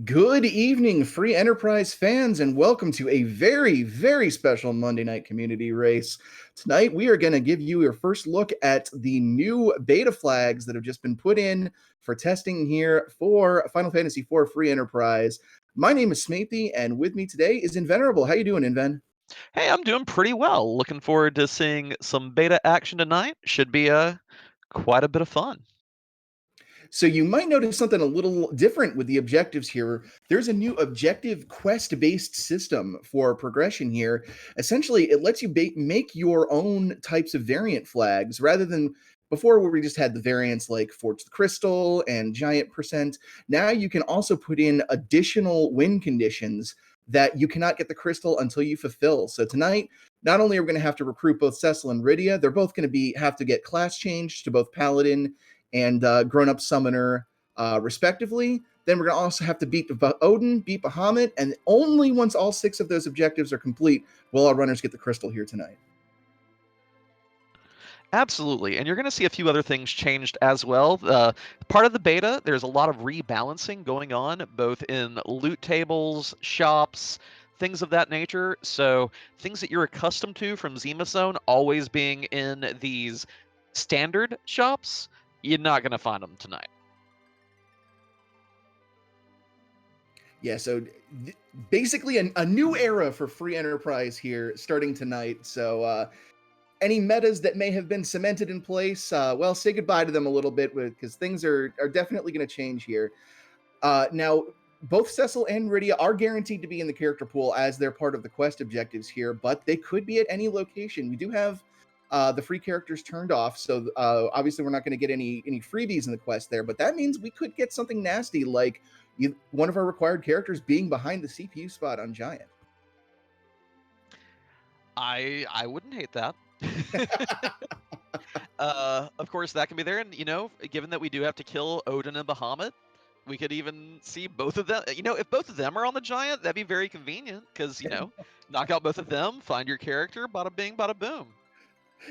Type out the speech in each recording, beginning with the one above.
Good evening, free enterprise fans, and welcome to a very, very special Monday night community race. Tonight, we are going to give you your first look at the new beta flags that have just been put in for testing here for Final Fantasy IV Free Enterprise. My name is Smithy, and with me today is Invenerable. How you doing, Inven? Hey, I'm doing pretty well. Looking forward to seeing some beta action tonight. Should be quite a bit of fun. So you might notice something a little different with the objectives here. There's a new objective quest-based system for progression here. Essentially, it lets you make your own types of variant flags rather than before where we just had the variants like Forge the Crystal and Giant Percent. Now you can also put in additional win conditions that you cannot get the crystal until you fulfill. So tonight, not only are we going to have to recruit both Cecil and Rydia, they're both going to have to get class changed to both Paladin and Grown Up Summoner, respectively. Then we're going to also have to beat Odin, beat Bahamut, and only once all 6 of those objectives are complete will our runners get the crystal here tonight. Absolutely, and you're going to see a few other things changed as well. Part of the beta, there's a lot of rebalancing going on, both in loot tables, shops, things of that nature. So things that you're accustomed to from Zima Zone always being in these standard shops, you're not going to find them tonight. Yeah, so basically a new era for free enterprise here starting tonight. So any metas that may have been cemented in place, well, say goodbye to them a little bit because things are definitely going to change here. Now, both Cecil and Rydia are guaranteed to be in the character pool as they're part of the quest objectives here, but they could be at any location. We do have the free characters turned off, so obviously we're not going to get any freebies in the quest there, but that means we could get something nasty like one of our required characters being behind the CPU spot on Giant. I wouldn't hate that. Of course, that can be there, and given that we do have to kill Odin and Bahamut, we could even see both of them. If both of them are on the Giant, that'd be very convenient because knock out both of them, find your character, bada bing, bada boom.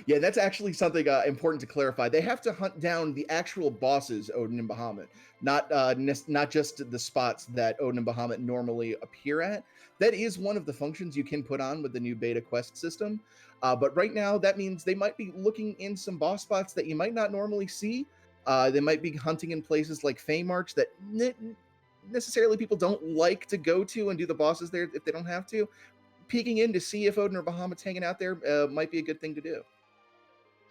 Yeah, that's actually something important to clarify. They have to hunt down the actual bosses, Odin and Bahamut, not just the spots that Odin and Bahamut normally appear at. That is one of the functions you can put on with the new beta quest system. But right now, that means they might be looking in some boss spots that you might not normally see. They might be hunting in places like Feymarch that necessarily people don't like to go to and do the bosses there if they don't have to. Peeking in to see if Odin or Bahamut's hanging out there might be a good thing to do.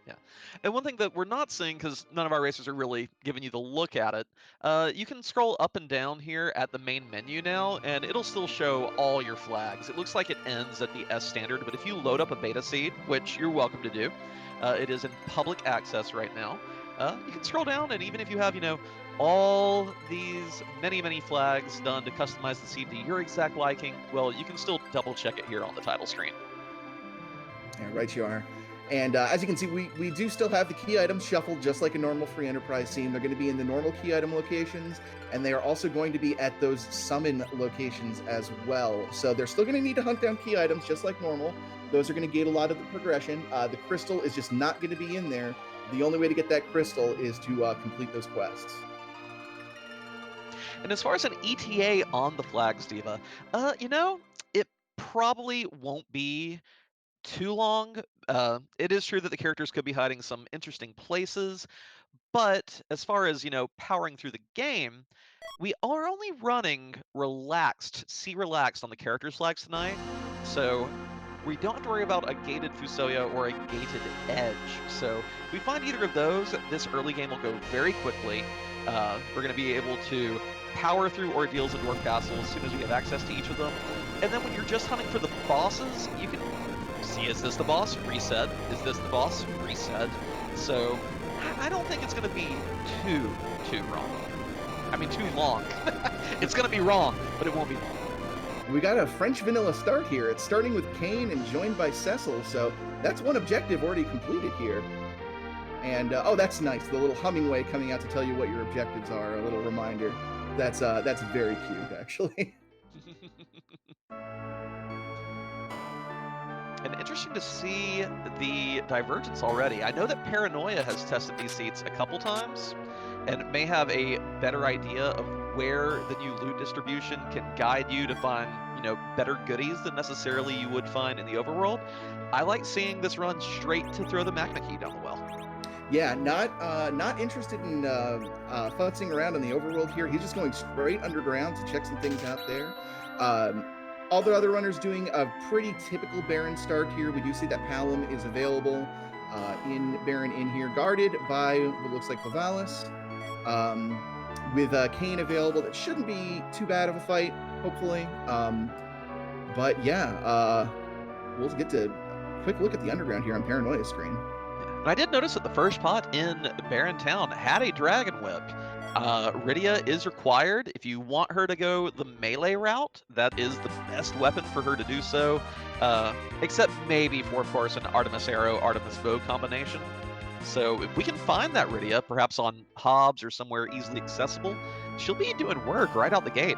Yeah. And one thing that we're not seeing, because none of our racers are really giving you the look at it, you can scroll up and down here at the main menu now, and it'll still show all your flags. It looks like it ends at the S standard, but if you load up a beta seed, which you're welcome to do, it is in public access right now, you can scroll down, and even if you have, all these many flags done to customize the seed to your exact liking, well, you can still double check it here on the title screen. Yeah, right you are. And as you can see, we do still have the key items shuffled just like a normal free enterprise scene. They're going to be in the normal key item locations, and they are also going to be at those summon locations as well. So they're still going to need to hunt down key items just like normal. Those are going to gate a lot of the progression. The crystal is just not going to be in there. The only way to get that crystal is to complete those quests. And as far as an ETA on the flags, Diva, it probably won't be too long. It is true that the characters could be hiding some interesting places, but as far as, powering through the game, we are only running relaxed on the characters flags tonight, so we don't have to worry about a gated Fusoya or a gated Edge. So if we find either of those, this early game will go very quickly. We're going to be able to power through ordeals in Dwarf Castle as soon as we have access to each of them. And then when you're just hunting for the bosses, you can see, is this the boss? Reset. Is this the boss? Reset. So I don't think it's going to be too wrong. I mean, too long. It's going to be wrong, but it won't be long. We got a French vanilla start here. It's starting with Kane and joined by Cecil, so that's one objective already completed here. And oh, that's nice. The little Hummingway coming out to tell you what your objectives are. A little reminder. That's very cute, actually. And interesting to see the divergence already. I know that Paranoia has tested these seats a couple times and may have a better idea of where the new loot distribution can guide you to find, better goodies than necessarily you would find in the overworld. I like seeing this run straight to throw the Magna Key down the well. Yeah, not interested in futzing around in the overworld here. He's just going straight underground to check some things out there. Um, all the other runners doing a pretty typical Baron start here. We do see that Palom is available in Baron in here, guarded by what looks like Vivalis. With Kane available, that shouldn't be too bad of a fight, hopefully. But yeah, we'll get to a quick look at the underground here on Paranoia screen. And I did notice that the first pot in Baron Town had a Dragon Whip. Rydia is required. If you want her to go the melee route, that is the best weapon for her to do so. Except maybe for, of course, an Artemis Arrow, Artemis Bow combination. So if we can find that Rydia, perhaps on Hobbs or somewhere easily accessible, she'll be doing work right out the gate.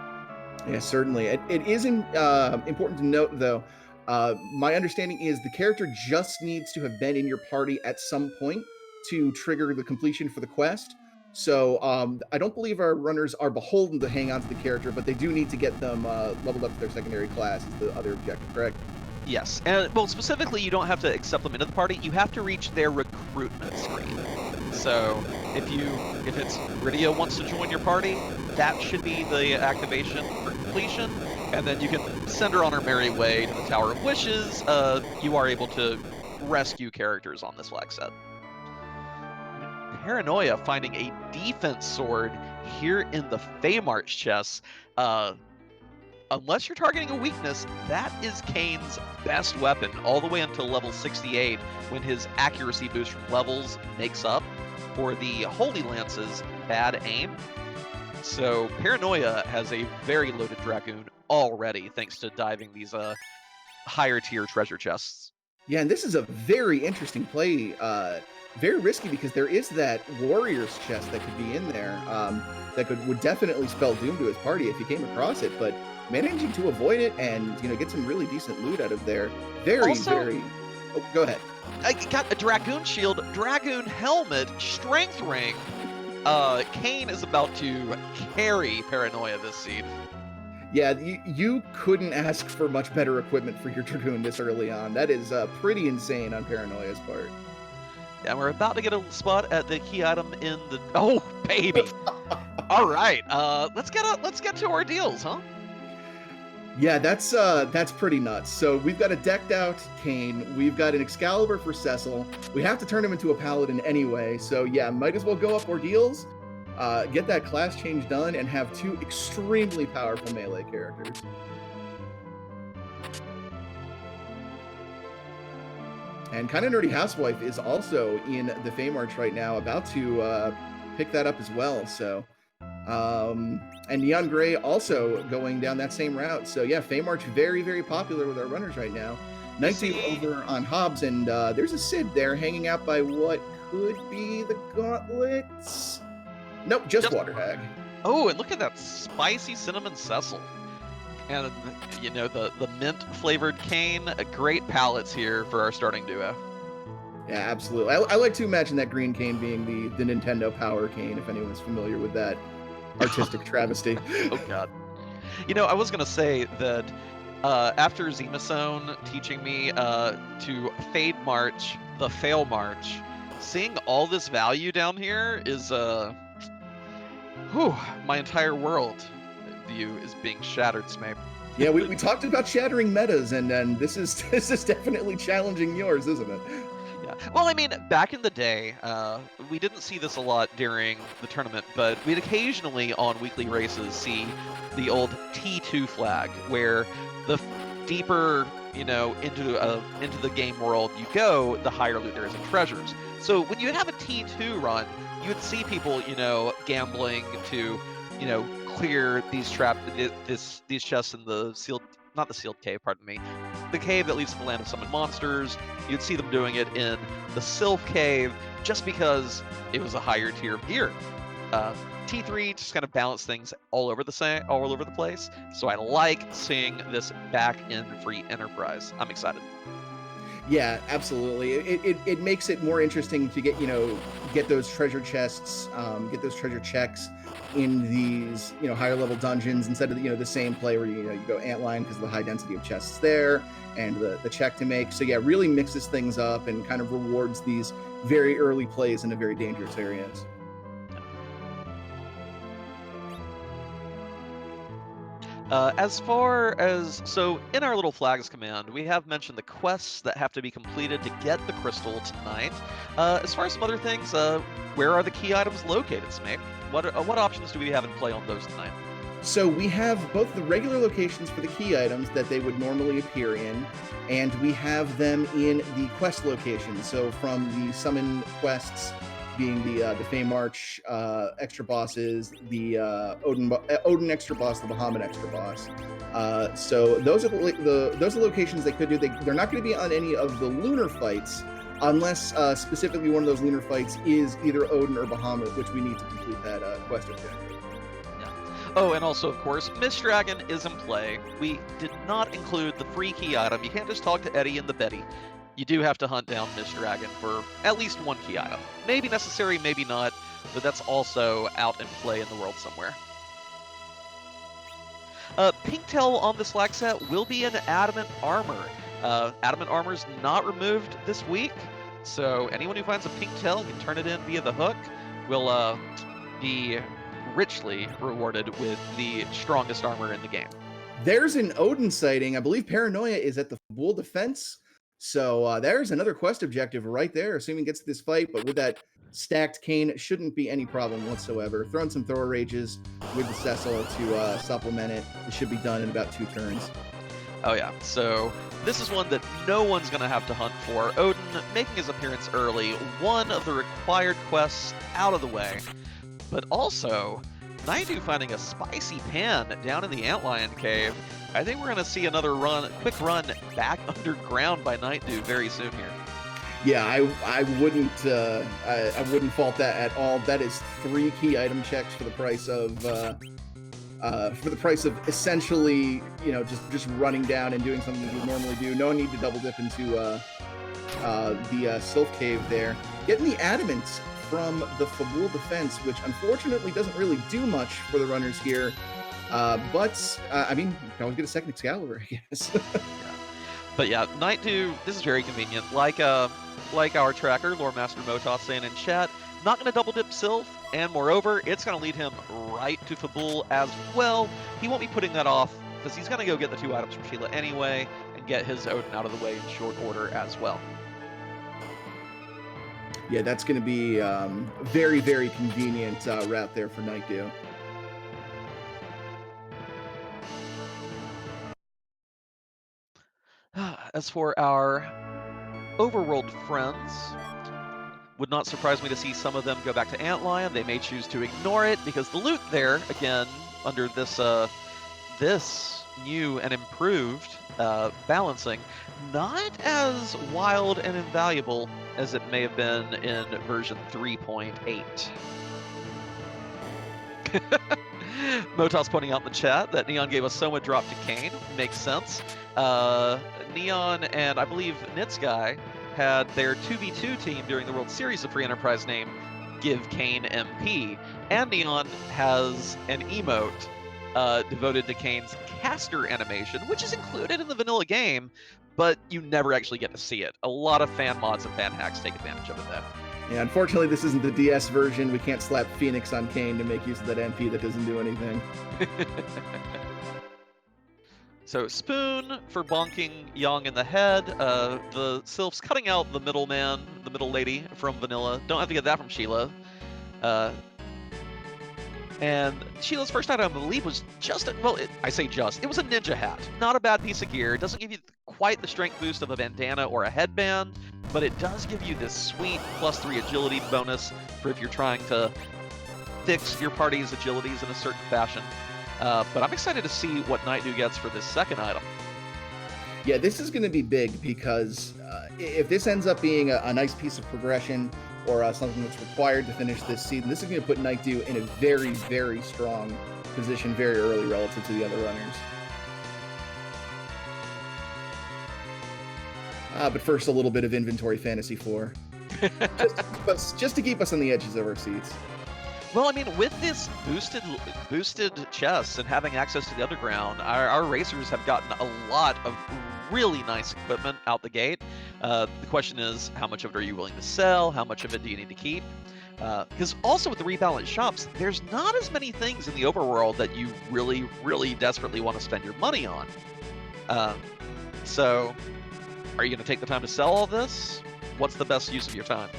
Yeah, certainly. It is important to note, though, my understanding is the character just needs to have been in your party at some point to trigger the completion for the quest. So I don't believe our runners are beholden to hang on to the character, but they do need to get them leveled up to their secondary class is the other objective, correct? Yes, and well, specifically, you don't have to accept them into the party. You have to reach their recruitment screen. So if it's Rydia wants to join your party, that should be the activation for completion, and then you can send her on her merry way to the Tower of Wishes. You are able to rescue characters on this flag set. Paranoia finding a defense sword here in the Feymarch chest. Unless you're targeting a weakness, that is Kane's best weapon all the way until level 68, when his accuracy boost from levels makes up for the Holy Lance's bad aim. So Paranoia has a very loaded Dragoon already, thanks to diving these higher tier treasure chests. Yeah, and this is a very interesting play. Very risky because there is that Warrior's chest that could be in there that would definitely spell doom to his party if he came across it, but managing to avoid it and get some really decent loot out of there. Very. Oh, go ahead. I got a Dragoon shield, Dragoon helmet, strength ring. Kane is about to carry Paranoia this seed. Yeah, you couldn't ask for much better equipment for your Dragoon this early on. That is pretty insane on Paranoia's part. And we're about to get a spot at the key item in the... Oh, baby! All right, let's get to our deals, huh? Yeah, that's pretty nuts. So we've got a decked out Kane. We've got an Excalibur for Cecil. We have to turn him into a Paladin anyway. So yeah, might as well go up ordeals, get that class change done, and have two extremely powerful melee characters. And Kinda Nerdy Housewife is also in the Feymarch right now, about to pick that up as well. So, and Neon Gray also going down that same route. So yeah, Feymarch very, very popular with our runners right now. Nice over on Hobbs, and there's a Sid there hanging out by what could be the gauntlets. Nope, just Water Hag. Oh, and look at that spicy cinnamon Cecil. And, the mint-flavored Kane, great palettes here for our starting duo. Yeah, absolutely. I like to imagine that green Kane being the Nintendo Power Kane, if anyone's familiar with that artistic travesty. Oh, God. I was going to say that after Zemazone teaching me to Fade March, the Fail March, seeing all this value down here is, my entire world view is being shattered, Smape. Yeah, we talked about shattering metas, and this is definitely challenging yours, isn't it? Yeah. Well, I mean, back in the day, we didn't see this a lot during the tournament, but we'd occasionally on weekly races see the old T2 flag, where the deeper into the game world you go, the higher loot there is in treasures. So when you have a T2 run, you would see people, gambling to, clear these these chests in the not the sealed cave, pardon me, the cave that leads to the land of summoned monsters. You'd see them doing it in the Sylph Cave just because it was a higher tier of gear. T3 just kind of balance things all over the place. So I like seeing this back in free enterprise. I'm excited. Yeah, absolutely. It makes it more interesting to get, get those treasure chests, get those treasure checks in these, higher level dungeons instead of, the same play where, you go antline because of the high density of chests there and the check to make. So yeah, really mixes things up and kind of rewards these very early plays into very dangerous areas. As far as so in our little flags command, we have mentioned the quests that have to be completed to get the crystal tonight. As far as some other things, where are the key items located, Snape? What options do we have in play on those tonight? So we have both the regular locations for the key items that they would normally appear in, and we have them in the quest locations. So from the summon quests, being the Fey March extra bosses, the Odin extra boss, the Bahamut extra boss. So those are those are locations they could do. They're not going to be on any of the lunar fights. Unless specifically one of those lunar fights is either Odin or Bahamut, which we need to complete that quest objective. Oh, and also, of course, Mist Dragon is in play. We did not include the free key item. You can't just talk to Eddie and the Betty. You do have to hunt down Mist Dragon for at least one key item. Maybe necessary, maybe not, but that's also out in play in the world somewhere. Pinktail on this flag set will be in Adamant Armor. Adamant Armor's not removed this week, so anyone who finds a Pinktail can turn it in via the hook. Will be richly rewarded with the strongest armor in the game. There's an Odin sighting. I believe Paranoia is at the Bull Defense. So there's another quest objective right there, assuming it gets to this fight. But with that stacked cane, shouldn't be any problem whatsoever. Throwing some Thrower Rages with the Cecil to supplement it. It should be done in about 2 turns. Oh yeah, so this is one that no one's going to have to hunt for. Odin making his appearance early, one of the required quests out of the way. But also, Naidu finding a spicy pan down in the Antlion Cave. I think we're going to see another quick run back underground by Naidu very soon here. Yeah, I wouldn't fault that at all. That is 3 key item checks for the price of essentially, just running down and doing something you would normally do. No need to double dip into the Sylph Cave there. Getting the Adamant from the Fabul Defense, which unfortunately doesn't really do much for the runners here. But I mean, you can always get a second Excalibur, I guess. But yeah, Naidu, this is very convenient. Like our tracker, Lore Master Motos saying in chat, not going to double dip Sylph, and moreover, it's going to lead him right to Fabul as well. He won't be putting that off because he's going to go get the 2 items from Sheila anyway and get his Odin out of the way in short order as well. Yeah, that's going to be very, very convenient route there for Naidu. As for our overworld friends, would not surprise me to see some of them go back to Antlion. They may choose to ignore it because the loot there, again, under this this new and improved balancing, not as wild and invaluable as it may have been in version 3.8. Motos pointing out in the chat that Neon gave us Soma drop to Kane. Makes sense. Neon and I believe Nitsky had their 2v2 team during the World Series of Free Enterprise name Give Kane MP. And Neon has an emote devoted to Kane's caster animation, which is included in the vanilla game, but you never actually get to see it. A lot of fan mods and fan hacks take advantage of it though. Yeah, unfortunately, this isn't the DS version. We can't slap Phoenix on Kane to make use of that MP that doesn't do anything. So Spoon for bonking Yang in the head. The Sylphs cutting out the middleman, the middle lady from Vanilla. Don't have to get that from Sheila. And Sheila's first item, I believe, was just, it was a ninja hat. Not a bad piece of gear. It doesn't give you quite the strength boost of a bandana or a headband, but it does give you this sweet +3 agility bonus for if you're trying to fix your party's agilities in a certain fashion. But I'm excited to see what Naidu gets for this second item. Yeah, this is going to be big because if this ends up being a nice piece of progression or something that's required to finish this season, this is going to put Naidu in a very, very strong position very early relative to the other runners. But first, a little bit of inventory fantasy 4, just to keep us on the edges of our seats. Well, I mean, with this boosted chests and having access to the underground, our racers have gotten a lot of really nice equipment out the gate. The question is, how much of it are you willing to sell? How much of it do you need to keep? Because also with the rebalanced shops, there's not as many things in the overworld that you really, really desperately want to spend your money on. Um, so, are you going to take the time to sell all this? What's the best use of your time?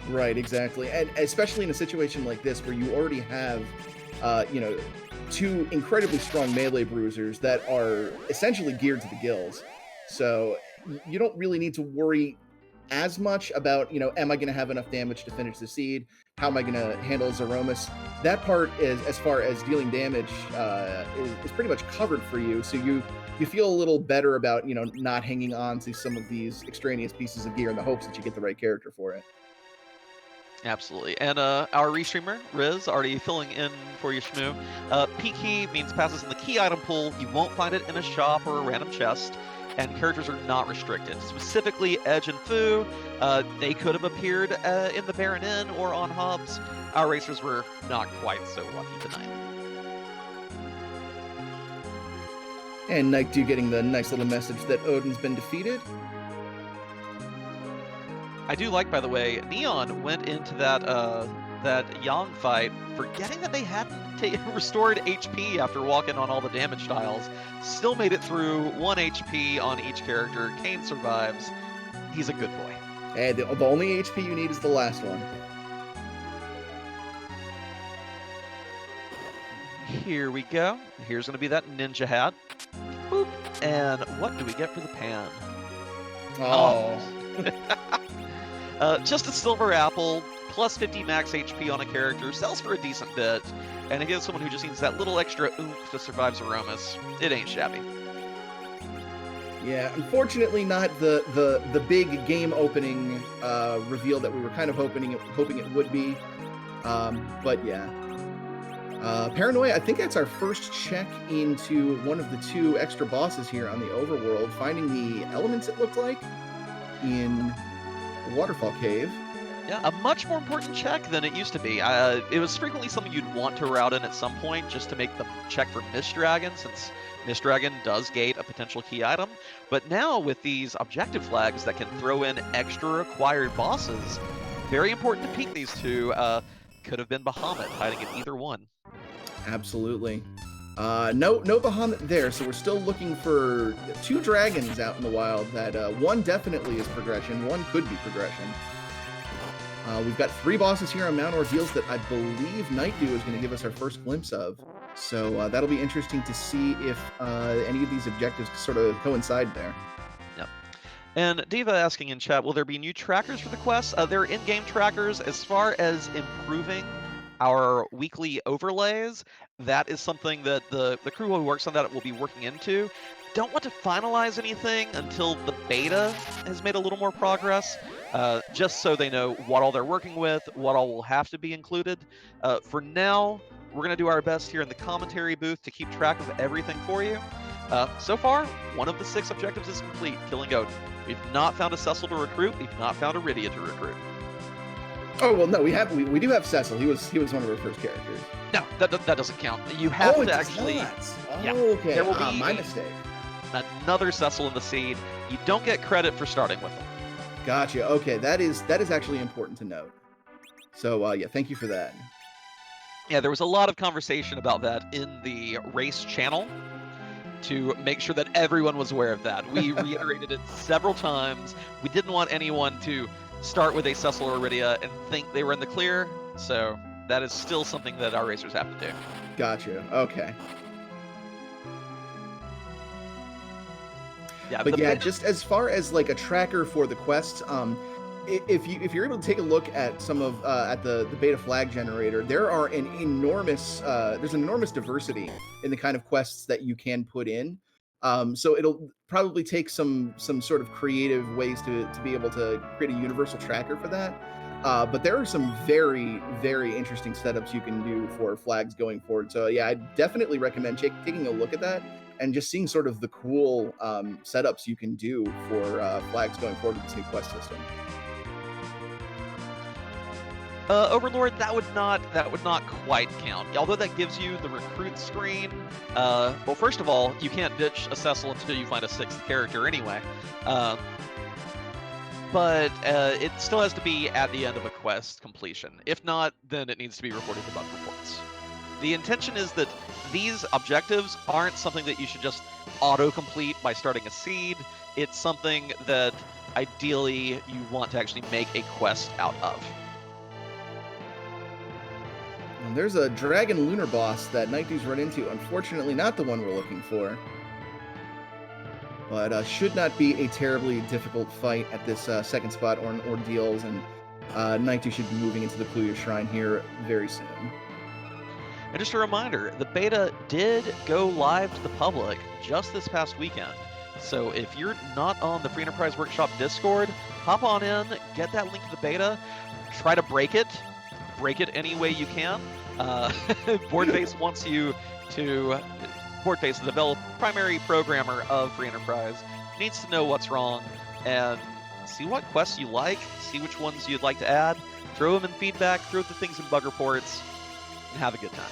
Right, exactly. And especially in a situation like this where you already have, you know, two incredibly strong melee bruisers that are essentially geared to the gills. So you don't really need to worry as much about, am I going to have enough damage to finish the seed? How am I going to handle Zeromus? That part is, as far as dealing damage, is pretty much covered for you. So you feel a little better about, not hanging on to some of these extraneous pieces of gear in the hopes that you get the right character for it. Absolutely. And our restreamer, Riz, already filling in for you, Shmoo. P key means passes in the key item pool. You won't find it in a shop or a random chest. And characters are not restricted. Specifically, Edge and Fu, they could have appeared in the Baron Inn or on hubs. Our racers were not quite so lucky tonight. And Night 2 getting the nice little message that Odin's been defeated. I do like, by the way, Neon went into that Yang fight forgetting that they hadn't restored HP after walking on all the damage tiles. Still made it through 1 HP on each character. Kane survives. He's a good boy. And the only HP you need is the last one. Here we go. Here's going to be that ninja hat. Boop. And what do we get for the pan? Oh. Just a silver apple, plus 50 max HP on a character, sells for a decent bit, and again, someone who just needs that little extra oomph to survive Zeromus. It ain't shabby. Yeah, unfortunately not the big game opening reveal that we were kind of hoping it would be. But yeah. Paranoia, I think that's our first check into one of the two extra bosses here on the overworld, finding the elements it looked like in the Waterfall Cave. Yeah, a much more important check than it used to be. It was frequently something you'd want to route in at some point just to make the check for Mist Dragon, since Mist Dragon does gate a potential key item. But now with these objective flags that can throw in extra required bosses, very important to peek these two. Could have been Bahamut hiding in either one. Absolutely. No Bahamut there, so we're still looking for two dragons out in the wild. That one definitely is progression, one could be progression. We've got 3 bosses here on Mount Ordeals that I believe Night Dew is going to give us our first glimpse of. So that'll be interesting to see if any of these objectives sort of coincide there. Yep. And Diva asking in chat, will there be new trackers for the quests? There are in-game trackers. As far as improving our weekly overlays, that is something that the crew who works on that will be working into. Don't want to finalize anything until the beta has made a little more progress, just so they know what all they're working with, what all will have to be included. For now, we're going to do our best here in the commentary booth to keep track of everything for you. So far, one of the 6 objectives is complete, killing Odin. We've not found a Cecil to recruit. We've not found a Rydia to recruit. Oh well, no, we do have Cecil. He was one of our first characters. No, that doesn't count. You have to actually. Yeah, okay. There will be my mistake. Another Cecil in the seed. You don't get credit for starting with them. Gotcha. Okay, that is actually important to note. So yeah, thank you for that. Yeah, there was a lot of conversation about that in the race channel to make sure that everyone was aware of that. We reiterated it several times. We didn't want anyone to start with a Cecil or Rydia and think they were in the clear, so that is still something that our racers have to do. Gotcha. Okay. Yeah, but yeah, just as far as like a tracker for the quests, if you're able to take a look at some of at the beta flag generator, there's an enormous diversity in the kind of quests that you can put in. So it'll probably take some sort of creative ways to be able to create a universal tracker for that. But there are some very, very interesting setups you can do for flags going forward. So yeah, I definitely recommend taking a look at that. and just seeing sort of the cool setups you can do for flags going forward with this new quest system. Overlord, that would not quite count. Although that gives you the recruit screen. Well, first of all, you can't ditch a Cecil until you find a 6th character anyway. But it still has to be at the end of a quest completion. If not, then it needs to be reported to bug reports. The intention is that these objectives aren't something that you should just auto-complete by starting a seed. It's something that ideally you want to actually make a quest out of. And there's a dragon lunar boss that Night Dew's run into. Unfortunately, not the one we're looking for. But should not be a terribly difficult fight at this second spot or in Ordeals, and Night Dew should be moving into the Pluya Shrine here very soon. And just a reminder, the beta did go live to the public just this past weekend. So if you're not on the Free Enterprise Workshop Discord, hop on in, get that link to the beta, try to break it any way you can. Boardface wants you to... Boardface, the primary programmer of Free Enterprise, needs to know what's wrong and see what quests you like, see which ones you'd like to add, throw them in feedback, throw the things in bug reports, and have a good time.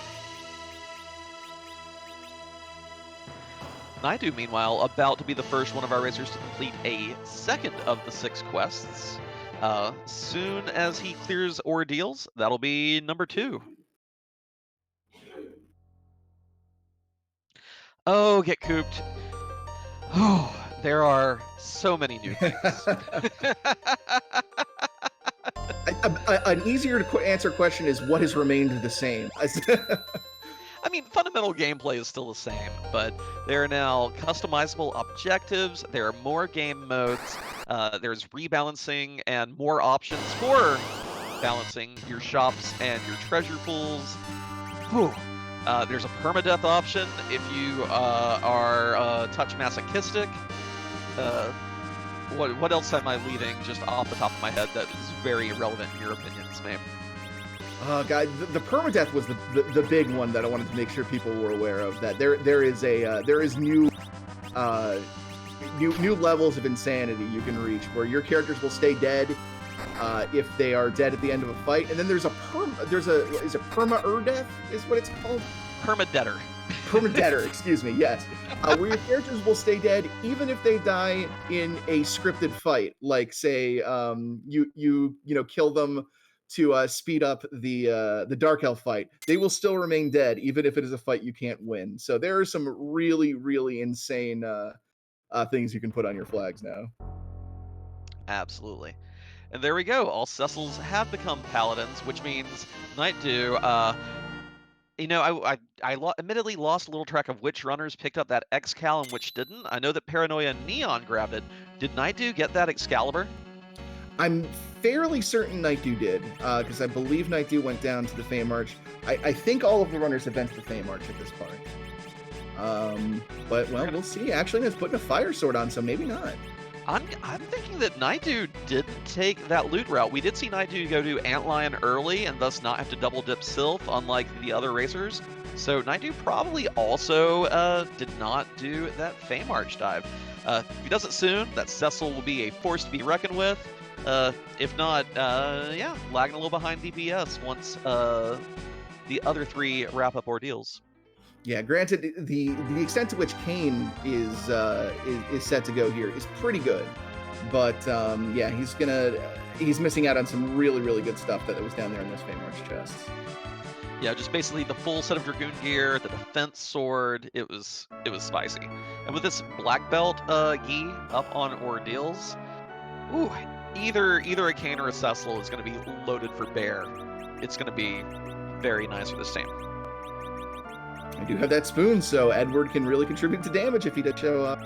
Naidu, meanwhile, about to be the first one of our racers to complete a second of the 6 quests. Soon as he clears Ordeals, that'll be number 2. Oh, get cooped. Oh, there are so many new things. An easier to answer question is what has remained the same. I mean, fundamental gameplay is still the same, but there are now customizable objectives, there are more game modes, there's rebalancing and more options for balancing your shops and your treasure pools. Whew. There's a permadeath option if you are touch masochistic. What else am I leaving just off the top of my head that is very irrelevant in your opinions, ma'am? God, the permadeath was the big one that I wanted to make sure people were aware of. That there is new levels of insanity you can reach where your characters will stay dead if they are dead at the end of a fight, and then is it perma-death is what it's called? Permadeader. Permadeader, excuse me. Yes, where your characters will stay dead even if they die in a scripted fight, like say you kill them to speed up the Dark Elf fight. They will still remain dead even if it is a fight you can't win. So there are some really, really insane things you can put on your flags now. Absolutely. And there we go. All Cecils have become paladins, which means Night Dew. I admittedly lost a little track of which runners picked up that Excal and which didn't. I know that Paranoia and Neon grabbed it. Did Night Dew get that Excalibur? I'm fairly certain Night Dew did, because I believe Night Dew went down to the Fame March. I think all of the runners have been to the Fame March at this point. But we'll see. Actually, it's putting a fire sword on, so maybe not. I'm thinking that Night Dew didn't take that loot route. We did see Night Dew go to Antlion early and thus not have to double dip Sylph, unlike the other racers. So Night Dew probably also did not do that Fame Arch dive. If he does it soon, that Cecil will be a force to be reckoned with. If not, lagging a little behind DPS once the other 3 wrap up Ordeals. Yeah, granted, the extent to which Kane is set to go here is pretty good, but he's missing out on some really, really good stuff that was down there in those Fame Arch chests. Yeah, just basically the full set of Dragoon gear, the defense sword. It was spicy, and with this black belt gi up on Ordeals, ooh, either a Kane or a Cecil is going to be loaded for bear. It's going to be very nice for this team. I do have that spoon, so Edward can really contribute to damage if he does show up.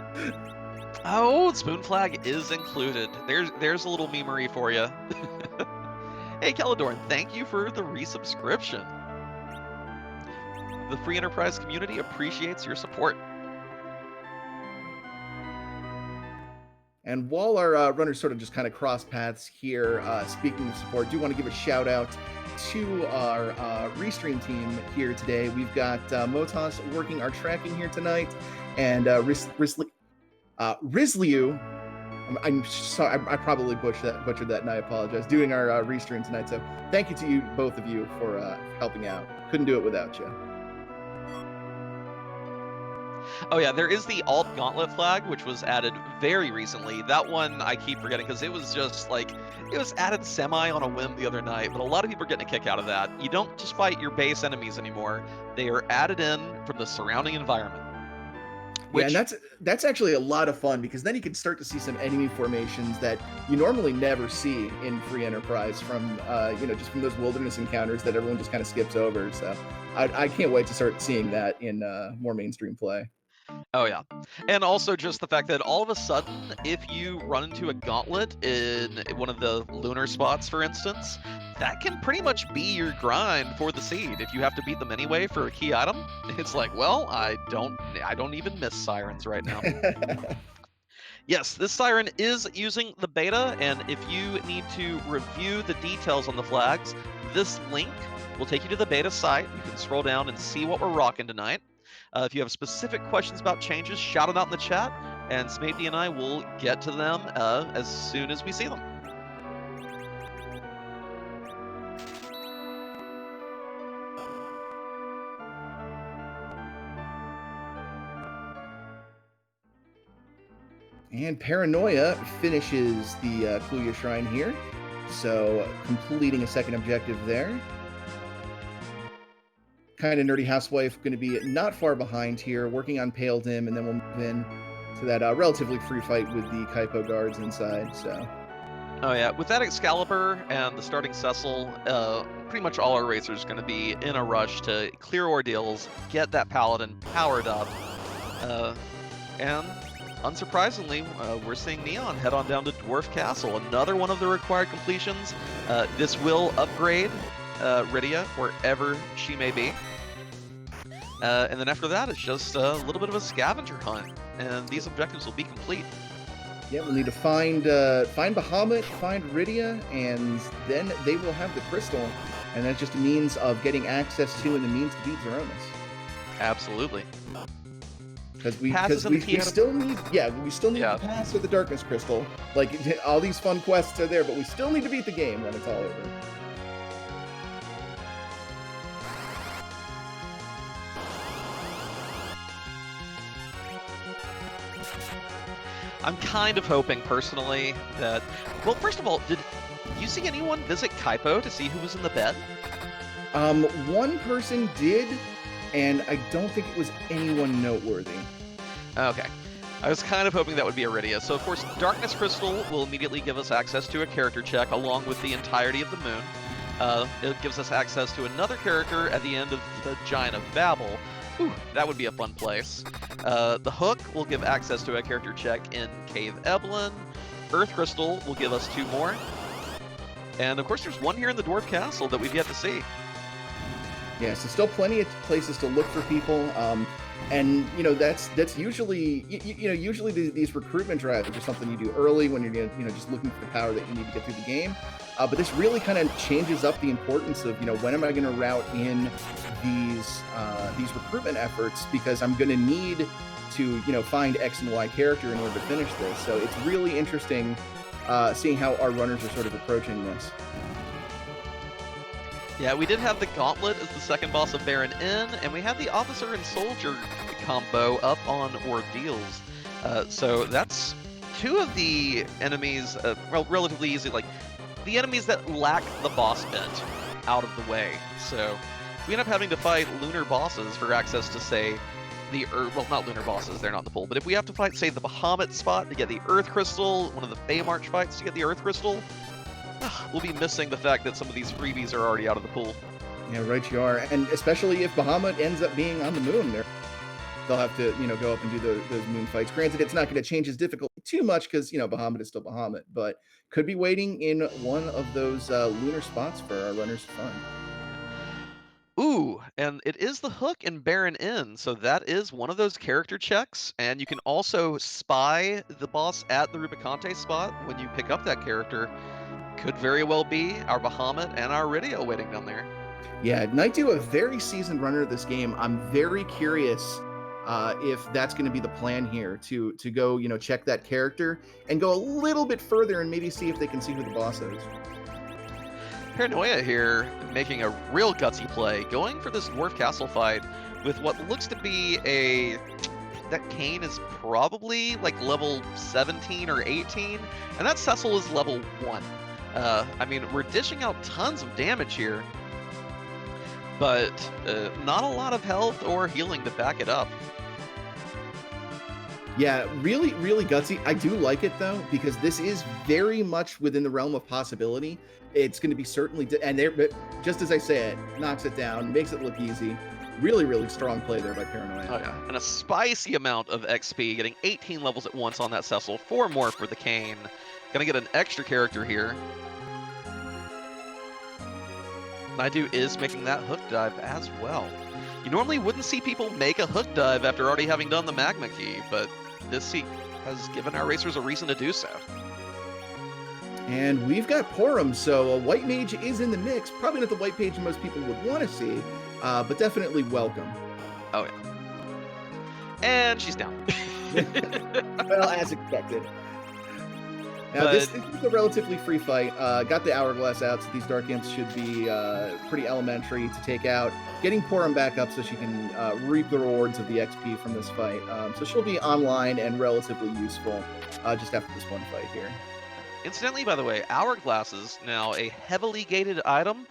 Oh, spoon flag is included. There's a little memery for you. Hey, Keladorn, thank you for the resubscription. The Free Enterprise community appreciates your support. And while our runners sort of just kind of cross paths here, speaking of support, I do want to give a shout out to our restream team here today. We've got Motos working our tracking here tonight, and Rizliu. I'm sorry, I probably butchered that, and I apologize. Doing our restream tonight, so thank you to you, both of you, for helping out. Couldn't do it without you. Oh yeah, there is the alt gauntlet flag, which was added very recently. That one I keep forgetting because it was just like it was added semi on a whim the other night. But a lot of people are getting a kick out of that. You don't just fight your base enemies anymore; they are added in from the surrounding environment. Yeah, and Which that's actually a lot of fun because then you can start to see some enemy formations that you normally never see in Free Enterprise from just from those wilderness encounters that everyone just kind of skips over. So I can't wait to start seeing that in more mainstream play. Oh yeah. And also just the fact that all of a sudden, if you run into a gauntlet in one of the lunar spots, for instance, that can pretty much be your grind for the seed. If you have to beat them anyway for a key item, it's like, well, I don't even miss sirens right now. Yes, this siren is using the beta, and if you need to review the details on the flags, this link will take you to the beta site. You can scroll down and see what we're rocking tonight. If you have specific questions about changes, shout them out in the chat, and Smatey and I will get to them as soon as we see them. And Paranoia finishes the Kluya Shrine here, so completing a second objective there. Kind of nerdy housewife going to be not far behind here, working on Pale Dim, and then we'll move in to that relatively free fight with the Kaipo guards inside. So, Oh yeah, with that Excalibur and the starting Cecil, pretty much all our racers are going to be in a rush to clear ordeals, get that Paladin powered up, and unsurprisingly, we're seeing Neon head on down to Dwarf Castle, another one of the required completions. This will upgrade Rydia wherever she may be. And then after that, it's just a little bit of a scavenger hunt, and these objectives will be complete. yeah, we'll need to find Bahamut, find Rydia, and then they will have the crystal, and that's just a means of getting access to and the means to beat Zeronis. Absolutely. Because we Passes still need the pass of the darkness crystal. Like all these fun quests are there, but we still need to beat the game when it's all over. I'm kind of hoping personally that, well, first of all, did you see anyone visit Kaipo to see who was in the bed? One person did, and I don't think it was anyone noteworthy. Okay. I was kind of hoping that would be Iridia. So, of course, Darkness Crystal will immediately give us access to a character check along with the entirety of the moon. It gives us access to another character at the end of the Giant of Babel. Whew, that would be a fun place. The Hook will give access to a character check in Cave Evelyn. Earth Crystal will give us 2 more. And, of course, there's one here in the Dwarf Castle that we've yet to see. Yeah, so still plenty of places to look for people. And that's usually usually these recruitment drives are something you do early when you're just looking for the power that you need to get through the game. But this really kind of changes up the importance of when am I going to route in these recruitment efforts, because I'm going to need to find X and Y character in order to finish this. So it's really interesting seeing how our runners are sort of approaching this. Yeah, we did have the Gauntlet as the second boss of Baron Inn, and we had the Officer and Soldier combo up on Ordeals. So that's 2 of the enemies, relatively easy, like the enemies that lack the boss bent out of the way. So we end up having to fight lunar bosses for access to, say, well, not lunar bosses, they're not in the pool, but if we have to fight, say, the Bahamut spot to get the Earth Crystal, one of the Bay March fights to get the Earth Crystal, we'll be missing the fact that some of these freebies are already out of the pool. Yeah, right you are. And especially if Bahamut ends up being on the moon, they'll have to, go up and do those moon fights. Granted, it's not going to change his difficulty too much because, Bahamut is still Bahamut, but could be waiting in one of those lunar spots for our runners to find. Ooh, and it is the Hook in Baron Inn, so that is one of those character checks, and you can also spy the boss at the Rubicante spot when you pick up that character. Could very well be our Bahamut and our Rydia waiting down there. Yeah, Naitu, a very seasoned runner of this game. I'm very curious if that's going to be the plan here to go, check that character and go a little bit further and maybe see if they can see who the boss is. Paranoia here making a real gutsy play, going for this Dwarf Castle fight with what looks to be a... That Kane is probably like level 17 or 18, and that Cecil is level 1. I mean, we're dishing out tons of damage here, but not a lot of health or healing to back it up. Yeah, really, really gutsy. I do like it though, because this is very much within the realm of possibility. It's going to be certainly, and there, just as I say it, knocks it down, makes it look easy. Really, really strong play there by Paranoia. Oh yeah, and a spicy amount of XP, getting 18 levels at once on that Cecil, 4 more for the Kane. Gonna get an extra character here. Naidu is making that hook dive as well. You normally wouldn't see people make a hook dive after already having done the Magma Key, but this seat has given our racers a reason to do so. And we've got Porum, so a white mage is in the mix. Probably not the white mage most people would want to see, but definitely welcome. Oh yeah. And she's down. Well, as expected. Now, this is a relatively free fight. Got the Hourglass out, so these Dark Imps should be pretty elementary to take out. Getting Porum back up so she can reap the rewards of the XP from this fight. So she'll be online and relatively useful just after this one fight here. Incidentally, by the way, Hourglasses, now a heavily gated item,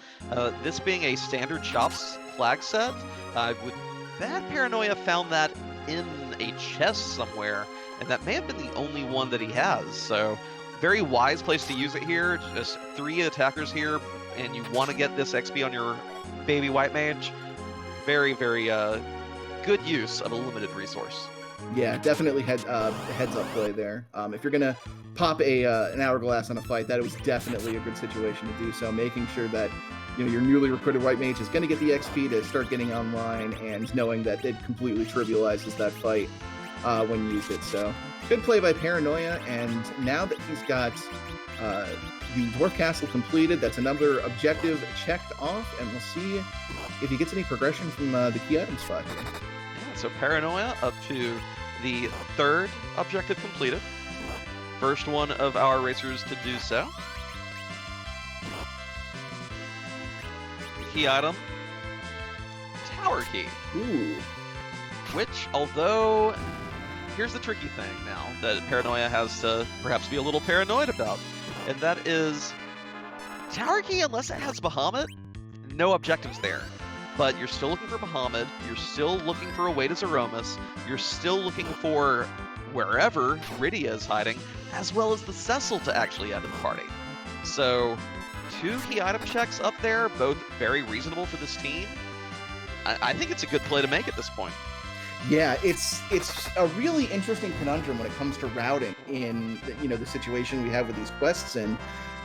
this being a standard Chops flag set, I would bet Paranoia found that in a chest somewhere, and that may have been the only one that he has, so very wise place to use it here. Just 3 attackers here, and you want to get this XP on your baby white mage. Very, very good use of a limited resource. Yeah, definitely heads up play there. If you're gonna pop an Hourglass on a fight, that was definitely a good situation to do so. Making sure that your newly recruited white mage is going to get the XP to start getting online, and knowing that it completely trivializes that fight when you use it. So good play by Paranoia, and now that he's got the Dwarf Castle completed, that's another objective checked off, and we'll see if he gets any progression from the key item spot here. Yeah, so Paranoia up to the 3rd objective completed. First one of our racers to do so. Key item, Tower Key. Ooh. Which, although, here's the tricky thing now that Paranoia has to perhaps be a little paranoid about, and that is Tower Key, unless it has Bahamut, no objectives there. But you're still looking for Bahamut, you're still looking for a way to Zeromus, you're still looking for wherever Rydia is hiding, as well as the Cecil to actually add to the party. So, 2 key item checks up there, both very reasonable for this team. I think it's a good play to make at this point. Yeah, it's a really interesting conundrum when it comes to routing in the situation we have with these quests, and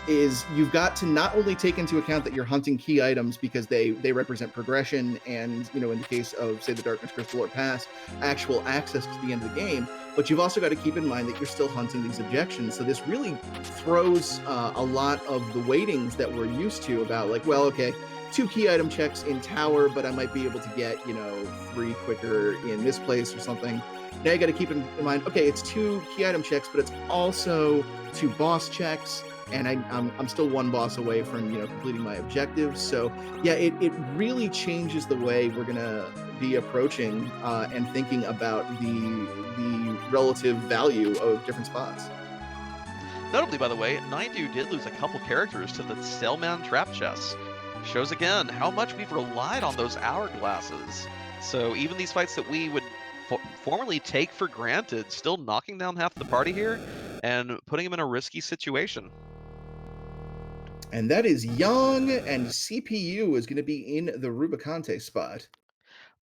is you've got to not only take into account that you're hunting key items because they represent progression and, in the case of, say, the Darkness Crystal or Pass, actual access to the end of the game, but you've also got to keep in mind that you're still hunting these objections. So this really throws a lot of the weightings that we're used to about, like, well, okay, 2 key item checks in tower, but I might be able to get, 3 quicker in this place or something. Now you got to keep in mind, okay, it's 2 key item checks, but it's also 2 boss checks, and I'm still 1 boss away from completing my objectives. So yeah, it really changes the way we're gonna be approaching and thinking about the relative value of different spots. Notably, by the way, Naidu did lose a couple characters to the Sailman Trap Chest. Shows again how much we've relied on those Hourglasses. So even these fights that we would formerly take for granted, still knocking down half the party here and putting him in a risky situation. And that is Young, and CPU is going to be in the Rubicante spot.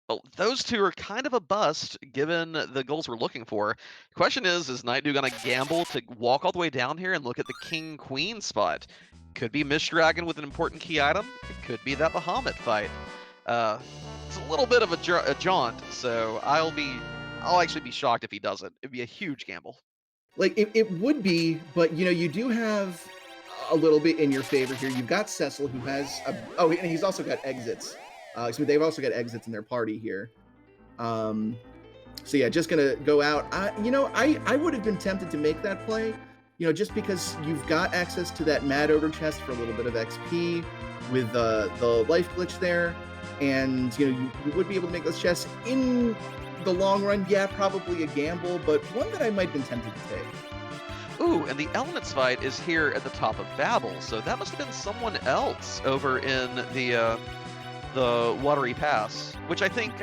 Well, those 2 are kind of a bust, given the goals we're looking for. Question is Naidu going to gamble to walk all the way down here and look at the King-Queen spot? Could be Mist Dragon with an important key item. It could be that Bahamut fight. It's a little bit of a jaunt, so I'll actually be shocked if he doesn't. It'd be a huge gamble. Like, it would be, but, you do have a little bit in your favor here. You've got Cecil, who has... and he's also got exits. So they've also got exits in their party here. So yeah, just gonna go out. I would have been tempted to make that play, just because you've got access to that Mad Odor chest for a little bit of XP with the life glitch there, and you would be able to make those chests in the long run. Yeah, probably a gamble, but one that I might have been tempted to take. Ooh, and the Elements fight is here at the top of Babel, so that must have been someone else over in the Watery Pass, which I think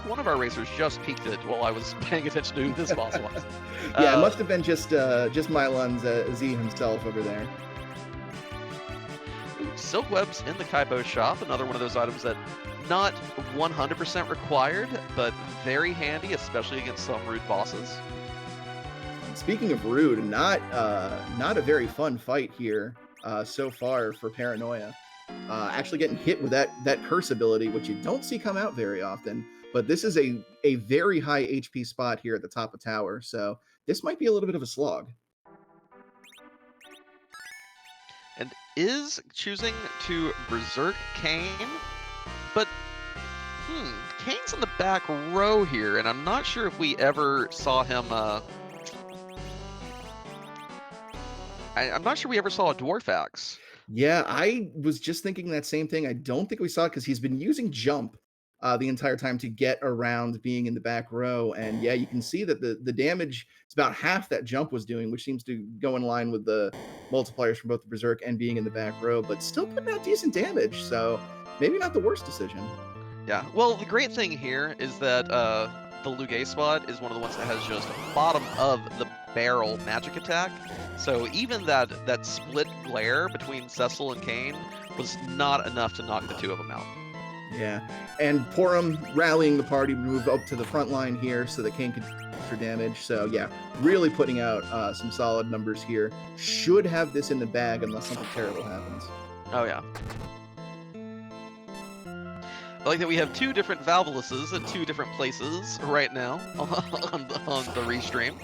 one of our racers just peeked it while I was paying attention to who this boss was. Yeah, it must have been just Mylon's Z himself over there. Silk webs in the Kaipo shop, another one of those items that not 100% required, but very handy, especially against some rude bosses. Speaking of rude, not a very fun fight here so far for Paranoia. Actually getting hit with that curse ability, which you don't see come out very often. But this is a very high HP spot here at the top of tower, so this might be a little bit of a slog. And is choosing to Berserk Kane, but Kane's in the back row here, and I'm not sure if we ever saw him. I'm not sure we ever saw a Dwarf Axe. Yeah, I was just thinking that same thing. I don't think we saw it because he's been using jump the entire time to get around being in the back row. And yeah, you can see that the damage is about half that jump was doing, which seems to go in line with the multipliers from both the Berserk and being in the back row, but still putting out decent damage. So maybe not the worst decision. Yeah, well, the great thing here is that the Lugae spot is one of the ones that has just bottom of the barrel magic attack. So even that split glare between Cecil and Kane was not enough to knock the two of them out. Yeah, and Porum rallying the party, move up to the front line here so that Kane could extra damage. So yeah, really putting out some solid numbers here. Should have this in the bag unless something terrible happens. Oh yeah. I like that we have two different Valvaluses in two different places right now on the restream.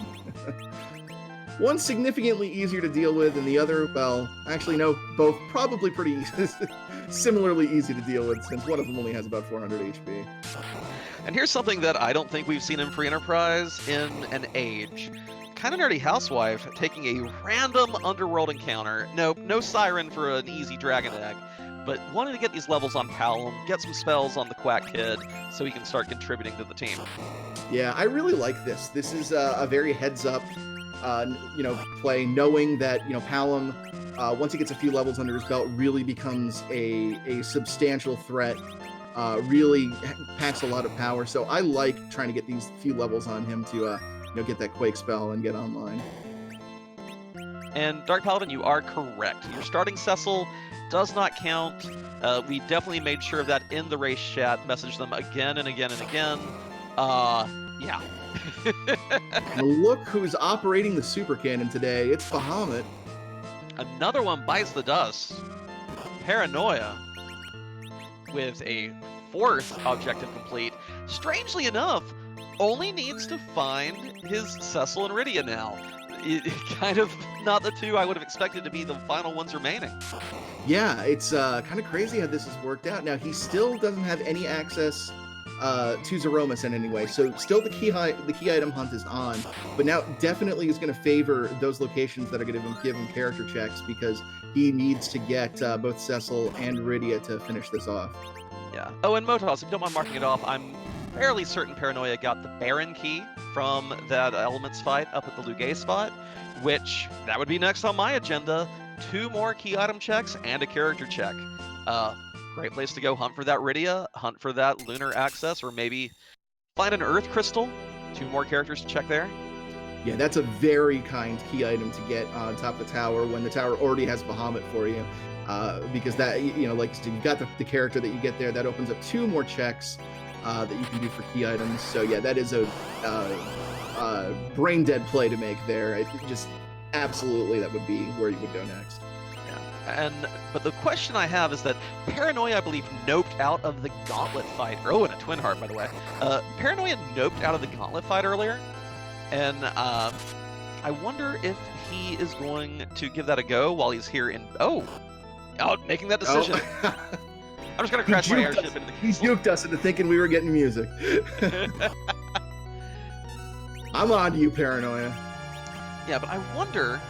One significantly easier to deal with, and the other, well, actually no, both probably pretty similarly easy to deal with, since one of them only has about 400 HP. And here's something that I don't think we've seen in Free Enterprise in an age. Kinda Nerdy Housewife taking a random underworld encounter. Nope, no siren for an easy dragon egg, but wanting to get these levels on Palom, get some spells on the Quack Kid, so he can start contributing to the team. Yeah, I really like this. This is a very heads-up play, knowing that Palom, once he gets a few levels under his belt, really becomes a substantial threat. Really packs a lot of power. So I like trying to get these few levels on him to get that Quake spell and get online. And Dark Paladin, you are correct. Your starting Cecil does not count. We definitely made sure of that in the race chat. Messaged them again and again and again. Yeah. Look who's operating the super cannon today. It's Bahamut. Another one bites the dust. Paranoia with a fourth objective complete. Strangely enough, only needs to find his Cecil and Rydia now. Kind of not the two I would have expected to be the final ones remaining. Yeah, it's kind of crazy how this has worked out. Now, he still doesn't have any access to Zeromus in any way, so still the key item hunt is on, but now definitely is going to favor those locations that are going to give him character checks, because he needs to get both Cecil and Rydia to finish this off. Yeah. Oh, and Motos, if you don't mind marking it off, I'm fairly certain Paranoia got the Baron key from that Elements fight up at the Lugae spot, which that would be next on my agenda. 2 more key item checks and a character check. Great place to go hunt for that Rydia, hunt for that Lunar Access, or maybe find an Earth Crystal. 2 more characters to check there. Yeah, that's a very kind key item to get on top of the tower when the tower already has Bahamut for you. Because that, like you've got the character that you get there, that opens up 2 more checks that you can do for key items. So yeah, that is a brain dead play to make there. Just absolutely, that would be where you would go next. But the question I have is that Paranoia, I believe, noped out of the Gauntlet fight. Oh, and a Twin Heart, by the way. Paranoia noped out of the Gauntlet fight earlier, and I wonder if he is going to give that a go while he's here in... making that decision. I'm just going to crash my airship into the... He juked us into thinking we were getting music. I'm on to you, Paranoia. Yeah, but I wonder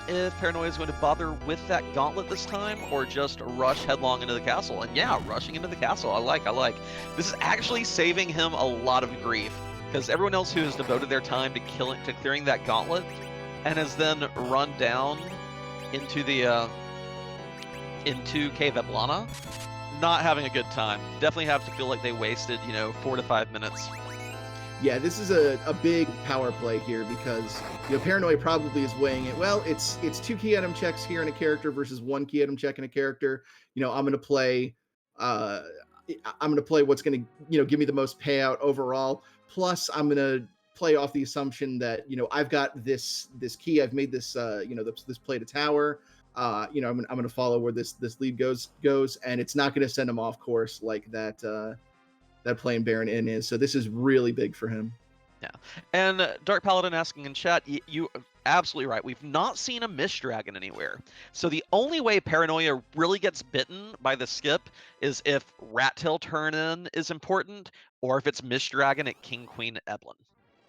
if Paranoia is going to bother with that gauntlet this time, or just rush headlong into the castle. And yeah, rushing into the castle, I like. This is actually saving him a lot of grief, because everyone else who has devoted their time to clearing that gauntlet, and has then run down into the into Cave Eblana, not having a good time. Definitely have to feel like they wasted, 4 to 5 minutes. Yeah, this is a big power play here because Paranoia probably is weighing it. Well, it's 2 key item checks here in a character versus 1 key item check in a character. I'm gonna play I'm gonna play what's gonna give me the most payout overall. Plus, I'm gonna play off the assumption that I've got this key. I've made this this play to tower. I'm gonna follow where this lead goes, and it's not gonna send him off course like that playing Baron Inn is. So this is really big for him. Yeah. And Dark Paladin asking in chat, you absolutely right. We've not seen a Mist Dragon anywhere. So the only way Paranoia really gets bitten by the skip is if Rat Tail turn in is important, or if it's Mist Dragon at King Queen Eblin.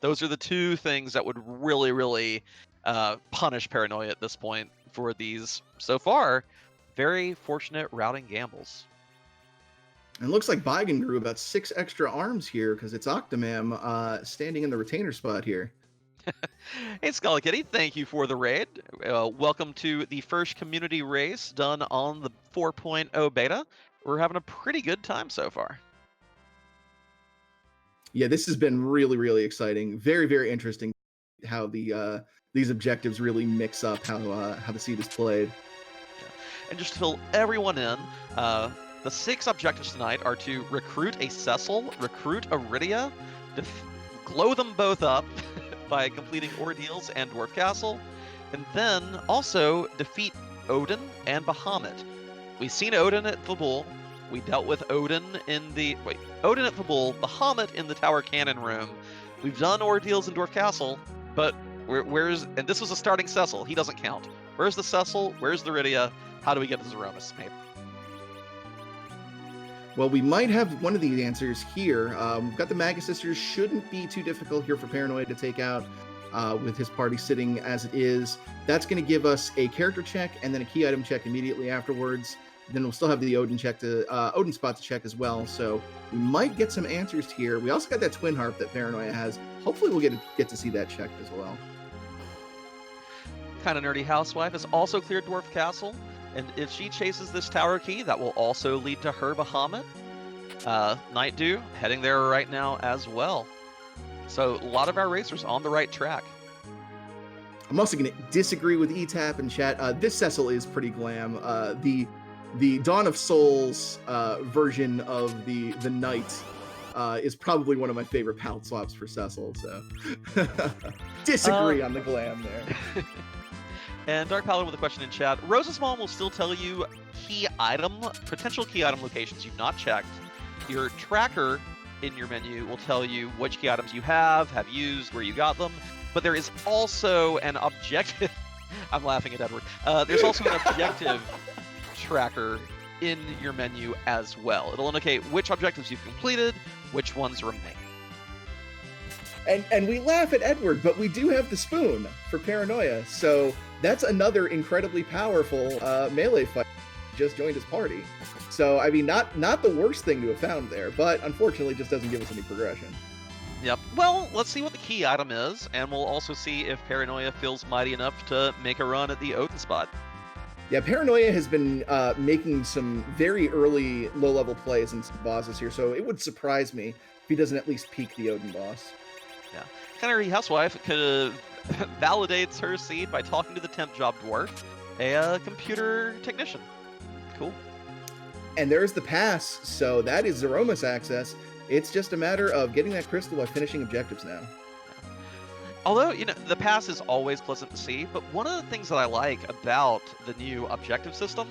Those are the two things that would really, really punish Paranoia at this point for these, so far, very fortunate routing gambles. And it looks like Baigen grew about 6 extra arms here because it's Octomam standing in the retainer spot here. Hey, Scully Kitty, thank you for the raid. Welcome to the first community race done on the 4.0 beta. We're having a pretty good time so far. Yeah, this has been really, really exciting. Very, very interesting how these objectives really mix up how the seed is played. Yeah. And just to fill everyone in, the 6 objectives tonight are to recruit a Cecil, recruit a Rydia, glow them both up by completing Ordeals and Dwarf Castle, and then also defeat Odin and Bahamut. We've seen Odin at Fabul. We dealt with Odin in the... Odin at Fabul, Bahamut in the Tower Cannon Room. We've done Ordeals in Dwarf Castle, but where's... And this was a starting Cecil. He doesn't count. Where's the Cecil? Where's the Rydia? How do we get to Zeromus, maybe? Well, we might have one of these answers here. We've got the Magus Sisters. Shouldn't be too difficult here for Paranoia to take out with his party sitting as it is. That's going to give us a character check and then a key item check immediately afterwards. Then we'll still have the Odin spot to check as well. So we might get some answers here. We also got that Twin Harp that Paranoia has. Hopefully we'll get to see that checked as well. Kind of Nerdy Housewife has also cleared Dwarf Castle. And if she chases this tower key, that will also lead to her Bahamut. Night Dew heading there right now as well. So a lot of our racers on the right track. I'm also going to disagree with ETAP in chat. This Cecil is pretty glam. The Dawn of Souls version of the Knight is probably one of my favorite palette swaps for Cecil. So disagree on the glam there. And Dark Paladin with a question in chat. Rose's mom will still tell you potential key item locations you've not checked. Your tracker in your menu will tell you which key items you have used, where you got them. But there is also an objective. I'm laughing at Edward. There's also an objective tracker in your menu as well. It'll indicate which objectives you've completed, which ones remain. And we laugh at Edward, but we do have the spoon for Paranoia. So that's another incredibly powerful melee fight. Just joined his party. So, I mean, not the worst thing to have found there, but unfortunately just doesn't give us any progression. Yep. Well, let's see what the key item is, and we'll also see if Paranoia feels mighty enough to make a run at the Odin spot. Yeah, Paranoia has been making some very early low-level plays and some bosses here, so it would surprise me if he doesn't at least peek the Odin boss. Yeah. Canary Housewife validates her seed by talking to the temp job dwarf, a computer technician. Cool. And there's the pass, so that is Zeromus access. It's just a matter of getting that crystal by finishing objectives now. Although, the pass is always pleasant to see, but one of the things that I like about the new objective system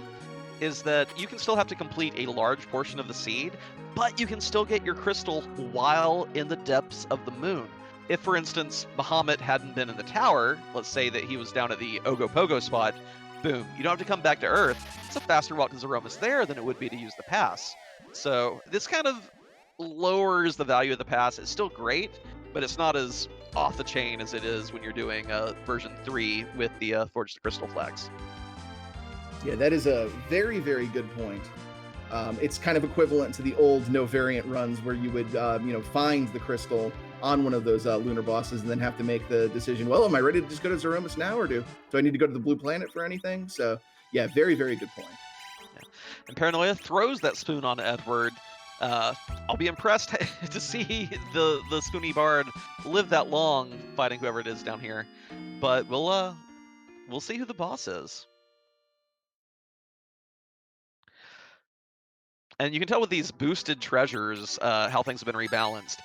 is that you can still have to complete a large portion of the seed, but you can still get your crystal while in the depths of the moon. If, for instance, Bahamut hadn't been in the tower, let's say that he was down at the Ogopogo spot, boom, you don't have to come back to Earth. It's a faster walk to Zeromus there than it would be to use the pass. So this kind of lowers the value of the pass. It's still great, but it's not as off the chain as it is when you're doing version 3 with the Forged Crystal flags. Yeah, that is a very, very good point. It's kind of equivalent to the old no variant runs where you would, find the crystal on one of those lunar bosses and then have to make the decision. Well, am I ready to just go to Zeromus now, or do I need to go to the blue planet for anything? So, yeah, very, very good point. Yeah. And Paranoia throws that spoon on Edward. I'll be impressed to see the Spoony Bard live that long fighting whoever it is down here, but we'll see who the boss is. And you can tell with these boosted treasures how things have been rebalanced.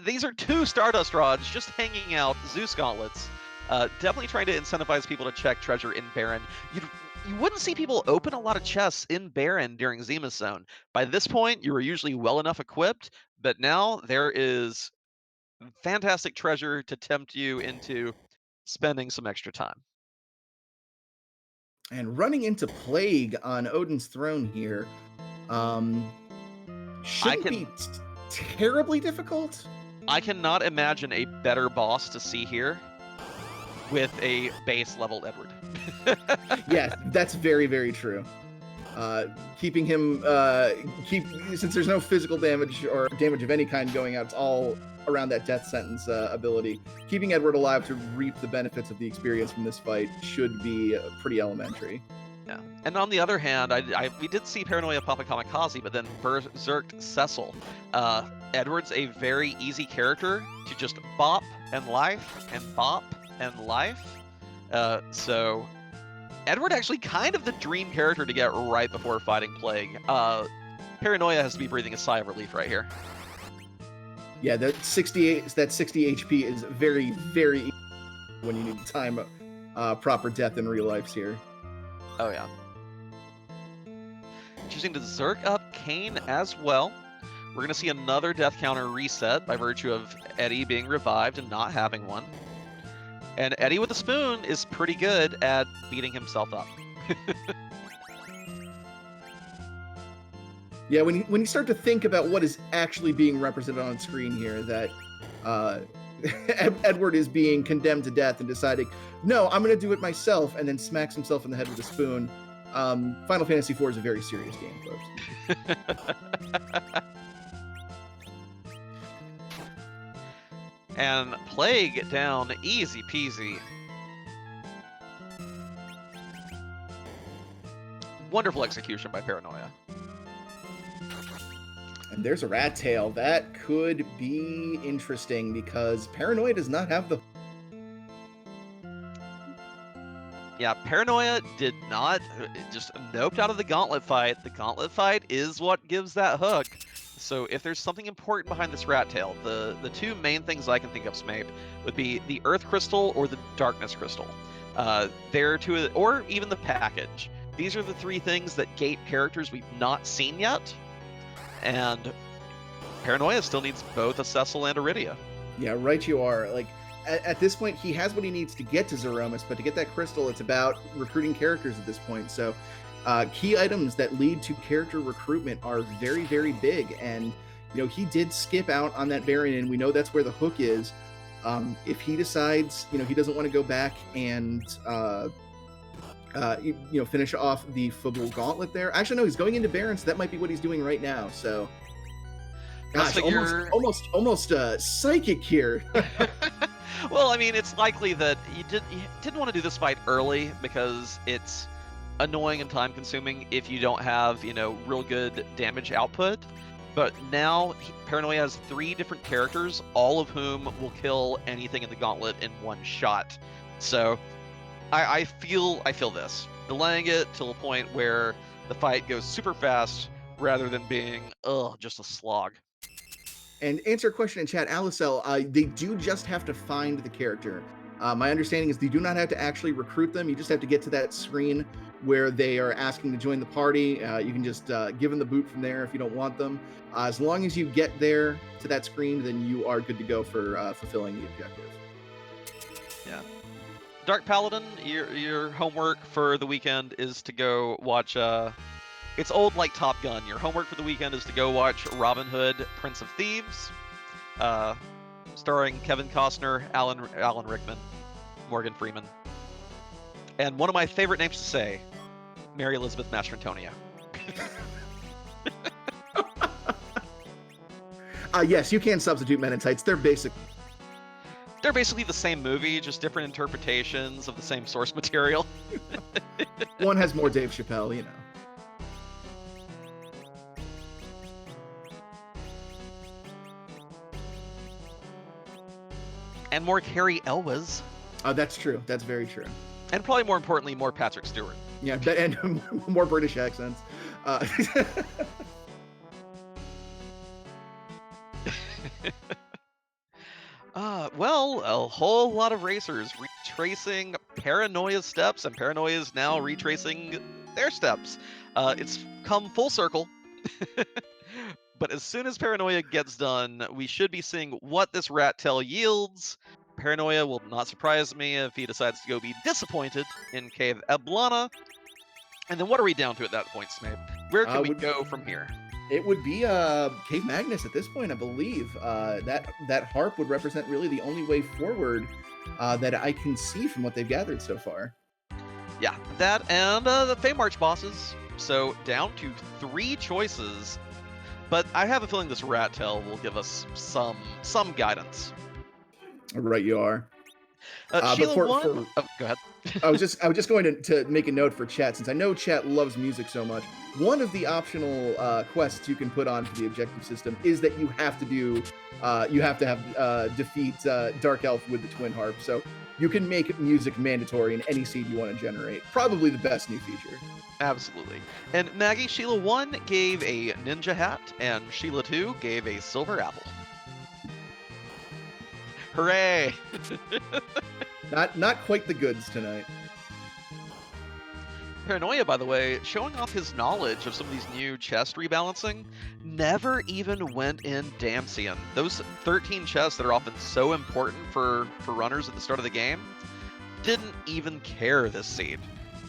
These are 2 Stardust rods just hanging out, Zeus gauntlets. Definitely trying to incentivize people to check treasure in Baron. You wouldn't see people open a lot of chests in Baron during Zima's Zone. By this point, you were usually well enough equipped, but now there is fantastic treasure to tempt you into spending some extra time. And running into Plague on Odin's throne here um, I shouldn't be can terribly difficult. I cannot imagine a better boss to see here with a base level Edward. Yeah, that's very, very true. Keeping him since there's no physical damage or damage of any kind going out, it's all around that death sentence ability. Keeping Edward alive to reap the benefits of the experience from this fight should be pretty elementary. Yeah. And on the other hand, we did see Paranoia pop a Kamikaze, but then berserked Cecil. Edward's a very easy character to just bop and life and bop and life. So Edward actually kind of the dream character to get right before fighting Plague. Paranoia has to be breathing a sigh of relief right here. Yeah, that 60 HP is very, very easy when you need to time proper death in real lives here. Oh yeah. Choosing to Zerk up Kane as well. We're going to see another death counter reset by virtue of Eddie being revived and not having one. And Eddie with a spoon is pretty good at beating himself up. Yeah, when you start to think about what is actually being represented on screen here, that Edward is being condemned to death and deciding, no, I'm going to do it myself, and then smacks himself in the head with a spoon. Final Fantasy IV is a very serious game, folks. And Plague down, easy peasy. Wonderful execution by Paranoia. And there's a rat tail. That could be interesting because Paranoia does not have the... Yeah, Paranoia did not, just noped out of the gauntlet fight. The gauntlet fight is what gives that hook. So if there's something important behind this rat tail, the 2 main things I can think of, Smape, would be the Earth Crystal or the Darkness Crystal. Or even the package. These are the 3 things that gate characters we've not seen yet. And Paranoia still needs both a Cecil and a Rydia. Yeah, right you are. Like, at this point, he has what he needs to get to Zeromus, but to get that crystal, it's about recruiting characters at this point. So key items that lead to character recruitment are very, very big. And, he did skip out on that variant, and we know that's where the hook is. If he decides, he doesn't want to go back and, finish off the Fable Gauntlet there. Actually, no, he's going into Baron, so that might be what he's doing right now. So, gosh, almost psychic here. Well, I mean, it's likely that you didn't want to do this fight early because it's annoying and time-consuming if you don't have, real good damage output. But now Paranoia has 3 different characters, all of whom will kill anything in the gauntlet in one shot. So I feel this. Delaying it till a point where the fight goes super fast rather than being, just a slog. And answer a question in chat, Alicel, they do just have to find the character. My understanding is they do not have to actually recruit them. You just have to get to that screen where they are asking to join the party. You can just give them the boot from there if you don't want them. As long as you get there to that screen, then you are good to go for fulfilling the objective. Yeah. Dark Paladin, your homework for the weekend is to go watch... It's old like Top Gun. Your homework for the weekend is to go watch Robin Hood, Prince of Thieves. starring Kevin Costner, Alan Rickman, Morgan Freeman, and one of my favorite names to say, Mary Elizabeth Mastrantonio. Yes, you can substitute Men in Tights. They're basically the same movie, just different interpretations of the same source material. One has more Dave Chappelle, you know. And more Carrie Elwes. That's true. That's very true. And probably more importantly, more Patrick Stewart. Yeah, and more British accents. Well, a whole lot of racers retracing Paranoia's steps, and Paranoia is now retracing their steps. It's come full circle. But as soon as Paranoia gets done, we should be seeing what this rat tail yields. Paranoia will not surprise me if he decides to go be disappointed in Cave Eblana. And then what are we down to at that point, Snape? Where can we go from here? It would be Cave Magnus at this point, I believe. That harp would represent really the only way forward that I can see from what they've gathered so far. Yeah, that and the Feymarch bosses. So down to 3 choices. But I have a feeling this rat tail will give us some guidance. Right, you are. Sheila won. Oh, go ahead. I was just going to make a note for chat, since I know chat loves music so much. One of the optional quests you can put on for the objective system is that you have to defeat Dark Elf with the twin harp. So you can make music mandatory in any seed you want to generate. Probably the best new feature. Absolutely. And Maggie, Sheila 1 gave a ninja hat, and Sheila 2 gave a silver apple. Hooray! Not quite the goods tonight. Paranoia, by the way, showing off his knowledge of some of these new chest rebalancing, never even went in Damsian. Those 13 chests that are often so important for runners at the start of the game, didn't even care this seed.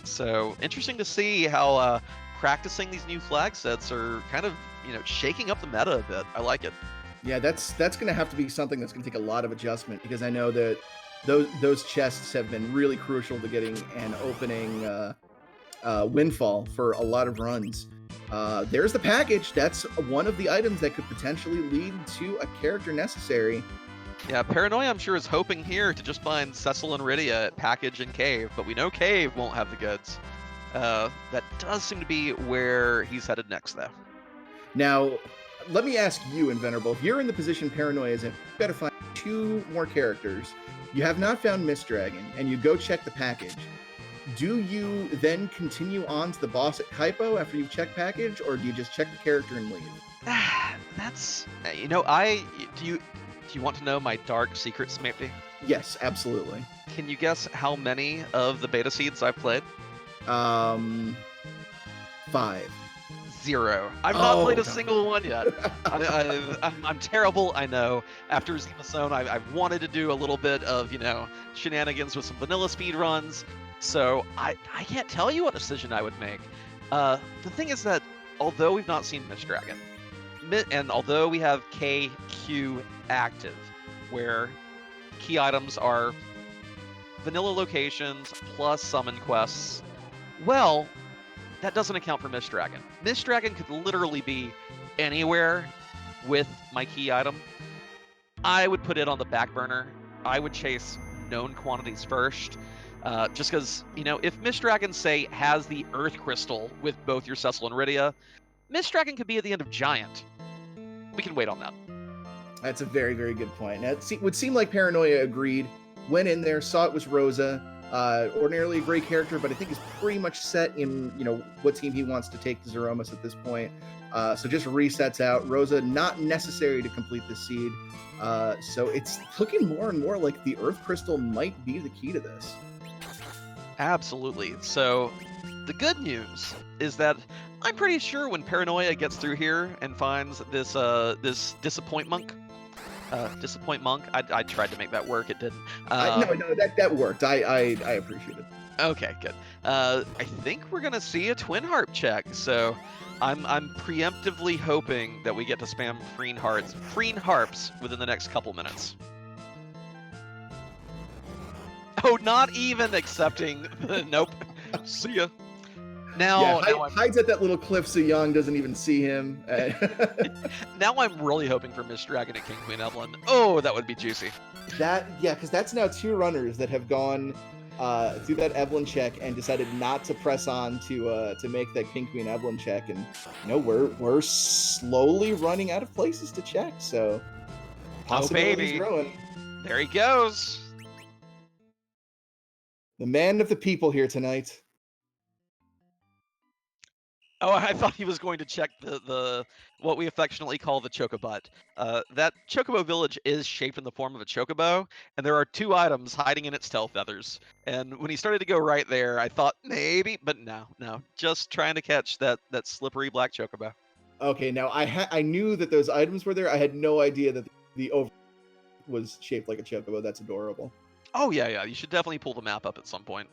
So interesting to see how practicing these new flag sets are kind of, shaking up the meta a bit. I like it. Yeah, that's going to have to be something that's going to take a lot of adjustment, because I know that those chests have been really crucial to getting an opening windfall for a lot of runs. There's the package. That's one of the items that could potentially lead to a character necessary. Yeah, Paranoia, I'm sure, is hoping here to just find Cecil and Rydia at Package and Cave, but we know Cave won't have the goods. That does seem to be where he's headed next, though. Now, let me ask you, Invenerable, if you're in the position Paranoia is in, you've got to find 2 more characters. You have not found Mist Dragon, and you go check the package. Do you then continue on to the boss at Kaipo after you've checked package, or do you just check the character and leave? That's, do you want to know my dark secret, Smapty? Yes, absolutely. Can you guess how many of the beta seeds I've played? 5. 0. I've not played a single one yet. I'm terrible, I know. After Zima Zone, I've wanted to do a little bit of, shenanigans with some vanilla speed runs. So I can't tell you what decision I would make. The thing is that although we've not seen Mist Dragon, and although we have KQ active, where key items are vanilla locations plus summon quests, well, that doesn't account for Mist Dragon. Mist Dragon could literally be anywhere with my key item. I would put it on the back burner. I would chase known quantities first. Just because, if Mist Dragon, say, has the Earth Crystal with both your Cecil and Rydia, Mist Dragon could be at the end of Giant. We can wait on that. That's a very, very good point. Now, it would seem like Paranoia agreed, went in there, saw it was Rosa, ordinarily a great character, but I think is pretty much set in, what team he wants to take to Zeromus at this point. So just resets out. Rosa, not necessary to complete the seed. So it's looking more and more like the Earth Crystal might be the key to this. Absolutely. So the good news is that I'm pretty sure when Paranoia gets through here and finds this this Disappoint Monk, I tried to make that work. It didn't. No, that worked. I appreciate it. Okay, good. I think we're gonna see a twin harp check. So I'm preemptively hoping that we get to spam Freen harps within the next couple minutes. Oh, not even accepting. Nope. See ya. Yeah, Now I'm hides at that little cliff so Young doesn't even see him. now I'm really hoping for Miss Dragon and King Queen Evelyn. Oh, that would be juicy. Yeah, because that's now two runners that have gone through that Evelyn check and decided not to press on to make that King Queen Evelyn check, and we're slowly running out of places to check, so Oh possibilities baby. growing. There he goes. The man of the people here tonight. Oh, I thought he was going to check the what we affectionately call the chocobut. That chocobo village is shaped in the form of a chocobo, and there are two items hiding in its tail feathers. And when he started to go right there, I thought maybe, but no, just trying to catch that slippery black chocobo. Okay, now I knew that those items were there. I had no idea that the over was shaped like a chocobo. That's adorable. Oh yeah, you should definitely pull the map up at some point.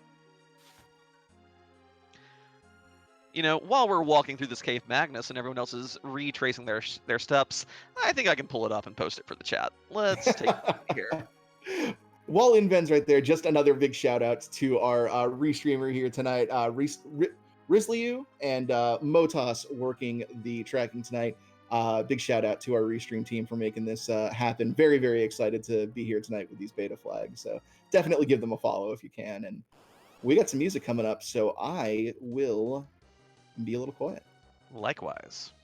While we're walking through this cave Magnus and everyone else is retracing their steps, I think I can pull it up and post it for the chat. Let's take a look here. While Inven's right there, just another big shout out to our restreamer here tonight, Rizliu and Motos working the tracking tonight. Big shout out to our restream team for making this happen. Very, very excited to be here tonight with these beta flags. So definitely give them a follow if you can. And we got some music coming up, so I will be a little quiet. Likewise.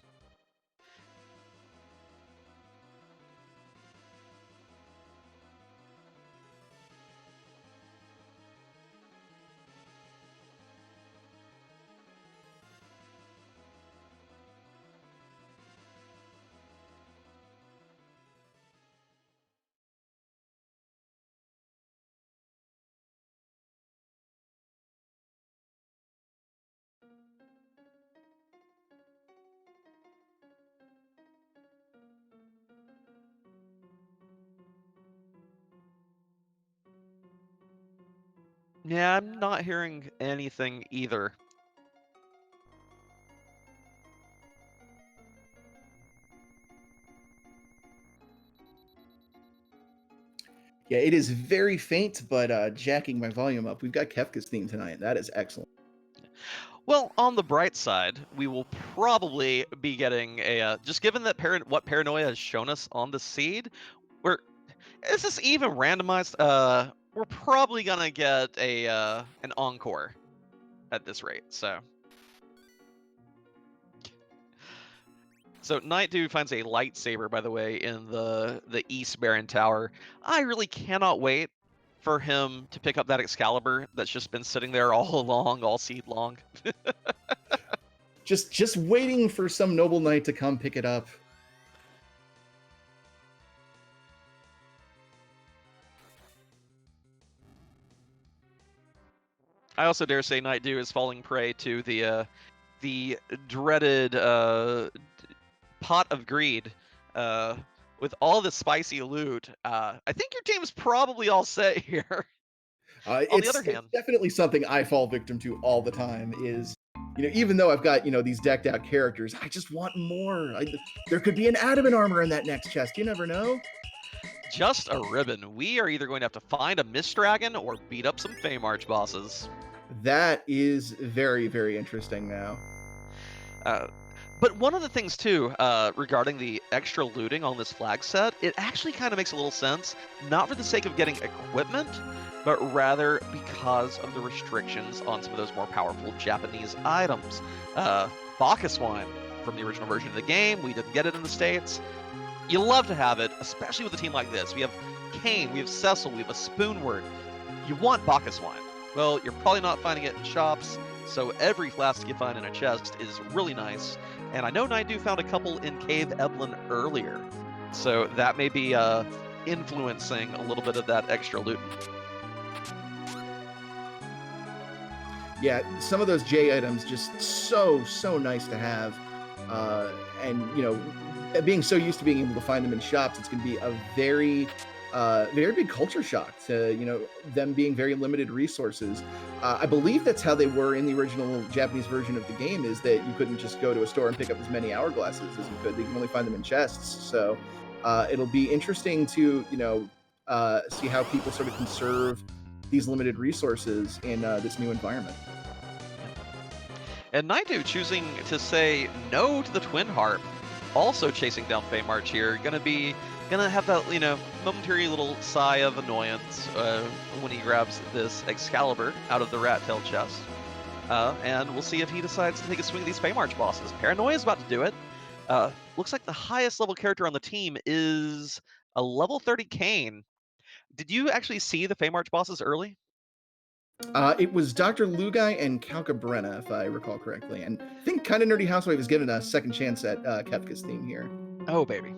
Yeah, I'm not hearing anything either. Yeah, it is very faint, but jacking my volume up. We've got Kefka's theme tonight. That is excellent. Well, on the bright side, we will probably be getting just given that what Paranoia has shown us on the seed, we're is this even randomized? We're probably gonna get an encore at this rate. So Night Dude finds a lightsaber, by the way, in the East Baron Tower. I really cannot wait for him to pick up that Excalibur that's just been sitting there all along, all seed long. Just waiting for some noble knight to come pick it up. I also dare say Night Dew is falling prey to the dreaded pot of greed with all the spicy loot. I think your team's probably all set here. On the other It's hand, definitely something I fall victim to all the time. Is even though I've got these decked out characters, I just want more. There could be an adamant armor in that next chest. You never know. just a ribbon. We are either going to have to find a Mist Dragon or beat up some Feymarch bosses. That is very, very interesting now. But one of the things too, regarding the extra looting on this flag set, it actually kind of makes a little sense, not for the sake of getting equipment, but rather because of the restrictions on some of those more powerful Japanese items. Bacchus wine from the original version of the game, we didn't get it in the States. You love to have it, especially with a team like this. We have Kane, we have Cecil, we have a Spoonwort. You want Bacchus wine. Well, you're probably not finding it in shops, so every flask you find in a chest is really nice. And I know Naidu found a couple in Cave Evelyn earlier, so that may be influencing a little bit of that extra loot. Yeah, some of those J items just so nice to have, and being so used to being able to find them in shops, it's going to be a very big culture shock to them being very limited resources. I believe that's how they were in the original Japanese version of the game, is that you couldn't just go to a store and pick up as many hourglasses as you could. They can only find them in chests. So it'll be interesting to see how people sort of conserve these limited resources in this new environment. And Naidu choosing to say no to the Twin Harp, also chasing down Feymarch here, gonna have that momentary little sigh of annoyance when he grabs this Excalibur out of the rat tail chest. And we'll see if he decides to take a swing at these Feymarch bosses. Paranoia is about to do it. Looks like the highest level character on the team is a level 30 Kane. Did you actually see the Feymarch bosses early? It was Dr. Lugai and Calcabrena, if I recall correctly. And I think Kinda Nerdy Housewife was given a second chance at Kefka's theme here. Oh, baby.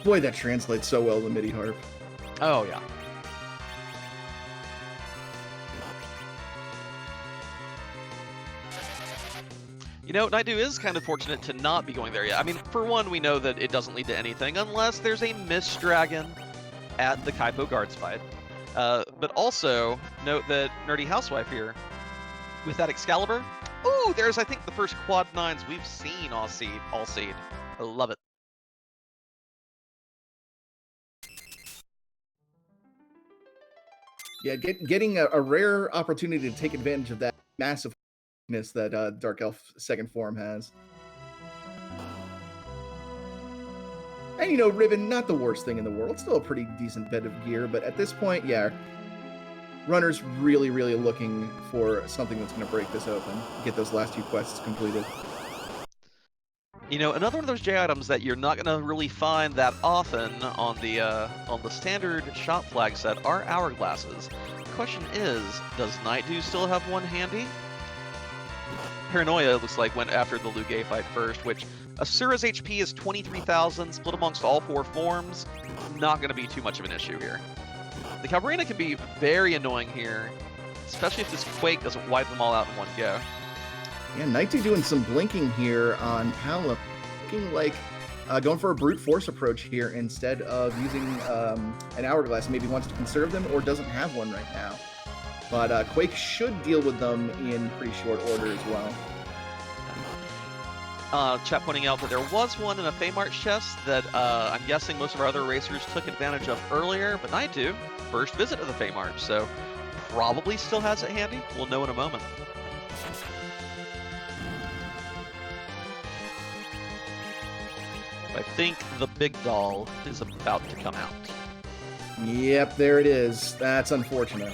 Boy, that translates so well to MIDI harp. Oh, yeah. Naidu is kind of fortunate to not be going there yet. I mean, for one, we know that it doesn't lead to anything unless there's a Mist Dragon at the Kaipo Guards fight. But also, note that Nerdy Housewife here, with that Excalibur, ooh, there's, I think, the first quad 9s we've seen all seed. I love it. Yeah, getting a rare opportunity to take advantage of that massive weakness that Dark Elf second form has. And Ribbon, not the worst thing in the world. Still a pretty decent bit of gear, but at this point, yeah, Runner's really, really looking for something that's going to break this open, get those last 2 quests completed. Another one of those J items that you're not going to really find that often on the standard shop flag set are hourglasses. The question is, does Naidu still have one handy? Paranoia looks like went after the Lugai fight first, which Asura's HP is 23,000, split amongst all 4 forms. Not going to be too much of an issue here. The Cabrina can be very annoying here, especially if this Quake doesn't wipe them all out in one go. Yeah, Naidu doing some blinking here on Paola, looking like going for a brute force approach here instead of using an hourglass. Maybe wants to conserve them or doesn't have one right now. But Quake should deal with them in pretty short order as well. Chat pointing out that there was one in a Feymarch chest that I'm guessing most of our other racers took advantage of earlier, but Naidu, first visit to the Feymarch, so probably still has it handy. We'll know in a moment. I think the big doll is about to come out. Yep, there it is. That's unfortunate.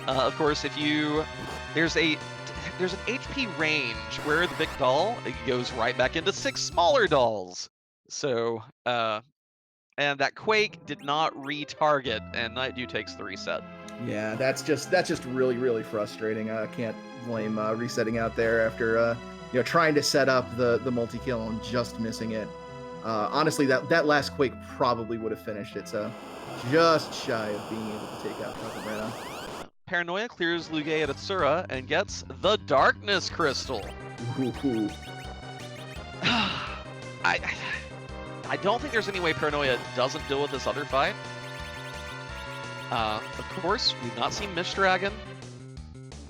Of course, there's an HP range where the big doll goes right back into 6 smaller dolls. So, and that Quake did not retarget, and Naidu takes the reset. Yeah, that's just really, really frustrating. I can't blame resetting out there after trying to set up the multi-kill and just missing it. Honestly, that last Quake probably would have finished it, so just shy of being able to take out Cabrera. Paranoia clears Lugai at Asura and gets the Darkness Crystal. Ooh. I don't think there's any way Paranoia doesn't deal with this other fight. Of course, we've not seen Mist Dragon.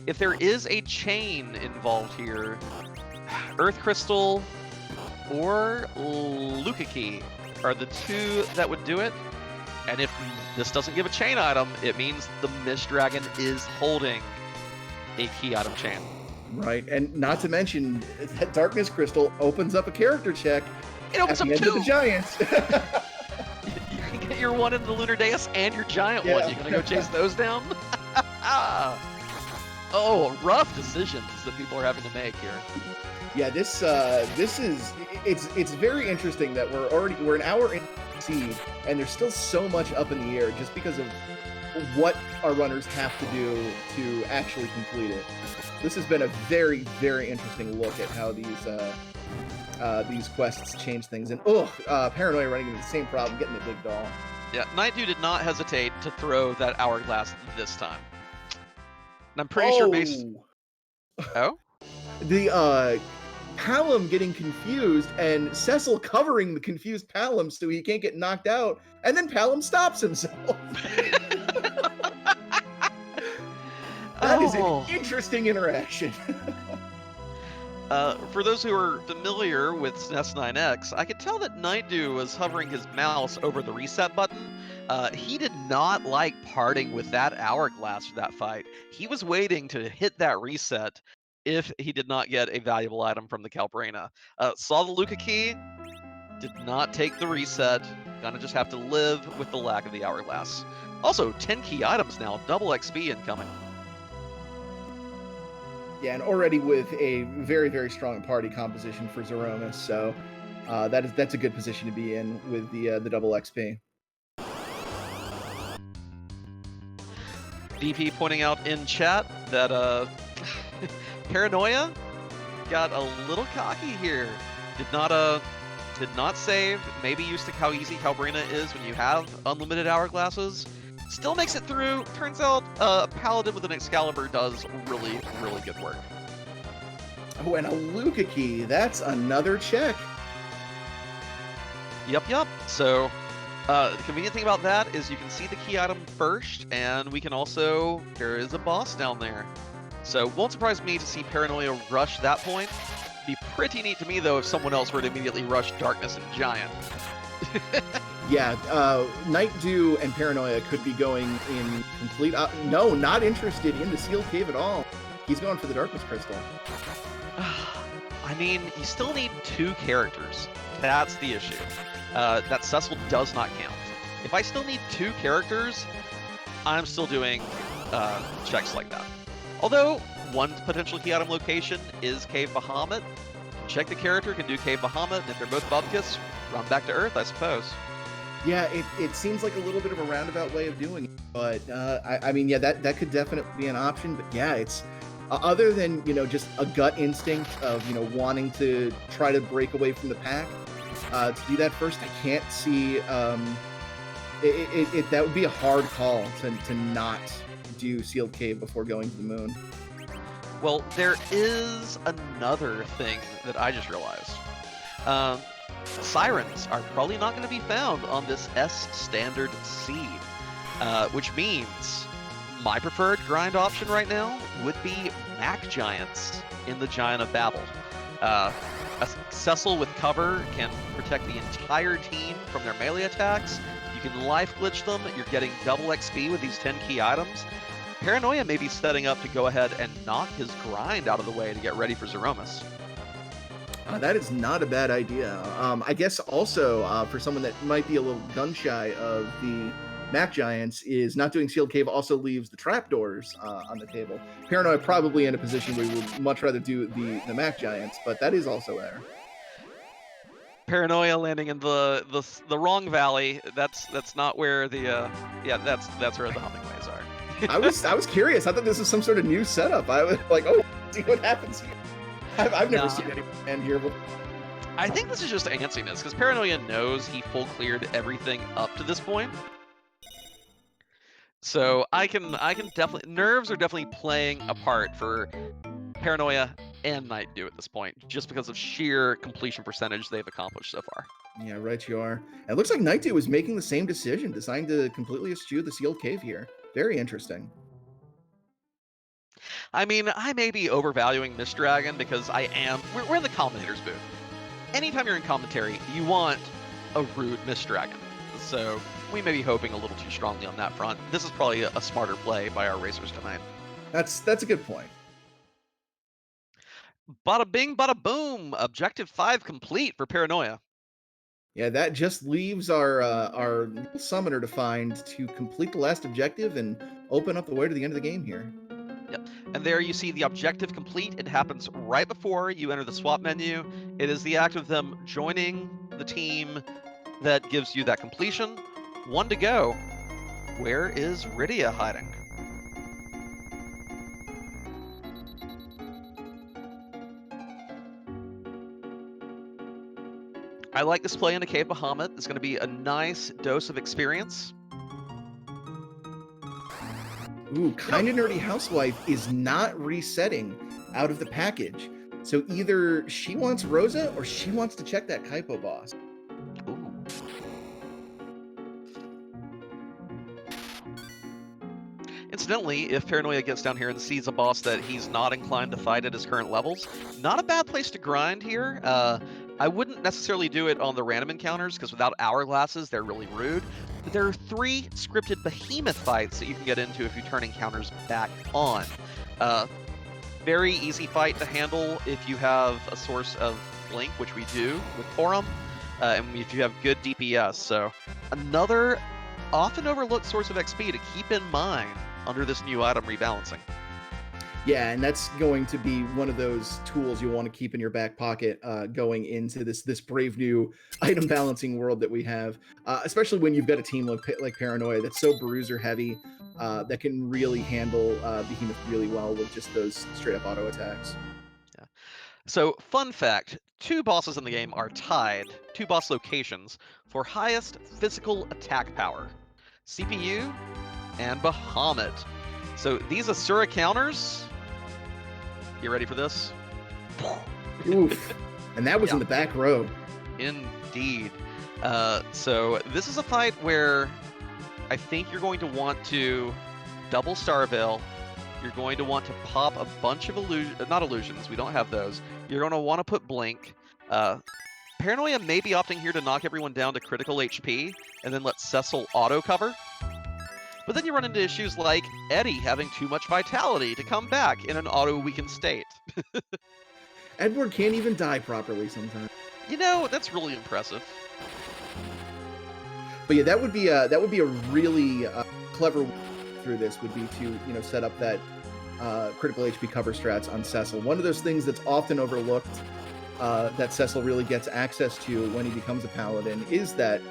If there is a chain involved here, Earth Crystal or Lukaki are the 2 that would do it. And if this doesn't give a chain item, it means the Mist Dragon is holding a key item chain. Right, and not to mention that Darkness Crystal opens up a character check. It opens up 2! The Giants. You can get your one in the Lunar Deus and your Giant one. You gonna go chase those down? Oh, rough decisions that people are having to make here. Yeah, this is it's very interesting that we're an hour in seed and there's still so much up in the air just because of what our runners have to do to actually complete it. This has been a very, very interesting look at how these quests change things. And Paranoia running into the same problem, getting the big doll. Yeah, Nightdew did not hesitate to throw that hourglass this time. And I'm pretty sure based. Oh, Oh? the Palom getting confused and Cecil covering the confused Palom so he can't get knocked out, and then Palom stops himself. That is Oh. an interesting interaction. For those who are familiar with SNES 9X, I could tell that Nightdew was hovering his mouse over the reset button. He did not like parting with that hourglass for that fight. He was waiting to hit that reset if he did not get a valuable item from the Calbrina. Saw the Luca key, did not take the reset. Gonna just have to live with the lack of the hourglass. Also, 10 key items now, double XP incoming. Yeah, and already with a very, very strong party composition for Zeromus, so that's a good position to be in with the double XP. DP pointing out in chat that Paranoia got a little cocky here. Did not save. Maybe used to how easy Calbrina is when you have unlimited hourglasses. Still makes it through. Turns out Paladin with an Excalibur does really, really good work. Oh, and a Luca key. That's another check. Yep. So the convenient thing about that is you can see the key item first, and we can also, there is a boss down there. So won't surprise me to see Paranoia rush that point. Be pretty neat to me, though, if someone else were to immediately rush Darkness and Giant. Yeah, Nightdew and Paranoia could be going in complete... no, not interested in the sealed cave at all. He's going for the Darkness Crystal. I mean, you still need 2 characters. That's the issue. That Cecil does not count. If I still need 2 characters, I'm still doing checks like that. Although, one potential key item location is Cave Bahamut. Check the character, can do Cave Bahamut, and if they're both Bubkiss, run back to Earth, I suppose. Yeah, it seems like a little bit of a roundabout way of doing it, but I mean, yeah, that could definitely be an option. But yeah, it's other than just a gut instinct of wanting to try to break away from the pack to do that first. I can't see that would be a hard call to not do Sealed Cave before going to the moon. Well, there is another thing that I just realized. Sirens are probably not going to be found on this S standard seed, which means my preferred grind option right now would be Mac Giants in the Giant of Babel. A Cecil with cover can protect the entire team from their melee attacks. You can life glitch them. You're getting double XP with these 10 key items. Paranoia may be setting up to go ahead and knock his grind out of the way to get ready for Zeromus. That is not a bad idea. I guess also for someone that might be a little gun shy of the Mac Giants is not doing Sealed Cave also leaves the trapdoors on the table. Paranoia probably in a position where he would much rather do the Mac Giants, but that is also there. Paranoia landing in the wrong valley. That's not where the that's where the Hummingways are. I was curious. I thought this was some sort of new setup. I was like, see what happens here. I've never seen anyone end here before. I think this is just antsiness, because Paranoia knows he full cleared everything up to this point. So I can definitely, nerves are definitely playing a part for Paranoia and Nightdew at this point, just because of sheer completion percentage they've accomplished so far. Yeah, right you are. And it looks like Nightdew was making the same decision, deciding to completely eschew the Sealed Cave here. Very interesting. I mean, I may be overvaluing Mist Dragon because we're in the commentator's booth. Anytime you're in commentary, you want a rude Mist Dragon. So we may be hoping a little too strongly on that front. This is probably a smarter play by our racers tonight. That's a good point. Bada bing, bada boom! Objective 5 complete for Paranoia. Yeah, that just leaves our summoner to find to complete the last objective and open up the way to the end of the game here. Yep. And there you see the objective complete. It happens right before you enter the swap menu. It is the act of them joining the team that gives you that completion. 1 to go. Where is Rydia hiding? I like this play into Cave Bahamut. It's going to be a nice dose of experience. Ooh, You know, Kinda Nerdy Housewife is not resetting out of the package. So either she wants Rosa or she wants to check that Kaipo boss. ooh. Incidentally, if Paranoia gets down here and sees a boss that he's not inclined to fight at his current levels, not a bad place to grind here. I wouldn't necessarily do it on the random encounters because without hourglasses, they're really rude. But there are 3 scripted behemoth fights that you can get into if you turn encounters back on. Uh, Very easy fight to handle if you have a source of blink, which we do with Porum, and if you have good DPS. So another often overlooked source of XP to keep in mind under this new item rebalancing. Yeah, and that's going to be one of those tools you'll want to keep in your back pocket going into this brave new item balancing world that we have, especially when you've got a team like Paranoia that's so bruiser heavy that can really handle Behemoth really well with just those straight up auto attacks. Yeah. So, fun fact, 2 bosses in the game are tied, 2 boss locations, for highest physical attack power. CPU and Bahamut. So these Asura counters, you ready for this? Oof. And that was Yeah. in the back row. Indeed. So this is a fight where I think you're going to want to double Star Veil. You're going to want to pop a bunch of not illusions. We don't have those. You're going to want to put Blink. Paranoia may be opting here to knock everyone down to critical HP and then let Cecil auto cover. But then you run into issues like Eddie having too much vitality to come back in an auto-weakened state. Edward can't even die properly sometimes. You know, that's really impressive. But yeah, that would be a really clever way through this would be to set up that critical HP cover strats on Cecil. One of those things that's often overlooked that Cecil really gets access to when he becomes a paladin is that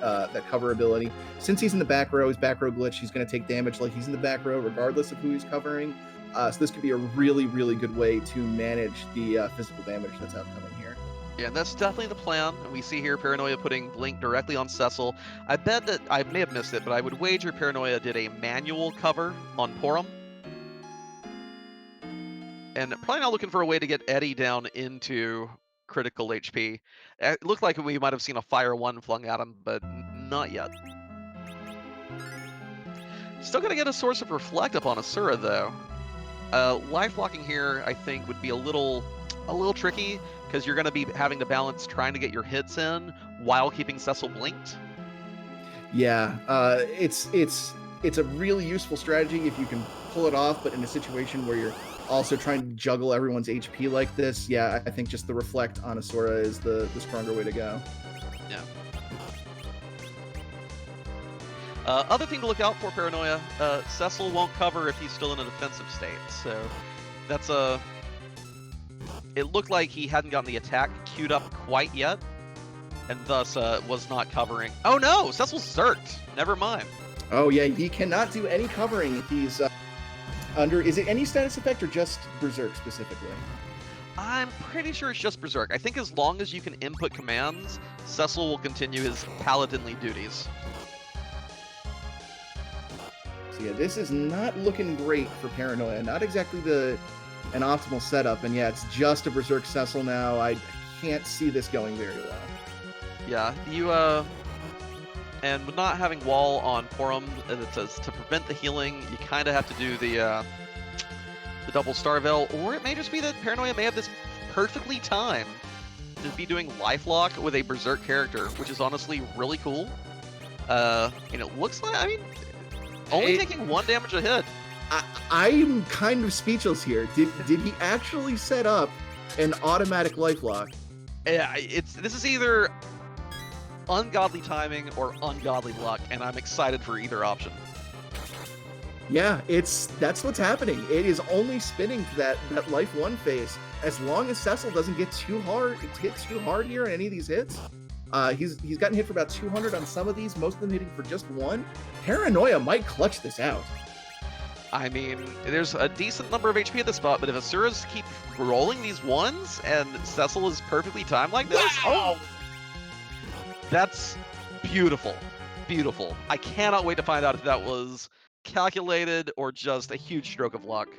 cover ability. Since he's in the back row, his back row glitch, he's going to take damage like he's in the back row, regardless of who he's covering. So this could be a really, really good way to manage the physical damage that's upcoming here. Yeah, that's definitely the plan. We see here Paranoia putting Blink directly on Cecil. I bet that I may have missed it, but I would wager Paranoia did a manual cover on Porum. And probably not looking for a way to get Eddie down into critical HP. It looked like we might have seen a Fire 1 flung at him, but not yet. Still gonna get a source of Reflect up on Asura, though. Life blocking here, I think, would be a little tricky, because you're gonna be having to balance trying to get your hits in while keeping Cecil blinked. Yeah, it's a really useful strategy if you can pull it off, but in a situation where you're also trying to juggle everyone's HP like this, yeah, I think just the Reflect on Asura is the stronger way to go. Yeah. Other thing to look out for, Paranoia, Cecil won't cover if he's still in a defensive state, so that's a... It looked like he hadn't gotten the attack queued up quite yet, and thus was not covering. Oh no! Cecil's zerked! Never mind. Oh yeah, he cannot do any covering if he's under... Is it any status effect or just Berserk specifically? I'm pretty sure it's just Berserk. I think as long as you can input commands, Cecil will continue his paladinly duties. So yeah, this is not looking great for Paranoia. Not exactly an optimal setup, and yeah, it's just a Berserk Cecil now. I can't see this going very well. Yeah, you, and with not having wall on Porum, to prevent the healing, you kind of have to do the double Star Veil, or it may just be that Paranoia may have this perfectly timed to be doing Lifelock with a Berserk character, which is honestly really cool. And it looks like, I mean, only taking 1 damage a hit. I'm kind of speechless here. Did he actually set up an automatic lifelock? Yeah, this is either ungodly timing or ungodly luck, and I'm excited for either option. Yeah, that's what's happening. It is only spinning to that life 1 phase. As long as Cecil doesn't get too hard here in any of these hits, He's gotten hit for about 200 on some of these, most of them hitting for just one. Paranoia might clutch this out. I mean, there's a decent number of HP at this spot, but if Asuras keep rolling these ones and Cecil is perfectly timed like this, Wow! oh, that's beautiful. Beautiful. I cannot wait to find out if that was calculated or just a huge stroke of luck.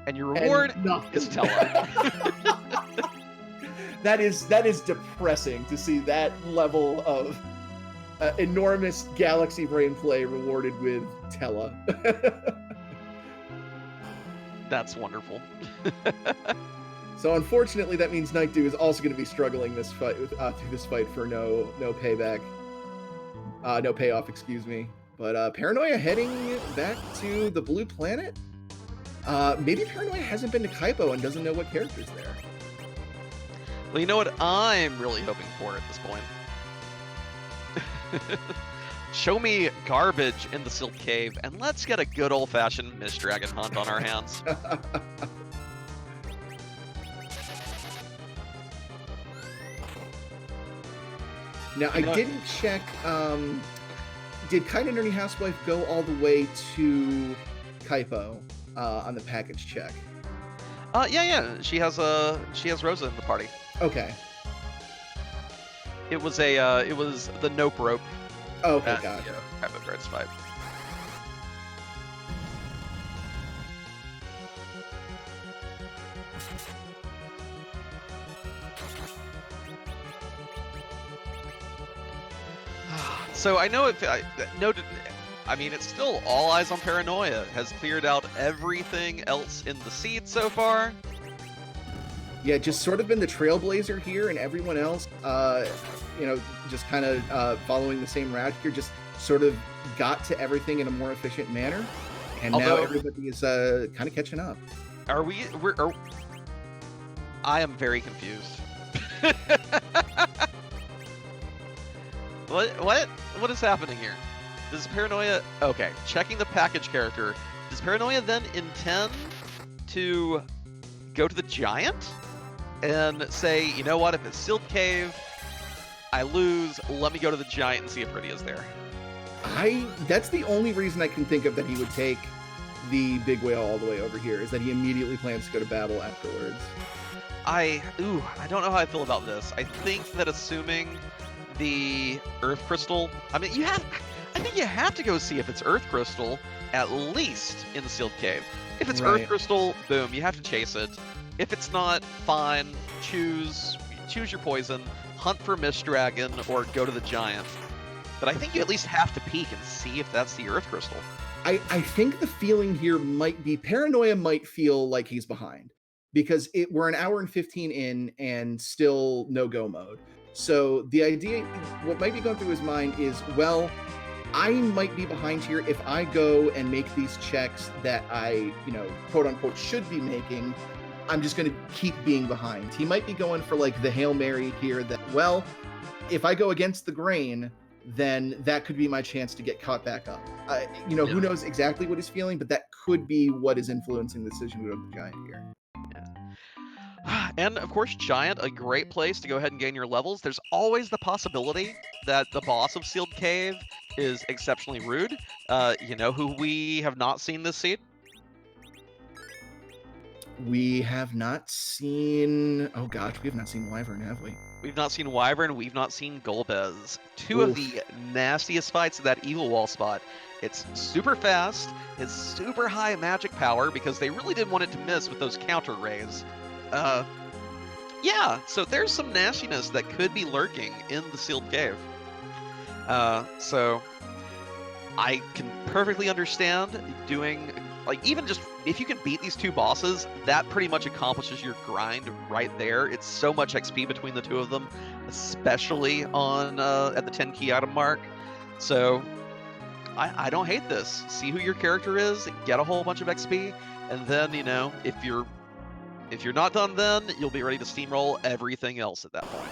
And your reward is Tella. That is depressing to see that level of enormous galaxy brain play rewarded with Tella. That's wonderful. So unfortunately, that means Night Dew is also going to be struggling this fight through this fight for no payback, no payoff. Excuse me. But Paranoia heading back to the blue planet. Maybe Paranoia hasn't been to Kaipo and doesn't know what character's there. Well, you know what I'm really hoping for at this point? Show me garbage in the Silk Cave, and let's get a good old-fashioned Mist Dragon hunt on our hands. Now, I didn't check, did Kind and Nerdy Housewife go all the way to Kaipo on the package check? Yeah. She has Rosa in the party. Okay. It was the Nope rope. Oh, okay, gotcha. Have a Dreads fight. So I know I mean, it's still all eyes on Paranoia. Has cleared out everything else in the seed so far. Yeah, just sort of been the trailblazer here, and everyone else, just kind of following the same route here, just sort of got to everything in a more efficient manner, and now everybody is kind of catching up. I am very confused. What is happening here? Does Paranoia... Okay, checking the package character. Does Paranoia then intend to go to the Giant and say, you know what, if it's Sealed Cave, I lose, let me go to the Giant and see if Rydia's there? That's the only reason I can think of that he would take the big whale all the way over here, is that he immediately plans to go to Babel afterwards. I don't know how I feel about this. I think that assuming the Earth Crystal... I mean, I think you have to go see if it's Earth Crystal, at least in the Sealed Cave. If it's Earth Crystal, boom, you have to chase it. If it's not, fine, choose your poison, hunt for Mist Dragon, or go to the Giant. But I think you at least have to peek and see if that's the Earth Crystal. I think the feeling here might be Paranoia might feel like he's behind, because we're an hour and 15 in and still no-go mode. So the idea, what might be going through his mind is, well, I might be behind here if I go and make these checks that I, quote unquote, should be making. I'm just going to keep being behind. He might be going for like the Hail Mary here that, well, if I go against the grain, then that could be my chance to get caught back up. Who knows exactly what he's feeling, but that could be what is influencing the decision to go to the Giant here. And of course, Giant, a great place to go ahead and gain your levels. There's always the possibility that the boss of Sealed Cave is exceptionally rude. You know who we have not seen this seed? We have not seen... Oh gosh, we have not seen Wyvern, have we? We've not seen Wyvern, we've not seen Golbez. Two of the nastiest fights at that Evil Wall spot. It's super fast, it's super high magic power, because they really didn't want it to miss with those counter rays. Yeah, so there's some nastiness that could be lurking in the Sealed Cave. So I can perfectly understand doing, like, even just, if you can beat these two bosses, that pretty much accomplishes your grind right there. It's so much XP between the two of them, especially on at the 10 key item mark. So I don't hate this. See who your character is, get a whole bunch of XP, and then, if you're not done then, you'll be ready to steamroll everything else at that point.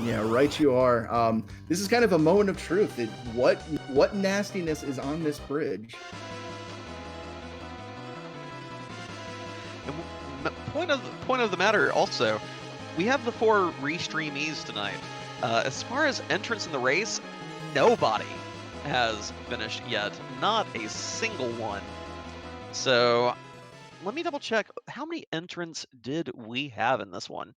Yeah, right you are. This is kind of a moment of truth. What nastiness is on this bridge? And point of the matter also, we have the 4 restreamees tonight. As far as entrants in the race, nobody has finished yet. Not a single one. So let me double check. How many entrants did we have in this one?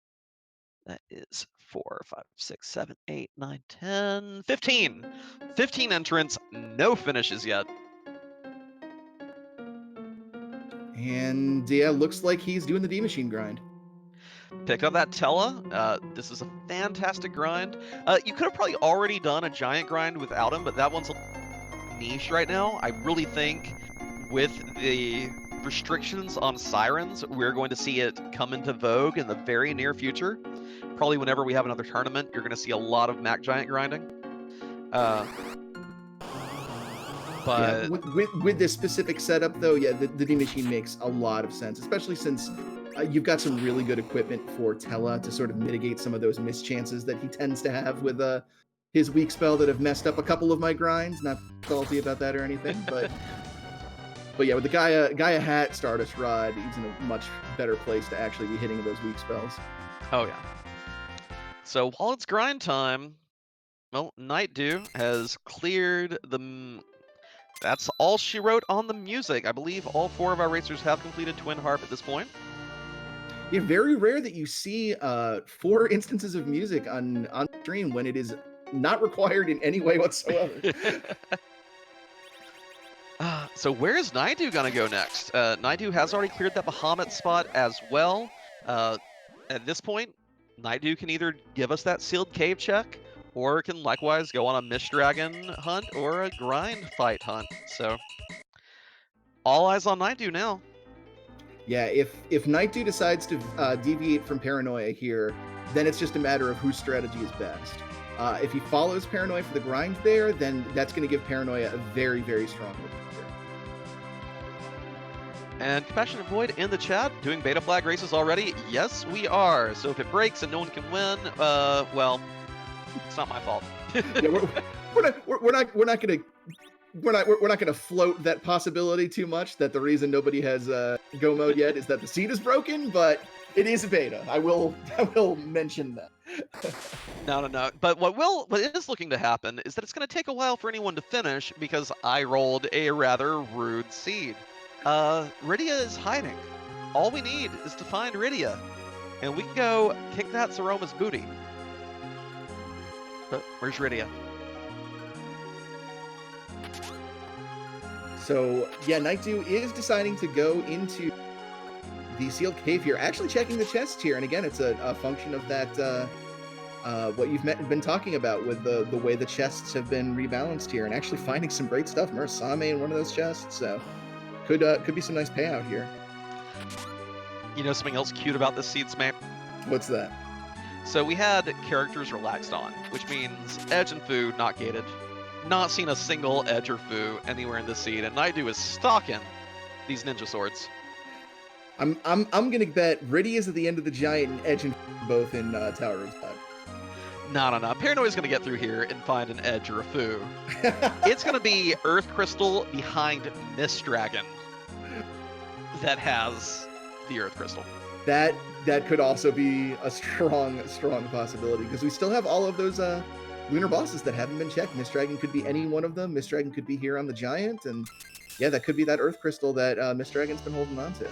That is 4, 5, 6, 7, 8, 9, 10, 15. 15 entrants, no finishes yet. And yeah, looks like he's doing the D machine grind. Pick up that Tella. This is a fantastic grind. You could have probably already done a giant grind without him, but that one's niche right now. I really think with the restrictions on sirens, we're going to see it come into vogue in the very near future. Probably whenever we have another tournament, you're going to see a lot of Mac Giant grinding. Yeah, But with this specific setup, though, yeah, the D machine makes a lot of sense, especially since you've got some really good equipment for Tella to sort of mitigate some of those mischances that he tends to have with his weak spell that have messed up a couple of my grinds. Not salty about that or anything, but yeah, with the Gaia Hat Stardust Rod, he's in a much better place to actually be hitting those weak spells. oh yeah. So while it's grind time, well, Night Dew has cleared the. That's all she wrote on the music. I believe all 4 of our racers have completed Twin Harp at this point. Yeah, very rare that you see 4 instances of music on stream when it is not required in any way whatsoever. So where is Naidu gonna go next? Naidu has already cleared that Bahamut spot as well. At this point, Naidu can either give us that sealed cave check, or can likewise go on a Mist Dragon hunt or a grind fight hunt. So all eyes on Naidu now. Yeah, if Night Dew decides to deviate from Paranoia here, then it's just a matter of whose strategy is best. If he follows Paranoia for the grind there, then that's going to give Paranoia a very, very strong move. And Compassionate Void in the chat, doing beta flag races already? Yes, we are. So if it breaks and no one can win, well, it's not my fault. Yeah, we're not going to float that possibility too much. That the reason nobody has go mode yet is that the seed is broken, but it is a beta. I will mention that. No. But what is looking to happen is that it's going to take a while for anyone to finish because I rolled a rather rude seed. Rydia is hiding. All we need is to find Rydia, and we can go kick that Zeroma's booty. But where's Rydia? So yeah, Night Dew is deciding to go into the sealed cave here, actually checking the chests here, and again, it's a function of that what you've been talking about with the way the chests have been rebalanced here, and actually finding some great stuff. Murasame in one of those chests, so could be some nice payout here. You know something else cute about this seed, Smate? What's that? So we had characters relaxed on, which means Edge and Fu not gated. Not seen a single Edge or Fu anywhere in this seed, and Naidu is stalking these ninja swords. I'm gonna bet Rydia is at the end of the giant and Edge and both in Tower of God. No. Paranoia's gonna get through here and find an Edge or a Fu. It's gonna be Earth Crystal behind Mist Dragon that has the Earth Crystal. That could also be a strong possibility, because we still have all of those lunar bosses that haven't been checked. Mist Dragon could be any one of them. Mist Dragon could be here on the giant, and yeah, that could be that Earth Crystal that Mist Dragon's been holding on to.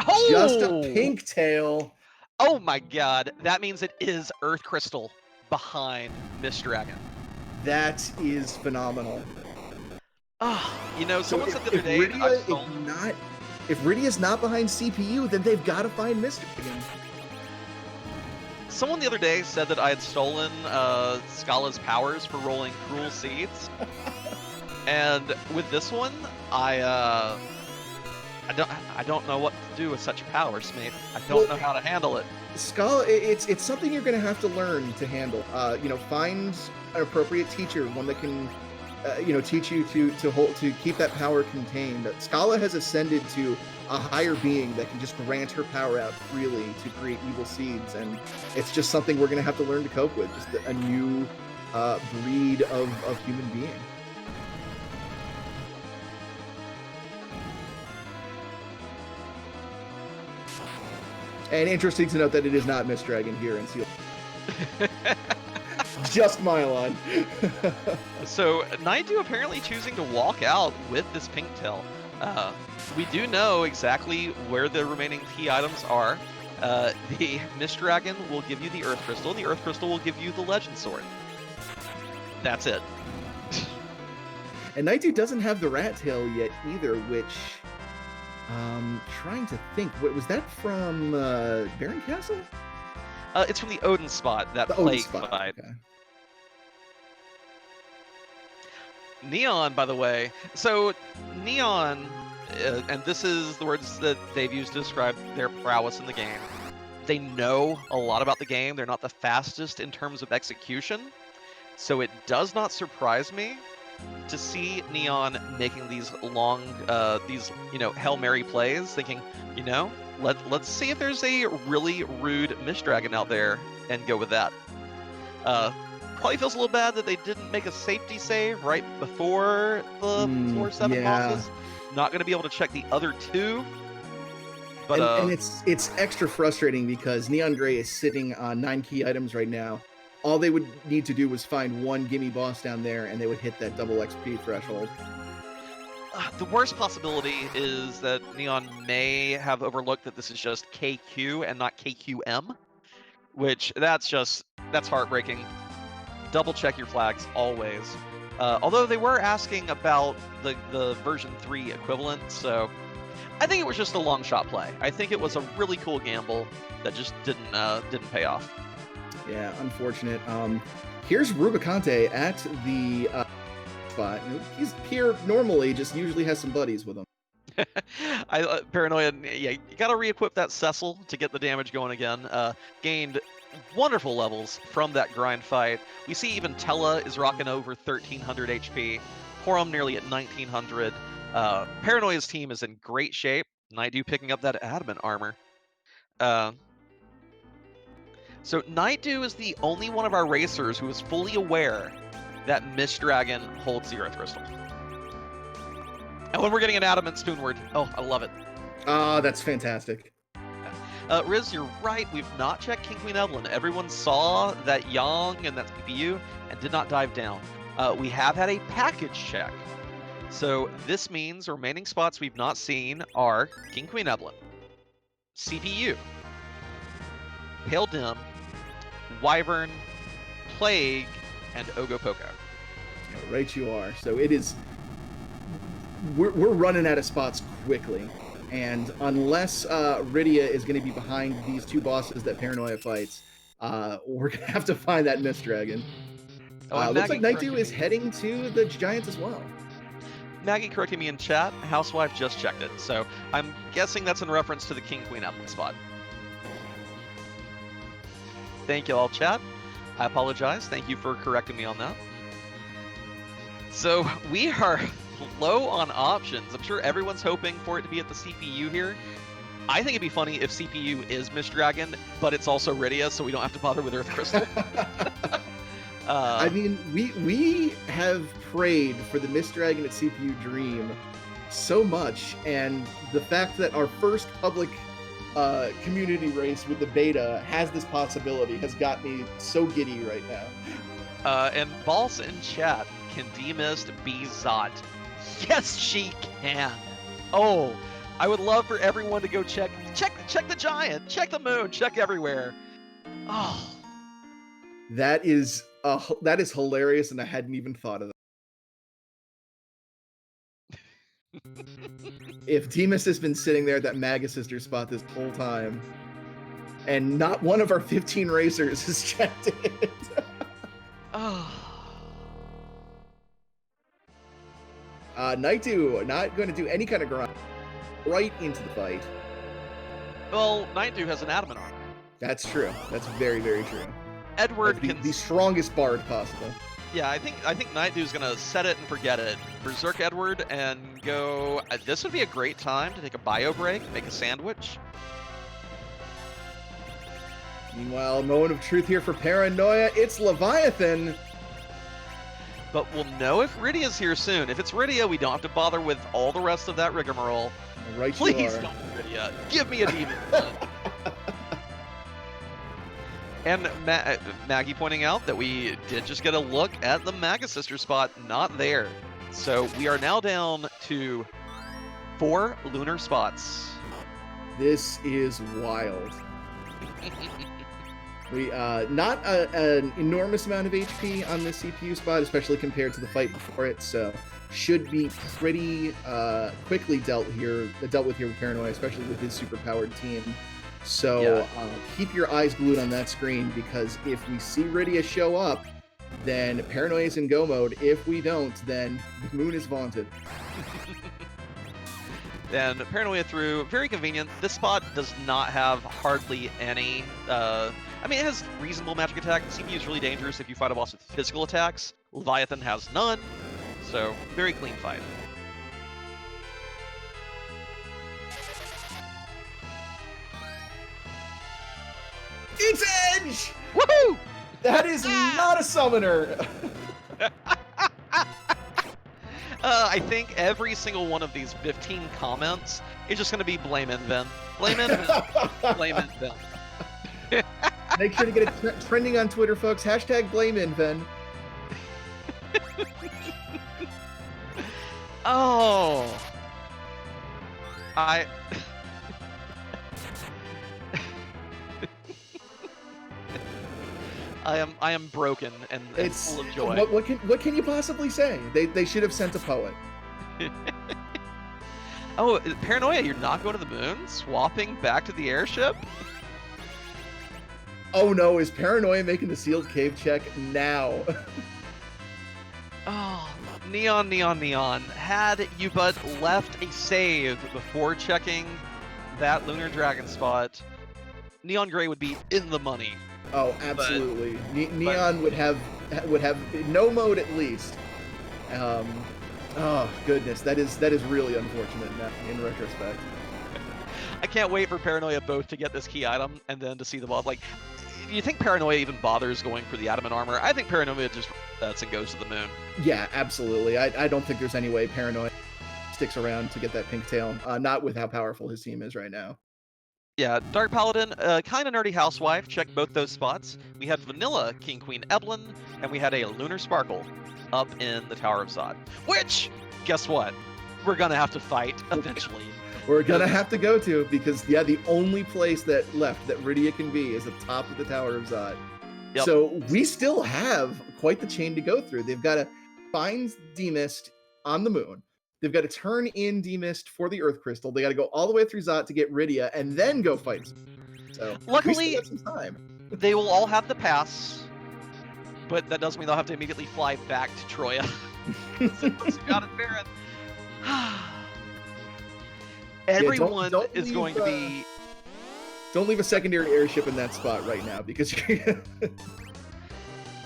Oh! Just a pink tail. Oh my god, that means it is Earth Crystal behind Mist Dragon. That is phenomenal. You know, someone said the other day, if Rydia's not behind CPU, then they've got to find Mist Dragon. Someone the other day said that I had stolen Scala's powers for rolling cruel seeds. And with this one, I don't know what to do with such powers, mate. I don't know how to handle it. Scala, it's something you're going to have to learn to handle. Find an appropriate teacher, one that can, teach you to keep that power contained. Scala has ascended to a higher being that can just grant her power out freely to create evil seeds, and it's just something we're going to have to learn to cope with. Just a new breed of human being. And interesting to note that it is not Mist Dragon here in Seal. Just Mylon. So Naidu apparently choosing to walk out with this pink tail. We do know exactly where the remaining key items are. The Mist Dragon will give you the Earth Crystal, and the Earth Crystal will give you the Legend Sword. That's it. And Naidu doesn't have the rat tail yet either, which trying to think. What was that from Baron Castle? It's from the Odin spot, that plague fight. Okay. Neon, by the way. So Neon, and this is the words that they've used to describe their prowess in the game. They know a lot about the game. They're not the fastest in terms of execution. So it does not surprise me to see Neon making these long, Hail Mary plays, thinking, let's see if there's a really rude Mist Dragon out there and go with that. Probably feels a little bad that they didn't make a safety save right before the floor 7 bosses. Not going to be able to check the other two. But and it's extra frustrating because Neon Gray is sitting on 9 key items right now. All they would need to do was find one gimme boss down there, and they would hit that double XP threshold. The worst possibility is that Neon may have overlooked that this is just KQ and not KQM, which that's heartbreaking. Double check your flags always. Although they were asking about the version 3 equivalent, so I think it was just a long shot play. I think it was a really cool gamble that just didn't pay off. Yeah, unfortunate. Here's Rubicante at the spot. He's here normally, just usually has some buddies with him. Paranoia, yeah, you gotta re-equip that Cecil to get the damage going again. Gained wonderful levels from that grind fight. We see even Tella is rocking over 1300 HP. Porum nearly at 1900. Paranoia's team is in great shape. Naidu picking up that adamant armor. So Naidu is the only one of our racers who is fully aware that Mist Dragon holds the Earth Crystal. And when we're getting an adamant Spoonward, oh, I love it. Ah, that's fantastic. Riz, you're right. We've not checked King Queen Evelyn. Everyone saw that Yang and that CPU and did not dive down. We have had a package check. So this means the remaining spots we've not seen are King Queen Evelyn, CPU, Pale Dim, Wyvern, Plague, and Ogopogo. Right you are. So it is... We're running out of spots quickly. And unless Rydia is going to be behind these 2 bosses that Paranoia fights, we're going to have to find that Mist Dragon. Looks like Naidu is heading to the Giants as well. Maggie correcting me in chat, Housewife just checked it. So I'm guessing that's in reference to the King Queen Evelyn spot. Thank you all, chat. I apologize. Thank you for correcting me on that. So we are low on options. I'm sure everyone's hoping for it to be at the CPU here. I think it'd be funny if CPU is Mist Dragon, but it's also Rydia, so we don't have to bother with Earth Crystal. I mean, we have prayed for the Mist Dragon at CPU Dream so much, and the fact that our first public community race with the beta has this possibility has got me so giddy right now. And Balls in chat, can D-Mist be Zot? Yes, she can. Oh, I would love for everyone to go check the Giant, check the Moon, check everywhere. Oh, that is hilarious, and I hadn't even thought of that. If D-Mist has been sitting there at that Maga Sister spot this whole time, and not one of our 15 racers has checked it. Oh. Naidu not going to do any kind of grind. Right into the fight. Well, Naidu has an adamant armor. That's true. That's very, very true. Edward the strongest bard possible. Yeah, I think Naidu's gonna set it and forget it. Berserk Edward and go. This would be a great time to take a bio break, make a sandwich. Meanwhile, moment of truth here for Paranoia. It's Leviathan. But we'll know if Rydia's here soon. If it's Rydia, we don't have to bother with all the rest of that rigmarole. Right, please don't be Rydia. Give me a demon. And Maggie pointing out that we did just get a look at the Maga Sister spot, not there. So we are now down to 4 lunar spots. This is wild. We not an enormous amount of HP on this CPU spot, especially compared to the fight before it. So should be pretty quickly dealt with here with Paranoia, especially with his superpowered team. So keep your eyes glued on that screen, because if we see Rydia show up, then Paranoia is in go mode. If we don't, then the moon is vaunted. Then Paranoia through, very convenient. This spot does not have hardly any, I mean, it has reasonable magic attack. The CPU is really dangerous if you fight a boss with physical attacks. Leviathan has none, so very clean fight. It's Edge! Woohoo! That is not a summoner! I think every single one of these 15 comments is just going to be blame Vin. Blame Vin. Blame Vin. Make sure to get it trending on Twitter, folks. Hashtag blame Vin. Oh. I am broken and full of joy. What can you possibly say? They should have sent a poet. Oh, Paranoia, you're not going to the moon? Swapping back to the airship? Oh no, is Paranoia making the sealed cave check now? Oh, Neon. Had you but left a save before checking that Lunar Dragon spot, Neon Gray would be in the money. Oh, absolutely. Neon would have no mode at least. Oh goodness, that is really unfortunate in retrospect. I can't wait for Paranoia both to get this key item and then to see the boss. Like, do you think Paranoia even bothers going for the adamant armor? I think Paranoia just and goes to the moon. Yeah, absolutely. I don't think there's any way Paranoia sticks around to get that pink tail. Not with how powerful his team is right now. Yeah, Dark Paladin, kind of nerdy housewife, check both those spots. We had Vanilla King Queen Eblin, and we had a Lunar Sparkle up in the Tower of Zod. Which, guess what? We're gonna have to fight eventually. We're gonna have to go to, because yeah, the only place that left that Rydia can be is the top of the Tower of Zod. Yep. So we still have quite the chain to go through. They've got to find D-Mist on the moon. They've got to turn in D-Mist for the Earth Crystal. They got to go all the way through Zot to get Rydia, and then go fight. So luckily, some time. They will all have the pass, but that doesn't mean they'll have to immediately fly back to Troya. Got it, Baron. Everyone is going to be. Don't leave a secondary airship in that spot right now, because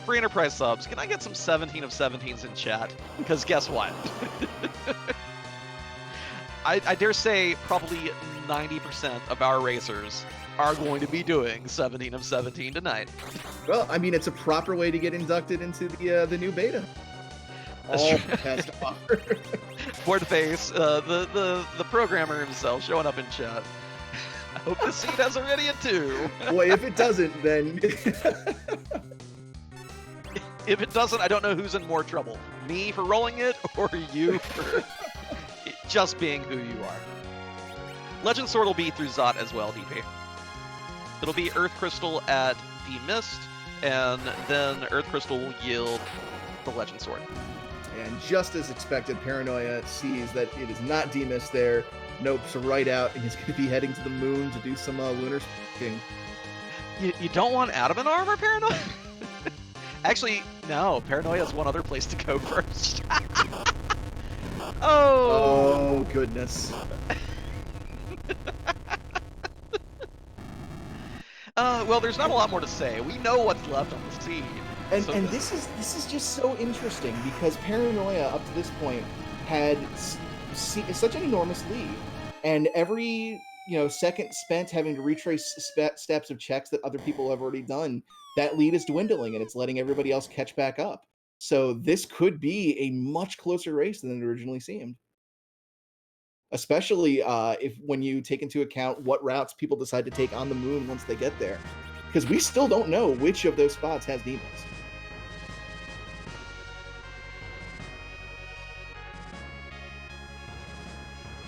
free Enterprise subs. Can I get some 17 of 17s in chat? Because guess what? I dare say probably 90% of our racers are going to be doing 17 of 17 tonight. Well, I mean, it's a proper way to get inducted into the new beta. All test offer. Boardface, the programmer himself showing up in chat. I hope the seat has Iridian too. Boy, if it doesn't, then... If it doesn't, I don't know who's in more trouble. Me for rolling it, or you for just being who you are. Legend Sword will be through Zot as well, DP. It'll be Earth Crystal at D-Mist, and then Earth Crystal will yield the Legend Sword. And just as expected, Paranoia sees that it is not D-Mist there, nopes right out, and he's going to be heading to the moon to do some lunar king. You don't want adamant armor, Paranoia? Actually, no. Paranoia has one other place to go first. Oh, goodness. Well, there's not a lot more to say. We know what's left on the scene. And this is just so interesting, because Paranoia up to this point had such an enormous lead, and every second spent having to retrace steps of checks that other people have already done, that lead is dwindling, and it's letting everybody else catch back up. So this could be a much closer race than it originally seemed. Especially when you take into account what routes people decide to take on the moon once they get there. because we still don't know which of those spots has demons.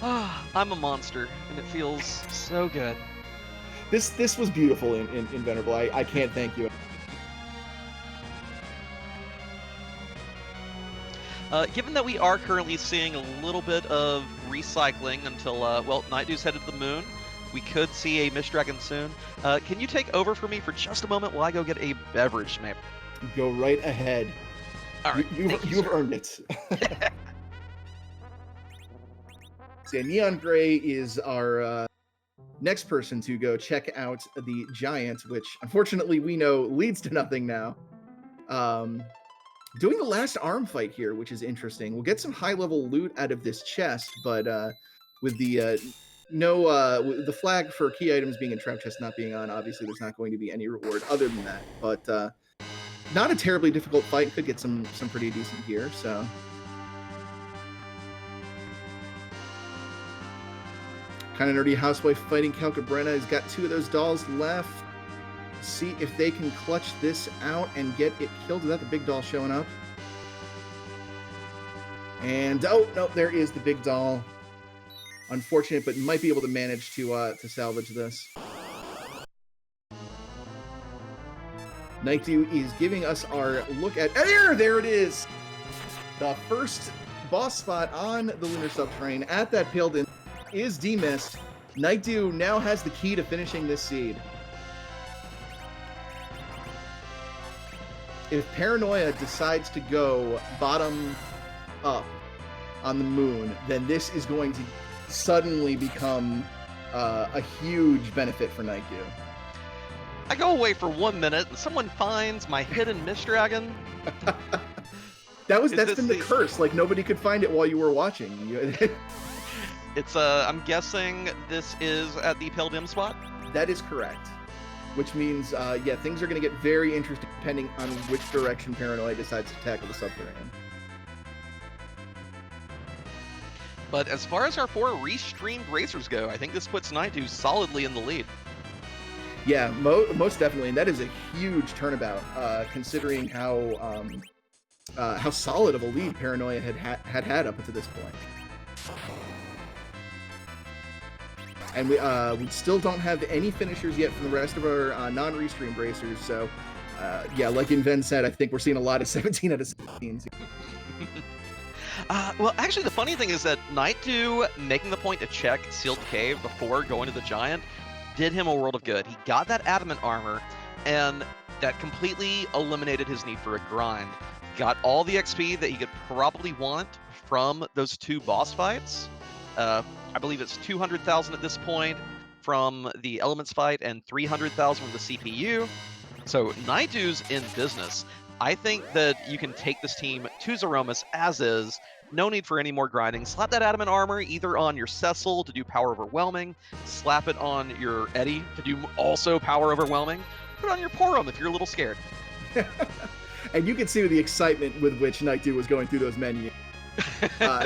I'm a monster, and it feels so good. This was beautiful in Venerable. I can't thank you. Given that we are currently seeing a little bit of recycling until, well, Nightdew's headed to the moon, we could see a Mist Dragon soon. Can you take over for me for just a moment while I go get a beverage, mate? Go right ahead. All right, you've earned it. So yeah, Neon Gray is our next person to go check out the giant, which unfortunately we know leads to nothing now. Doing the last arm fight here, which is interesting. We'll get some high-level loot out of this chest, but with the the flag for key items being in trap chest not being on, obviously there's not going to be any reward other than that. But not a terribly difficult fight. Could get some pretty decent gear. So. Kind of nerdy housewife fighting Calcabrena has got 2 of those dolls left. See if they can clutch this out and get it killed. Is that the big doll showing up? And oh no, there is the big doll. Unfortunate, but might be able to manage to salvage this. Nightdew is giving us our look at there it is. The first boss spot on the Lunar Subterrane at that Paled In is demissed. Nightdew now has the key to finishing this seed. If Paranoia decides to go bottom up on the moon, then this is going to suddenly become a huge benefit for Nightdew. I go away for 1 minute, and someone finds my hidden Mist Dragon. That's been the curse. Like, nobody could find it while you were watching. It's I'm guessing this is at the Paled In spot? That is correct. Which means, yeah, things are going to get very interesting depending on which direction Paranoia decides to tackle the subterranean. But as far as our 4 restreamed racers go, I think this puts Nightdew solidly in the lead. Yeah, most definitely, and that is a huge turnabout, considering how solid of a lead Paranoia had up until this point. And we still don't have any finishers yet from the rest of our non-restream racers. So, yeah, like Inven said, I think we're seeing a lot of 17 out of 17s. Well, actually, the funny thing is that Nightdew making the point to check Sealed Cave before going to the Giant did him a world of good. He got that Adamant armor, and that completely eliminated his need for a grind. Got all the XP that he could probably want from those 2 boss fights. I believe it's 200,000 at this point from the Elements fight and 300,000 from the CPU. So Nightdew's in business. I think that you can take this team to Zeromus as is. No need for any more grinding. Slap that Adamant armor either on your Cecil to do Power Overwhelming, slap it on your Eddie to do also Power Overwhelming, put it on your Porom if you're a little scared. And you can see the excitement with which Nightdew was going through those menus.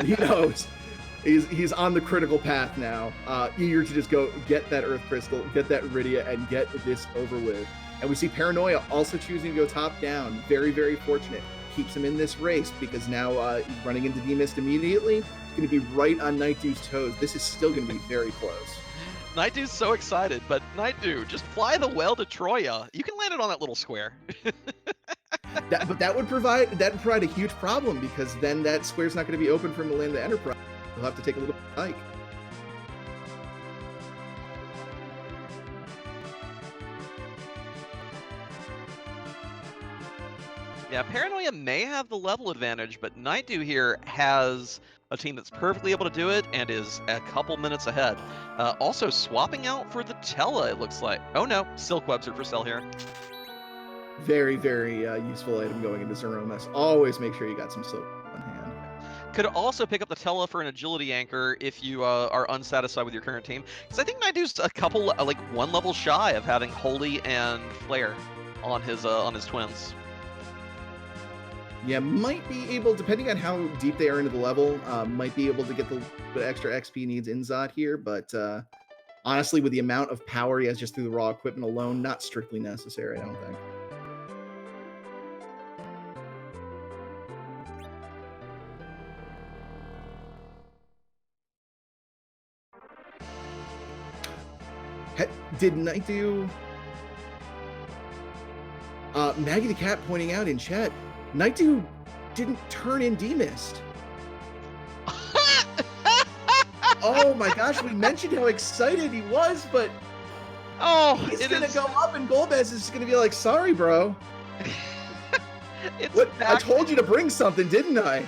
He knows. He's on the critical path now, eager to just go get that Earth Crystal, get that Iridia, and get this over with. And we see Paranoia also choosing to go top down. Very, very fortunate. Keeps him in this race because now he's running into Demist immediately. It's going to be right on Nightdew's toes. This is still going to be very close. Nightdew's so excited, but Nightdew, just fly the well to Troya. You can land it on that little square. But that would provide a huge problem because then that square's not going to be open for him to land the Enterprise. He'll have to take a little hike. Yeah, Paranoia may have the level advantage, but Nightdew here has a team that's perfectly able to do it and is a couple minutes ahead. Also swapping out for the Tella, it looks like. Oh no, silk webs are for sale here. Very, very useful item going into Zeromus. Always make sure you got some silk on hand. Could also pick up the Tella for an agility anchor if you are unsatisfied with your current team. Because I think Nightdew's a couple, like 1 level shy of having Holy and Flare on his twins. Yeah, might be able, depending on how deep they are into the level, might be able to get the extra XP needs in Zod here, but honestly, with the amount of power he has just through the raw equipment alone, not strictly necessary, I don't think. Did Knight do Maggie the Cat pointing out in chat, Nightdew didn't turn in D-Mist. Oh my gosh, we mentioned how excited he was, but he's gonna go up and Golbez is gonna be like, sorry, bro. What? I told you to bring something, didn't I?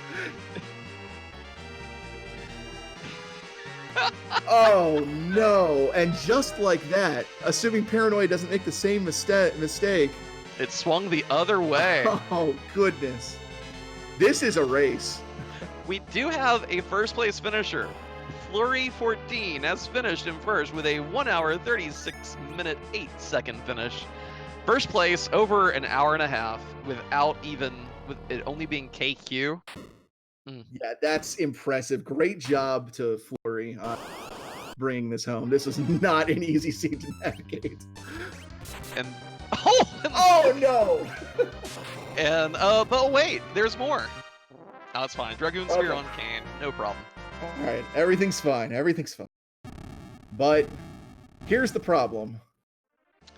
Oh no. And just like that, assuming Paranoia doesn't make the same mistake. It swung the other way. Oh, goodness. This is a race. We do have a first place finisher. Flurry14 has finished in first with a 1 hour, 36 minute, 8 second finish. First place over an hour and a half with it only being KQ. Yeah, that's impressive. Great job to Flurry bringing this home. This was not an easy scene to navigate. And oh no! And but wait, there's more. Oh, it's fine. Dragoon Spear on Kane, no problem. All right, everything's fine. Everything's fine. But here's the problem.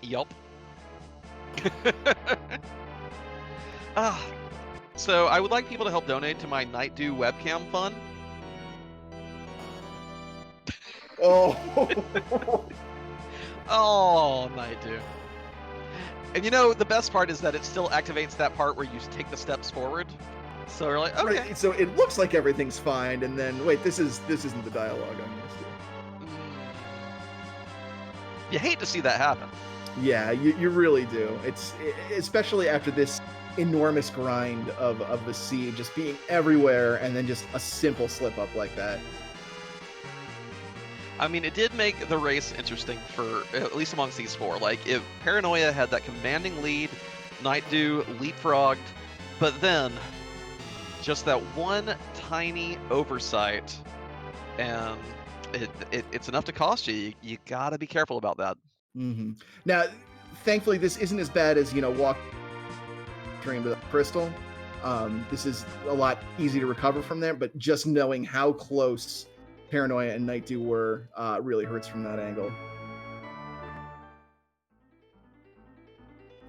Yup. So I would like people to help donate to my Nightdew webcam fund. Oh. Oh, Nightdew. And you know, the best part is that it still activates that part where you take the steps forward. So we're like, okay. Right, so it looks like everything's fine, and then wait, this isn't the dialogue I'm used to. You hate to see that happen. Yeah, you really do. It's especially after this enormous grind of the seed just being everywhere, and then just a simple slip up like that. I mean, it did make the race interesting for at least amongst these four. Like, if Paranoia had that commanding lead, Nightdew leapfrogged, but then just that one tiny oversight, and it's enough to cost you. You gotta be careful about that. Mm-hmm. Now, thankfully, this isn't as bad as walk train with a crystal. This is a lot easier to recover from there, but just knowing how close Paranoia and Nightdew were really hurts from that angle.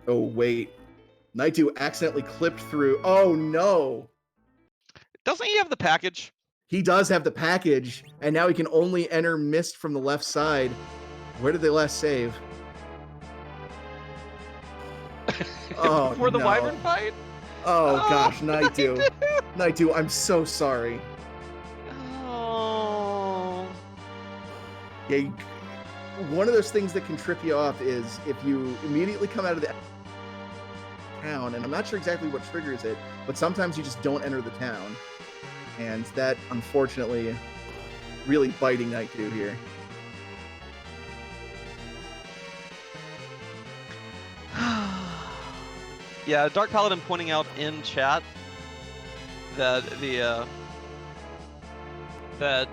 Oh wait, Nightdew accidentally clipped through. Oh no! Doesn't he have the package? He does have the package, and now he can only enter Mist from the left side. Where did they last save? Oh, before the Wyvern fight? Oh gosh, Nightdew. Nightdew, I'm so sorry. Oh. Yeah, one of those things that can trip you off is if you immediately come out of the town, and I'm not sure exactly what triggers it, but sometimes you just don't enter the town. And that, unfortunately, really biting Nightdew here. Yeah, Dark Paladin pointing out in chat that that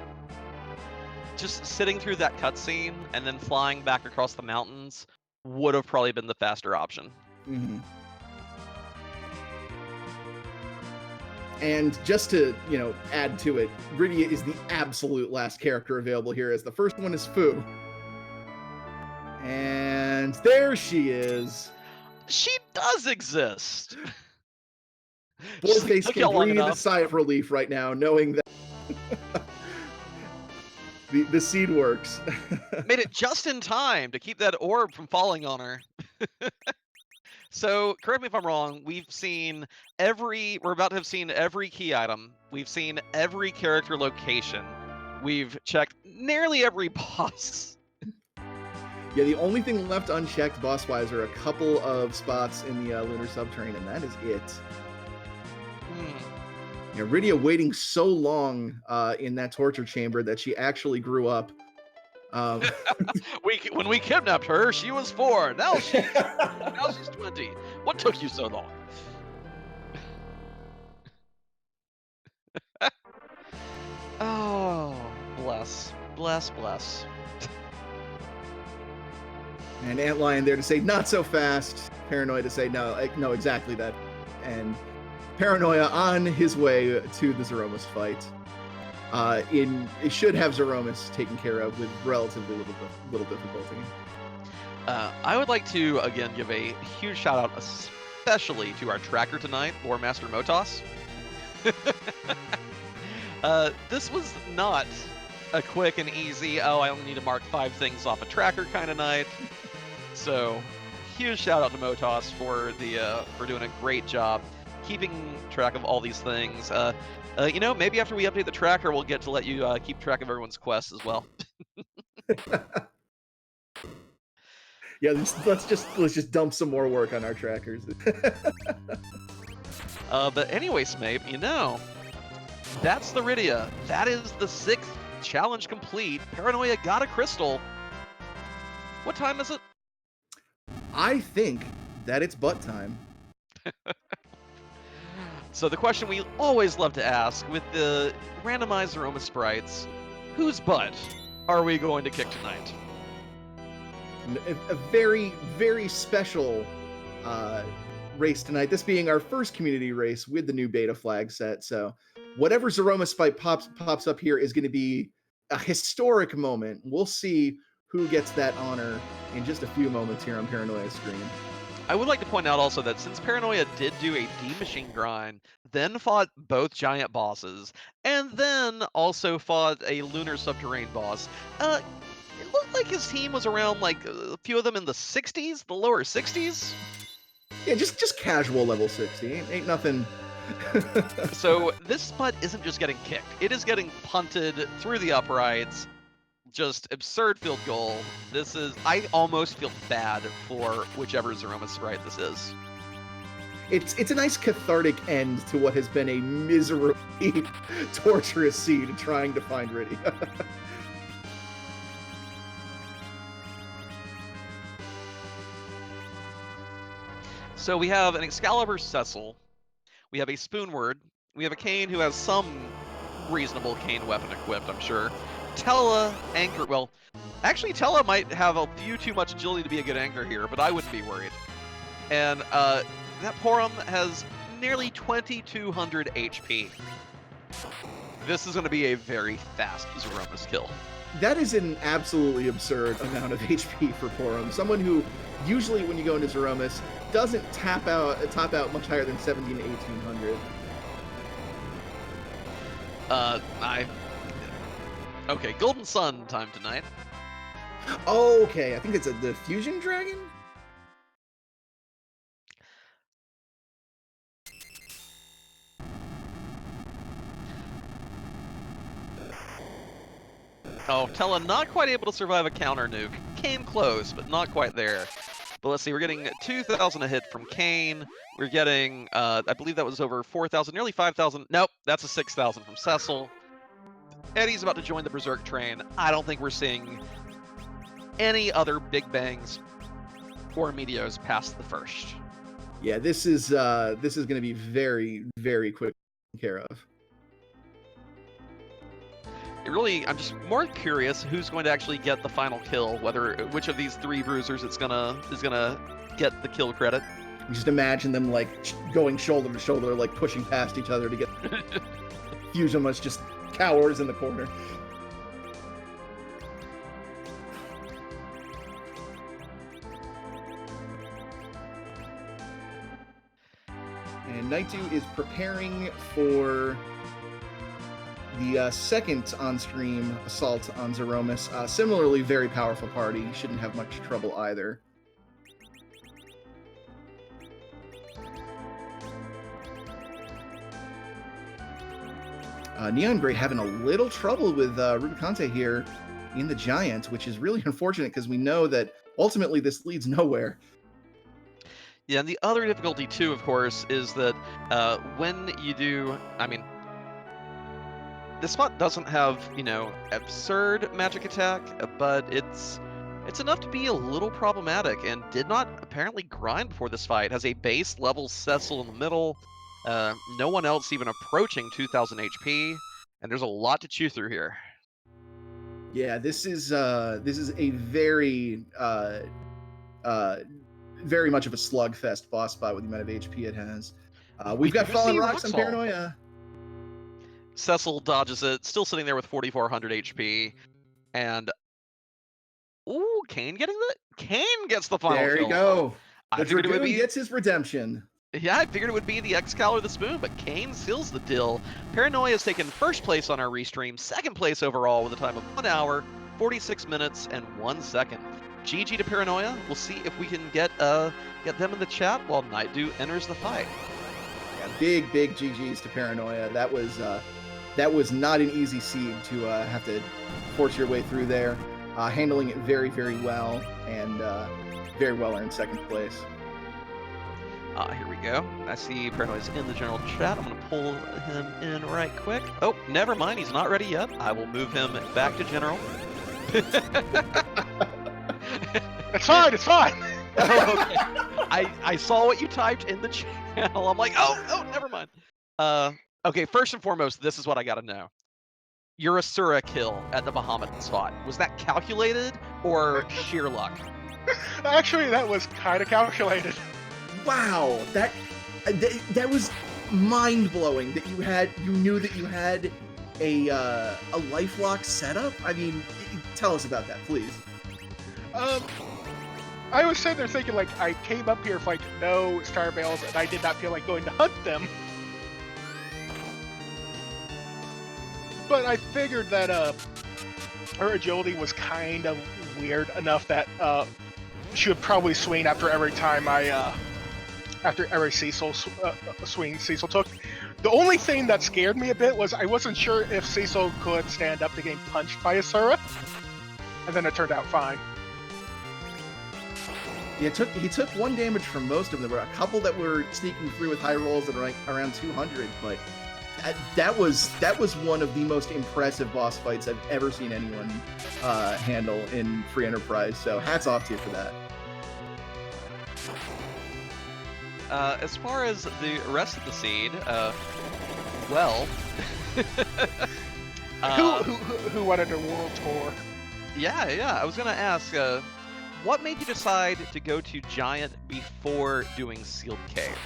just sitting through that cutscene and then flying back across the mountains would have probably been the faster option. Mm-hmm. And just to, add to it, Rydia is the absolute last character available here, as the first one is Fu. And there she is. She does exist. Boyface can breathe a sigh of relief right now, knowing that the seed works. Made it just in time to keep that orb from falling on her. So, correct me if I'm wrong, we're about to have seen every key item. We've seen every character location. We've checked nearly every boss. Yeah, the only thing left unchecked boss-wise are a couple of spots in the Lunar Subterrane, and that is it. Yeah, Rydia waiting so long in that torture chamber that she actually grew up. When we kidnapped her, she was 4. Now she's 20. What took you so long? Oh, bless. And Antlion there to say, not so fast. Paranoia to say, no, no, exactly that. And Paranoia on his way to the Zeromus fight. It should have Zeromus taken care of with relatively little difficulty. I would like to, again, give a huge shout out, especially to our tracker tonight, Lore Master Motos. This was not a quick and easy, oh, I only need to mark 5 things off a tracker kind of night. So, huge shout out to Motos for doing a great job keeping track of all these things. Maybe after we update the tracker, we'll get to let you keep track of everyone's quests as well. Yeah, let's just dump some more work on our trackers. But anyway, Smape, that's the Rydia. That is the 6th challenge complete. Paranoia got a crystal. What time is it? I think that it's butt time. So the question we always love to ask with the randomized Aroma sprites, whose butt are we going to kick tonight? A very, very special race tonight. This being our first community race with the new beta flag set. So whatever Zeroma Spite pops up here is going to be a historic moment. We'll see who gets that honor in just a few moments here on Paranoia's screen. I would like to point out also that since Paranoia did do a D-Machine grind, then fought both giant bosses, and then also fought a lunar subterranean boss, it looked like his team was around, like, a few of them in the 60s, the lower 60s? Yeah, just casual level 60. Ain't nothing. So this butt isn't just getting kicked. It is getting punted through the uprights. Just absurd field goal. I almost feel bad for whichever Zeroma sprite this is. It's a nice cathartic end to what has been a miserably torturous seed trying to find Rydia. So we have an Excalibur Cecil, we have a Spoonword, we have a Kane who has some reasonable Kane weapon equipped, I'm sure. Tella, Anchor, well, actually Tella might have a few too much agility to be a good anchor here, but I wouldn't be worried. And that Porum has nearly 2200 HP. This is going to be a very fast Zeromus kill. That is an absolutely absurd amount of HP for Porum. Someone who usually, when you go into Zeromus, doesn't top out much higher than 17 to 1800. Okay, Golden Sun time tonight. Okay, I think it's the Fusion Dragon? Oh, Tella not quite able to survive a counter nuke. Came close, but not quite there. But let's see, we're getting 2,000 a hit from Kane. We're getting, I believe that was over 4,000, nearly 5,000. Nope, that's a 6,000 from Cecil. Eddie's about to join the Berserk train. I don't think we're seeing any other big bangs or meteors past the first. Yeah, this is going to be very, very quick care of. I'm just more curious who's going to actually get the final kill, which of these 3 bruisers is gonna get the kill credit. You just imagine them like going shoulder to shoulder, like pushing past each other to get. Fusion just cowers in the corner. And Naitu is preparing for the second on-stream assault on Zeromus. Similarly, very powerful party. Shouldn't have much trouble either. Neon Gray having a little trouble with Rubicante here in the Giant, which is really unfortunate because we know that ultimately this leads nowhere. Yeah, and the other difficulty too, of course, is that when you do, this spot doesn't have, absurd magic attack, but it's enough to be a little problematic, and did not apparently grind before this fight. Has a base level Cecil in the middle, no one else even approaching 2,000 HP, and there's a lot to chew through here. Yeah, this is a very uh, very much of a slugfest boss fight with the amount of HP it has. We We've got do Fallen see Rocks and Roxall. Paranoia. Cecil dodges it, still sitting there with 4,400 HP, and ooh, Kane gets the final There you kill. go. I The figured it would Dragoon be gets his redemption. Yeah, I figured it would be the Excalibur the Spoon, but Kane seals the deal. Paranoia has taken first place on our restream, second place overall with a time of 1 hour, 46 minutes, and 1 second. GG to Paranoia. We'll see if we can get them in the chat while Nightdew enters the fight. Yeah, big GGs to Paranoia. That was not an easy seed to have to force your way through there. Handling it very well, and very well earned second place. Here we go. I see Paranoia's in the general chat. I'm going to pull him in right quick. Oh, never mind. He's not ready yet. I will move him back to general. It's fine. It's fine. Oh, okay. I saw what you typed in the channel. I'm like, oh, never mind. Okay, first and foremost, this is what I got to know. Your Asura kill at the Bahamut spot, was that calculated or sheer luck? Actually, that was kind of calculated. Wow, that was mind-blowing that you knew that you had a lifelock setup. I mean, tell us about that, please. I was sitting there thinking, like, I came up here with, like, no star bales, and I did not feel like going to hunt them. But I figured that her agility was kind of weird enough that she would probably swing after every time after every Cecil swing Cecil took. The only thing that scared me a bit was I wasn't sure if Cecil could stand up to getting punched by Asura, and then it turned out fine. Yeah, he took 1 damage from most of them. There were a couple that were sneaking through with high rolls that are like around 200, but that was one of the most impressive boss fights I've ever seen anyone handle in Free Enterprise. So hats off to you for that. As far as the rest of the seed, well, who wanted a world tour? Yeah. I was gonna ask, what made you decide to go to Giant before doing Sealed Cave?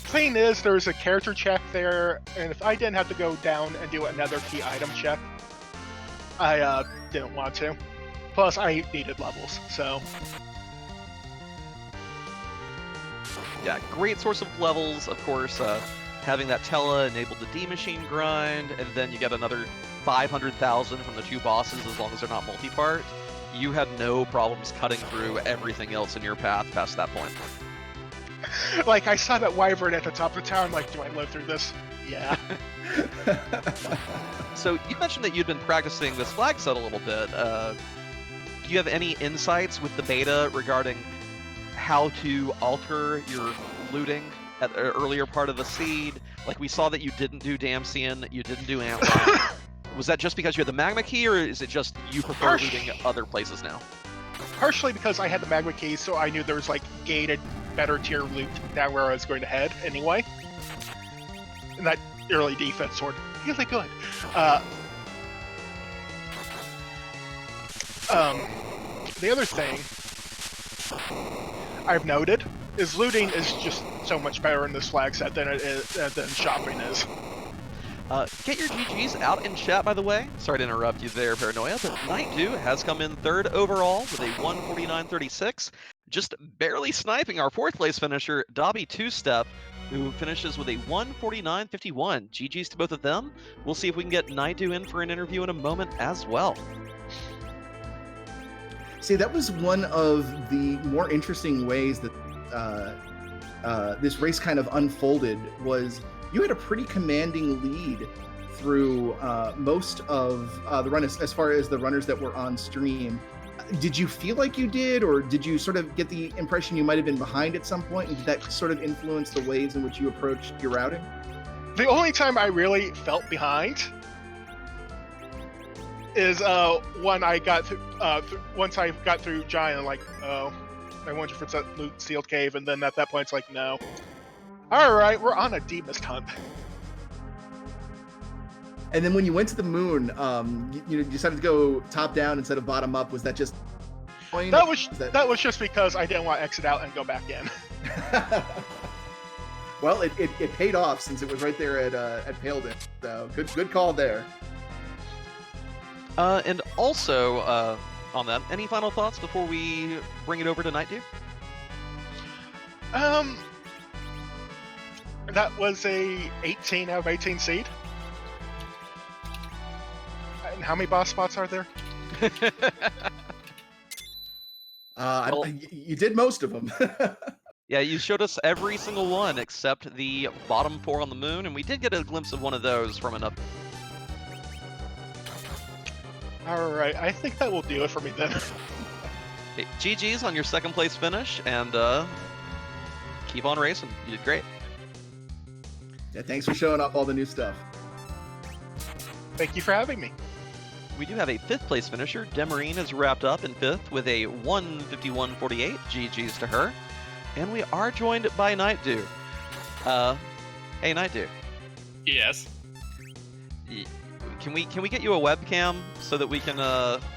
Thing is, there's a character check there, and if I didn't have to go down and do another key item check, I didn't want to. Plus, I needed levels, so. Yeah, great source of levels, of course. Having that Tela enabled the D machine grind, and then you get another 500,000 from the 2 bosses as long as they're not multi-part. You had no problems cutting through everything else in your path past that point. Like, I saw that wyvern at the top of the town, like, do I live through this? Yeah. So you mentioned that you'd been practicing this flag set a little bit. Do you have any insights with the beta regarding how to alter your looting at the earlier part of the seed? Like, we saw that you didn't do Damsian, you didn't do Antlion. Was that just because you had the magma key, or is it just you prefer looting other places now? Partially because I had the magma key, so I knew there was, like, gated, better tier loot down where I was going to head anyway. And that early defense sword, really good. The other thing I've noted is looting is just so much better in this flag set than it is than shopping is. Get your GGs out in chat, by the way. Sorry to interrupt you there, Paranoia, but Nightdew has come in 3rd overall with a 149.36, just barely sniping our 4th place finisher, Dobby Two Step, who finishes with a 149.51. GGs to both of them. We'll see if we can get Nightdew in for an interview in a moment as well. See, that was one of the more interesting ways that this race kind of unfolded. Was you had a pretty commanding lead through most of the run as far as the runners that were on stream. Did you feel like you did, or did you sort of get the impression you might have been behind at some point, and did that sort of influence the ways in which you approached your routing? The only time I really felt behind is when I got once I got through Giant, like, oh, I 100% loot Sealed Cave, and then at that point it's like, no. Alright, we're on a Deepest hunt. And then when you went to the moon, you decided to go top down instead of bottom up. Was that just Point That was is that- that was just because I didn't want to exit out and go back in. Well, it paid off since it was right there at Pailden. So good call there. And also, on that, any final thoughts before we bring it over to Night Dew? That was a 18 out of 18 seed. And how many boss spots are there? Well- You did most of them. Yeah, you showed us every single one except the bottom 4 on the moon, and we did get a glimpse of one of those from another. Alright, I think that will do it for me then. Hey, GG's on your second place finish, and keep on racing. You did great. Yeah, thanks for showing off all the new stuff. Thank you for having me. We do have a 5th place finisher. Demarine is wrapped up in 5th with a 1:51.48. GG's to her. And we are joined by Night Dew. Hey, Night Dew. Yes. Can we get you a webcam so that we can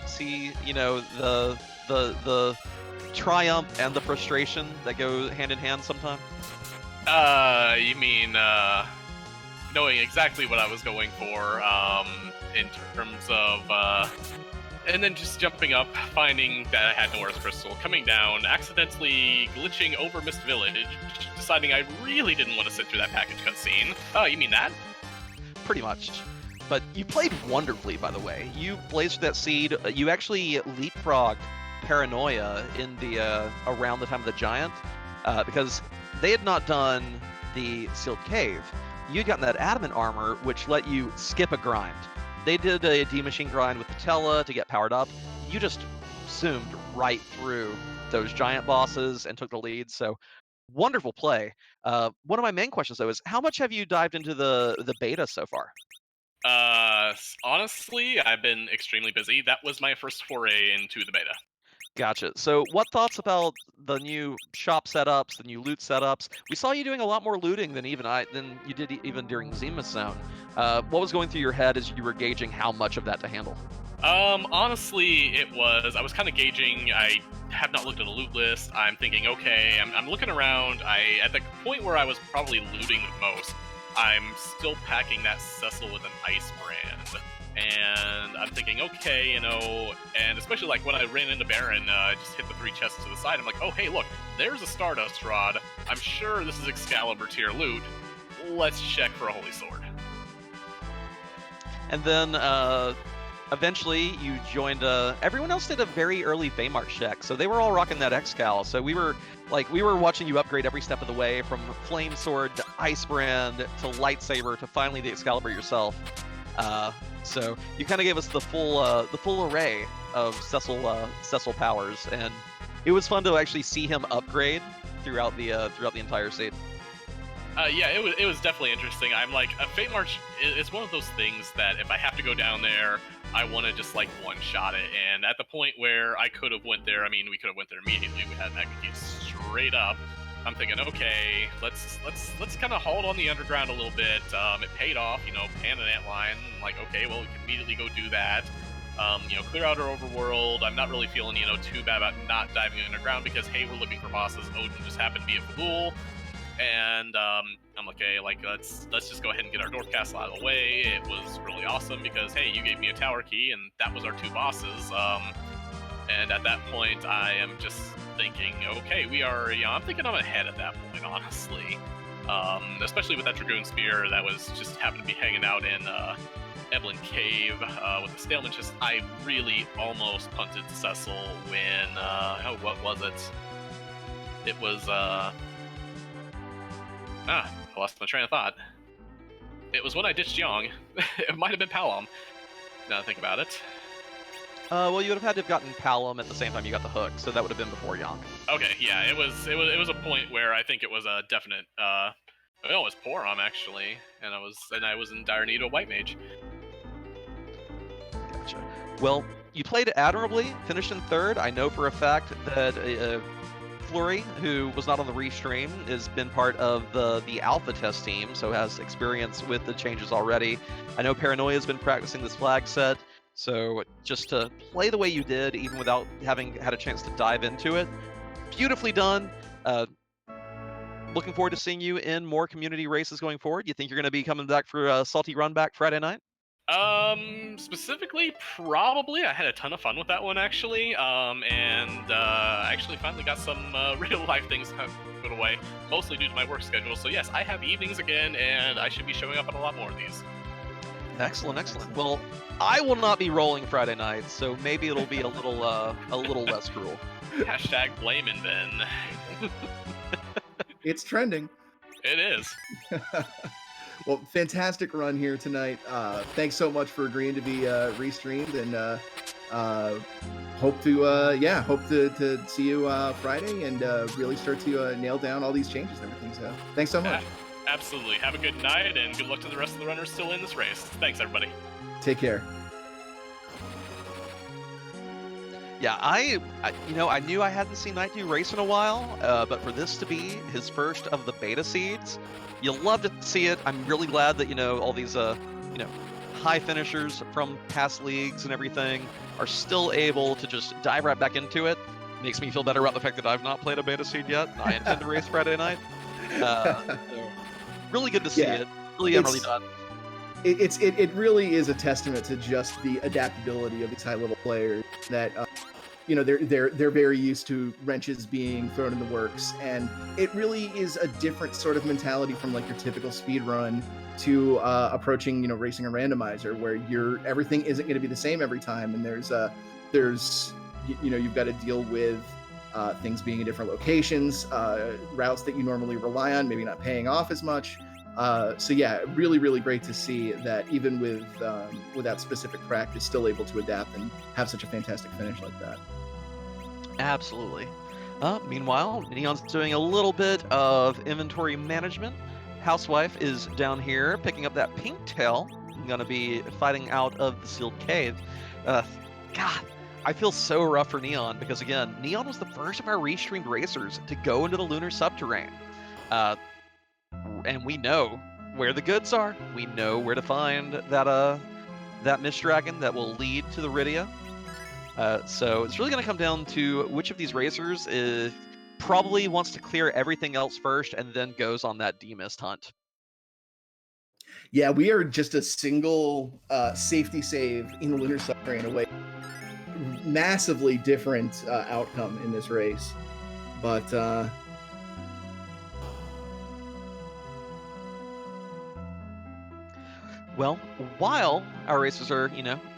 see, you know, the triumph and the frustration that go hand in hand sometimes? You mean knowing exactly what I was going for in terms of and then just jumping up, finding that I had Nora's crystal, coming down, accidentally glitching over Mist Village, deciding I really didn't want to sit through that package cutscene. Oh, you mean that? Pretty much. But you played wonderfully, by the way. You blazed that seed. You actually leapfrogged Paranoia in the around the time of the Giant, because they had not done the Sealed Cave. You'd gotten that Adamant armor, which let you skip a grind. They did a D-Machine grind with the Tella to get powered up. You just zoomed right through those Giant bosses and took the lead, so wonderful play. One of my main questions, though, is how much have you dived into the beta so far? Honestly, I've been extremely busy. That was my first foray into the beta. Gotcha. So what thoughts about the new shop setups, the new loot setups? We saw you doing a lot more looting than than you did even during Zima's Zone. What was going through your head as you were gauging how much of that to handle? Honestly, I was kind of gauging. I have not looked at a loot list. I'm thinking, okay, I'm looking around. At the point where I was probably looting the most, I'm still packing that Cecil with an ice brand. And I'm thinking, okay, you know, and especially like when I ran into Baron, just hit the 3 chests to the side, I'm like, oh, hey, look, there's a Stardust Rod. I'm sure this is Excalibur tier loot. Let's check for a Holy Sword. And then eventually you joined. Everyone else did a very early Feymarch check, so they were all rocking that Excal. So we were watching you upgrade every step of the way, from Flame Sword to Ice Brand to Lightsaber to finally the Excalibur yourself. So you kind of gave us the full array of Cecil powers, and it was fun to actually see him upgrade throughout the entire seed. Yeah, it was definitely interesting. I'm like, Fate March is one of those things that if I have to go down there, I want to just like one-shot it. And at the point where I could have went there, I mean, we could have went there immediately. We had Mega Keys straight up. I'm thinking, okay, let's kind of hold on the underground a little bit. It paid off, you know, pan and antline. Like, okay, well, we can immediately go do that. You know, clear out our overworld. I'm not really feeling, you know, too bad about not diving underground because, hey, we're looking for bosses. Odin just happened to be at Fagul. And I'm like, okay, like let's just go ahead and get our North Castle out of the way. It was really awesome because, hey, you gave me a tower key, and that was our 2 bosses. And at that point, I am just thinking, okay, we are, you know, I'm thinking I'm ahead at that point, honestly. Especially with that Dragoon Spear that was just happened to be hanging out in Evelyn Cave with the Stalemate. Just, I really almost punted Cecil when, oh, what was it? It was, I lost my train of thought. It was when I ditched Yong. It might have been Palom, now that I think about it. Well, you would have had to have gotten Palom at the same time you got the hook, so that would have been before Yonk. Okay, yeah, it was a point where I think it was a definite. It was Porom actually, and I was in dire need of a white mage. Gotcha. Well, you played admirably, finished in 3rd. I know for a fact that Flurry, who was not on the restream, has been part of the alpha test team, so has experience with the changes already. I know Paranoia has been practicing this flag set. So just to play the way you did, even without having had a chance to dive into it, beautifully done. Looking forward to seeing you in more community races going forward. You think you're going to be coming back for a Salty Run back Friday night? Specifically, probably. I had a ton of fun with that one, actually. I actually finally got some real life things put away, mostly due to my work schedule. So yes, I have evenings again, and I should be showing up at a lot more of these. Excellent, excellent. Well, I will not be rolling Friday night, so maybe it'll be a little less cruel. Hashtag blaming Ben. It's trending. It is. Well, fantastic run here tonight. Thanks so much for agreeing to be restreamed, and hope to see you Friday and really start to nail down all these changes and everything. So thanks so much. Absolutely. Have a good night, and good luck to the rest of the runners still in this race. Thanks, everybody. Take care. Yeah, I knew I hadn't seen Night2 race in a while, but for this to be his first of the beta seeds, you'll love to see it. I'm really glad that, all these, high finishers from past leagues and everything are still able to just dive right back into it. Makes me feel better about the fact that I've not played a beta seed yet. I intend to race Friday night. So really good to see it. Really done. It really is a testament to just the adaptability of these high-level players that they're very used to wrenches being thrown in the works, and it really is a different sort of mentality from like your typical speed run to approaching racing a randomizer, where everything isn't going to be the same every time, and there's you've got to deal with things being in different locations, routes that you normally rely on maybe not paying off as much. So yeah, really, really great to see that even without specific practice, still able to adapt and have such a fantastic finish like that. Absolutely. Meanwhile, Neon's doing a little bit of inventory management. Housewife is down here picking up that pink tail. Going to be fighting out of the sealed cave. God, I feel so rough for Neon because, again, Neon was the first of our restreamed racers to go into the lunar subterrane. And we know where the goods are. We know where to find that mist dragon that will lead to the Rydia. So it's really going to come down to which of these racers probably wants to clear everything else first and then goes on that D-mist hunt. Yeah, we are just a single safety save in the lunar subterrane away. Massively different outcome in this race, but well, while our racers are,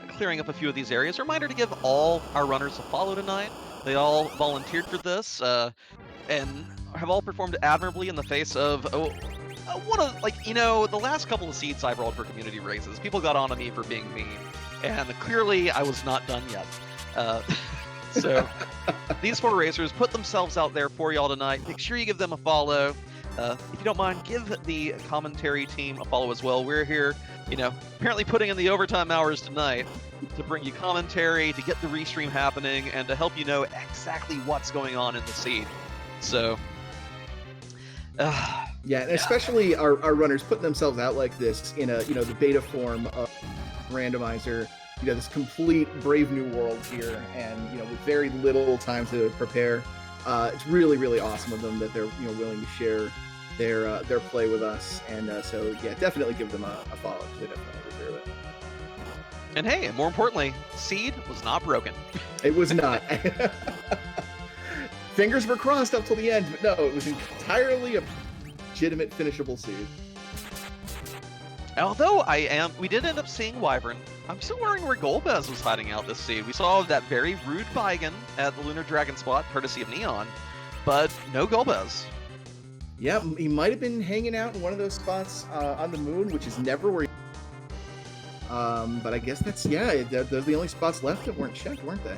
clearing up a few of these areas, a reminder to give all our runners a follow tonight. They all volunteered for this and have all performed admirably in the face of the last couple of seeds I've rolled for community races. People got on to me for being mean, and clearly I was not done yet. So these 4 racers put themselves out there for y'all tonight. Make sure you give them a follow. If you don't mind, give the commentary team a follow as well. We're here, apparently putting in the overtime hours tonight to bring you commentary, to get the restream happening, and to help you know exactly what's going on in the seed. So, especially our runners putting themselves out like this in the beta form of randomizer. This complete brave new world here, and with very little time to prepare. It's really, really awesome of them that they're willing to share their play with us, and so yeah, definitely give them a follow because they definitely deserve it. And hey, more importantly, seed was not broken. It was not. Fingers were crossed up till the end, but no, it was entirely a legitimate finishable seed. Although we did end up seeing Wyvern. I'm still wondering where Golbez was hiding out this seed. We saw that very rude Baigan at the Lunar Dragon spot, courtesy of Neon, but no Golbez. Yeah, he might have been hanging out in one of those spots on the moon, which is never where. But I guess those are the only spots left that weren't checked, weren't they?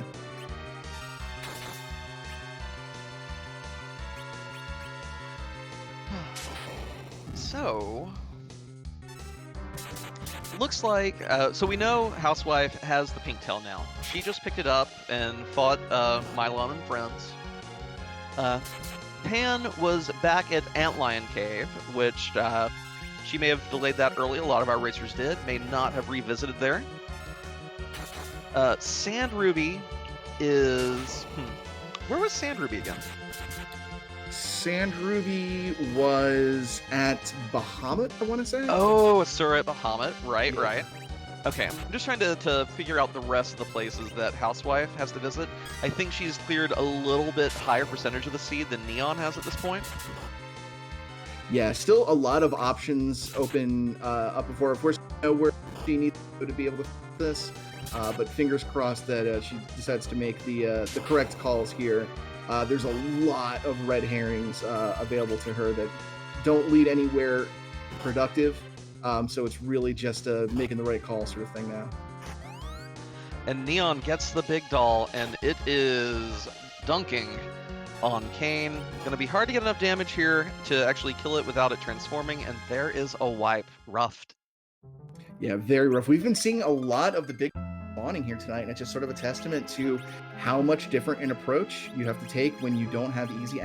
So, looks like, so we know Housewife has the pink tail now. She just picked it up and fought Mylon and friends. Pan was back at Antlion Cave, which she may have delayed that early. A lot of our racers did. May not have revisited there. Sand Ruby is... Where was Sand Ruby again? Sand Ruby was at Bahamut, I want to say. Oh, Asura at Bahamut. Right, Yeah. right. Okay, I'm just trying to figure out the rest of the places that Housewife has to visit. I think she's cleared a little bit higher percentage of the seed than Neon has at this point. Yeah, still a lot of options open up before. Of course, you know where she needs to be able to fit this, but fingers crossed that she decides to make the correct calls here. There's a lot of red herrings available to her that don't lead anywhere productive. So it's really just making the right call sort of thing now. And Neon gets the big doll, and it is dunking on Kane. Gonna be hard to get enough damage here to actually kill it without it transforming, and there is a wipe. Roughed. Yeah, very rough. We've been seeing a lot of the big spawning here tonight, and it's just sort of a testament to how much different an approach you have to take when you don't have easy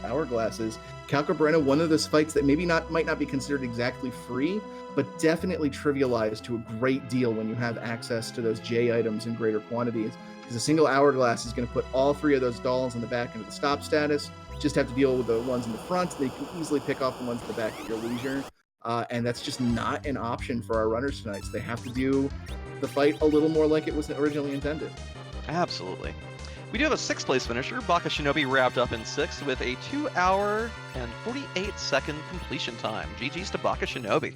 hourglasses. Calcabrena, one of those fights that might not be considered exactly free, but definitely trivialized to a great deal when you have access to those J items in greater quantities. Because a single hourglass is going to put all three of those dolls in the back into the stop status. Just have to deal with the ones in the front. They can easily pick off the ones in the back at your leisure. And that's just not an option for our runners tonight. So they have to do the fight a little more like it was originally intended. Absolutely. We do have a 6th place finisher. Baka Shinobi wrapped up in 6th with a 2 hour and 48 second completion time. GG's to Baka Shinobi.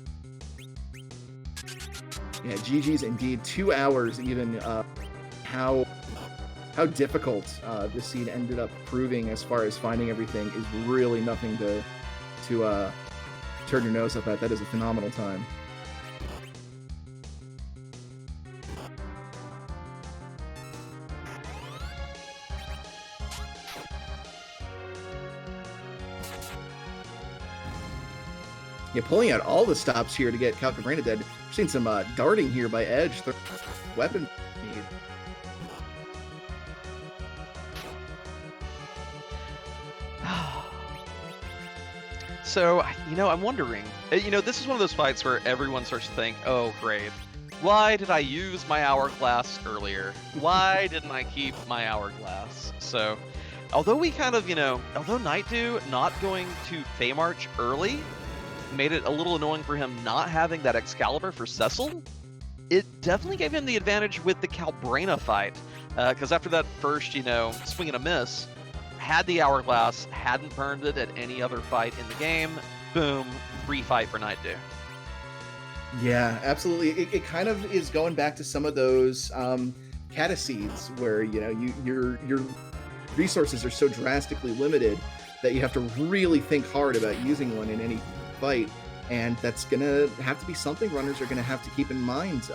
Yeah, GG's indeed. 2 hours even. How difficult this seed ended up proving as far as finding everything is really nothing to turn your nose up at. That is a phenomenal time. Yeah, pulling out all the stops here to get Calcabrena dead. We're seeing some darting here by Edge. Weapon need. So, I'm wondering. This is one of those fights where everyone starts to think, oh, great. Why did I use my hourglass earlier? Why didn't I keep my hourglass? So, although we kind of, although Nightdew not going to Feymarch early made it a little annoying for him not having that Excalibur for Cecil, it definitely gave him the advantage with the Calbrena fight. Because after that first, swing and a miss, had the hourglass, hadn't burned it at any other fight in the game, boom, free fight for Nightdew. Yeah, absolutely. It kind of is going back to some of those cataseeds where your resources are so drastically limited that you have to really think hard about using one in any fight, and that's gonna have to be something runners are gonna have to keep in mind.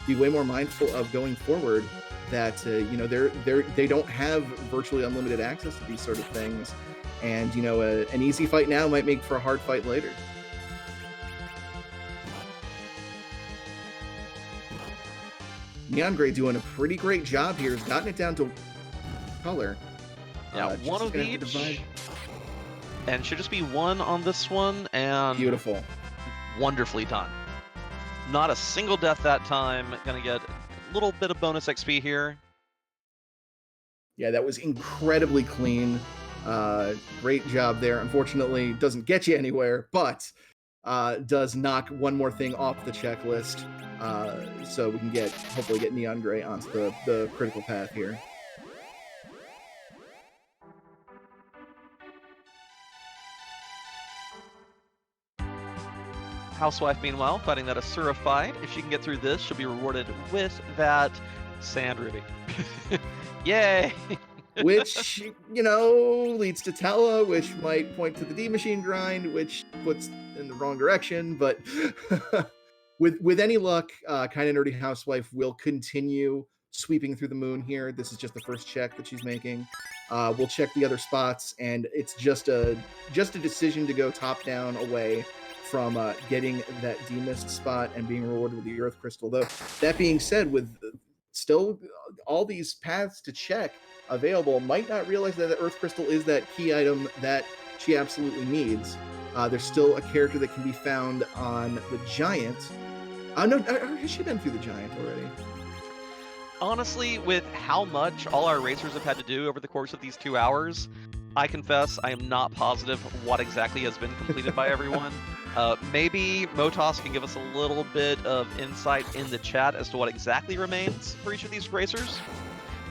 Be way more mindful of going forward. That they don't have virtually unlimited access to these sort of things, and an easy fight now might make for a hard fight later. Neon Gray doing a pretty great job here. Has gotten it down to color. Yeah, one of each. And should just be one on this one, and beautiful. Wonderfully done. Not a single death that time. Gonna get a little bit of bonus XP here. Yeah, that was incredibly clean. Great job there. Unfortunately, doesn't get you anywhere, but does knock one more thing off the checklist. So we can hopefully get Neon Gray onto the critical path here. Housewife, meanwhile, fighting that Asura fight. If she can get through this, she'll be rewarded with that Sand Ruby. Yay! Which, leads to Tella, which might point to the D-Machine grind, which puts in the wrong direction, but with any luck, Kind of Nerdy Housewife will continue sweeping through the moon here. This is just the first check that she's making. We'll check the other spots, and it's just a decision to go top-down away from getting that demist spot and being rewarded with the Earth Crystal. Though, that being said, with still all these paths to check available, might not realize that the Earth Crystal is that key item that she absolutely needs. There's still a character that can be found on the Giant. No, has she been through the Giant already? honestly, with how much all our racers have had to do over the course of these 2 hours, I confess I am not positive what exactly has been completed by everyone. Maybe Motos can give us a little bit of insight in the chat as to what exactly remains for each of these racers.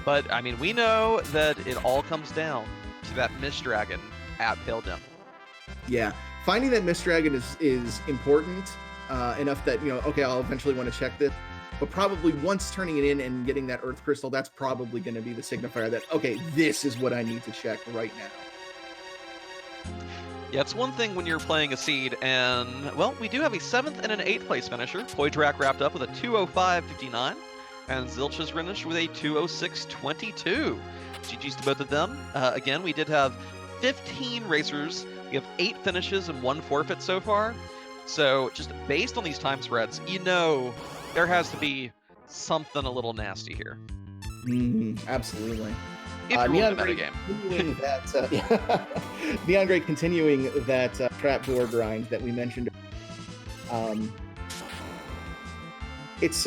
But, I mean, we know that it all comes down to that Mist Dragon at Pale Dim. Yeah, finding that Mist Dragon is important enough that, okay, I'll eventually want to check this. But probably once turning it in and getting that Earth Crystal, that's probably going to be the signifier that, okay, this is what I need to check right now. Yeah, it's one thing when you're playing a seed, and, well, we do have a 7th and an 8th place finisher. Poidrak wrapped up with a 2:05.59, and Zilch has finished with a 2:06.22. GG's to both of them. Again, we did have 15 racers. We have 8 finishes and 1 forfeit so far. So, just based on these time spreads, there has to be something a little nasty here. Absolutely. If you're in the metagame. Continuing that, Neon Grey continuing that trapdoor grind that we mentioned. It's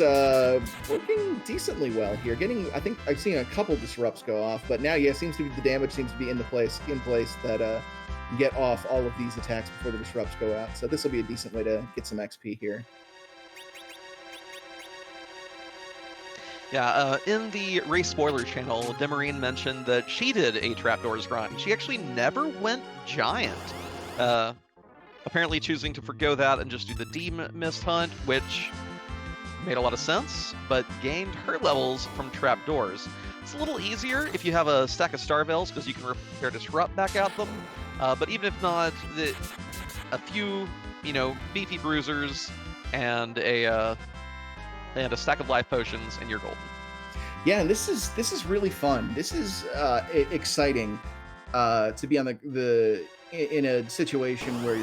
working decently well here. I think I've seen a couple disrupts go off, but now, yeah, the damage seems to be in place that get off all of these attacks before the disrupts go out. So this will be a decent way to get some XP here. Yeah, in the Race Spoilers channel, Demarine mentioned that she did a Trapdoors grind. She actually never went Giant. Apparently choosing to forgo that and just do the D-Mist hunt, which made a lot of sense, but gained her levels from Trapdoors. It's a little easier if you have a stack of Starvales, because you can repair Disrupt back at them. But even if not, a few, beefy bruisers and a stack of life potions, and you're golden. Yeah, and this is really fun. This is exciting to be on in a situation where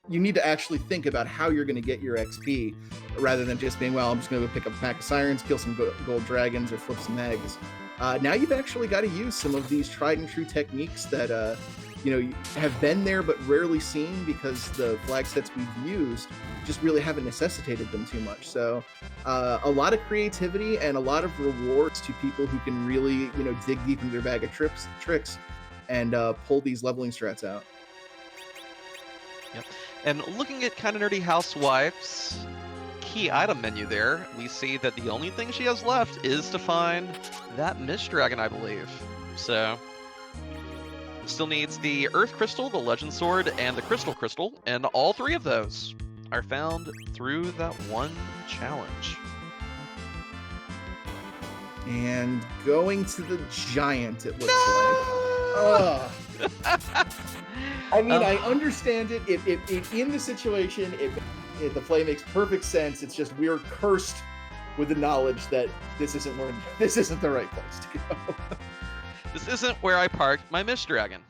you need to actually think about how you're going to get your XP, rather than just being, well, I'm just going to go pick up a pack of sirens, kill some gold dragons, or flip some eggs. Now you've actually got to use some of these tried and true techniques that have been there but rarely seen, because the flag sets we've used just really haven't necessitated them too much. So a lot of creativity and a lot of rewards to people who can really dig deep into their bag of tricks and pull these leveling strats out. Yep. And looking at Kinda Nerdy Housewife's key item menu there, we see that the only thing she has left is to find that Mist Dragon, I believe. So still needs the Earth Crystal, the Legend Sword, and the Crystal Crystal, and all 3 of those are found through that one challenge. And going to the Giant, it looks like. I mean, I understand it. If in the situation, if the play makes perfect sense. It's just we're cursed with the knowledge that this isn't the right place to go. This isn't where I parked my Mist Dragon.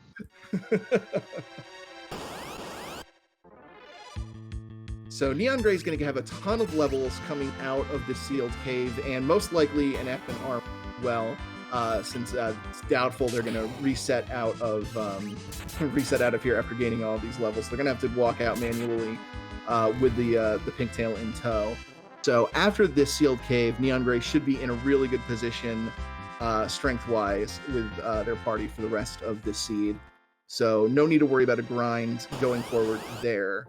So Neon Grey is going to have a ton of levels coming out of the sealed cave, and most likely an F and arm since it's doubtful they're going to reset out of here after gaining all of these levels. They're going to have to walk out manually with the Pinktail in tow. So after this sealed cave, Neon Grey should be in a really good position strength-wise with their party for the rest of the seed. So no need to worry about a grind going forward there.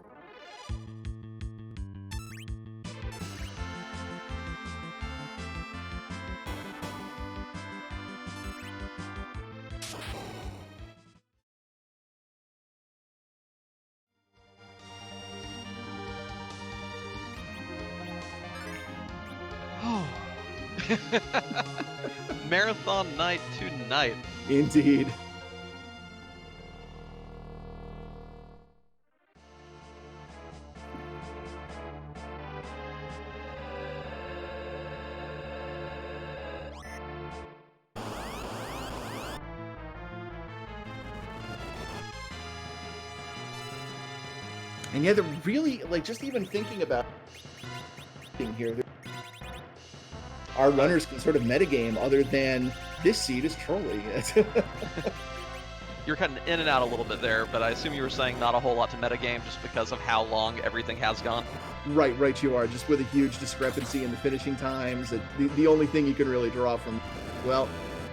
Marathon night tonight. Indeed. And yeah, they're really, like, just even thinking about here, our runners can sort of metagame other than this seed is trolling. You're cutting in and out a little bit there, but I assume you were saying not a whole lot to metagame just because of how long everything has gone. Right, you are. Just with a huge discrepancy in the finishing times. The only thing you can really draw from, well,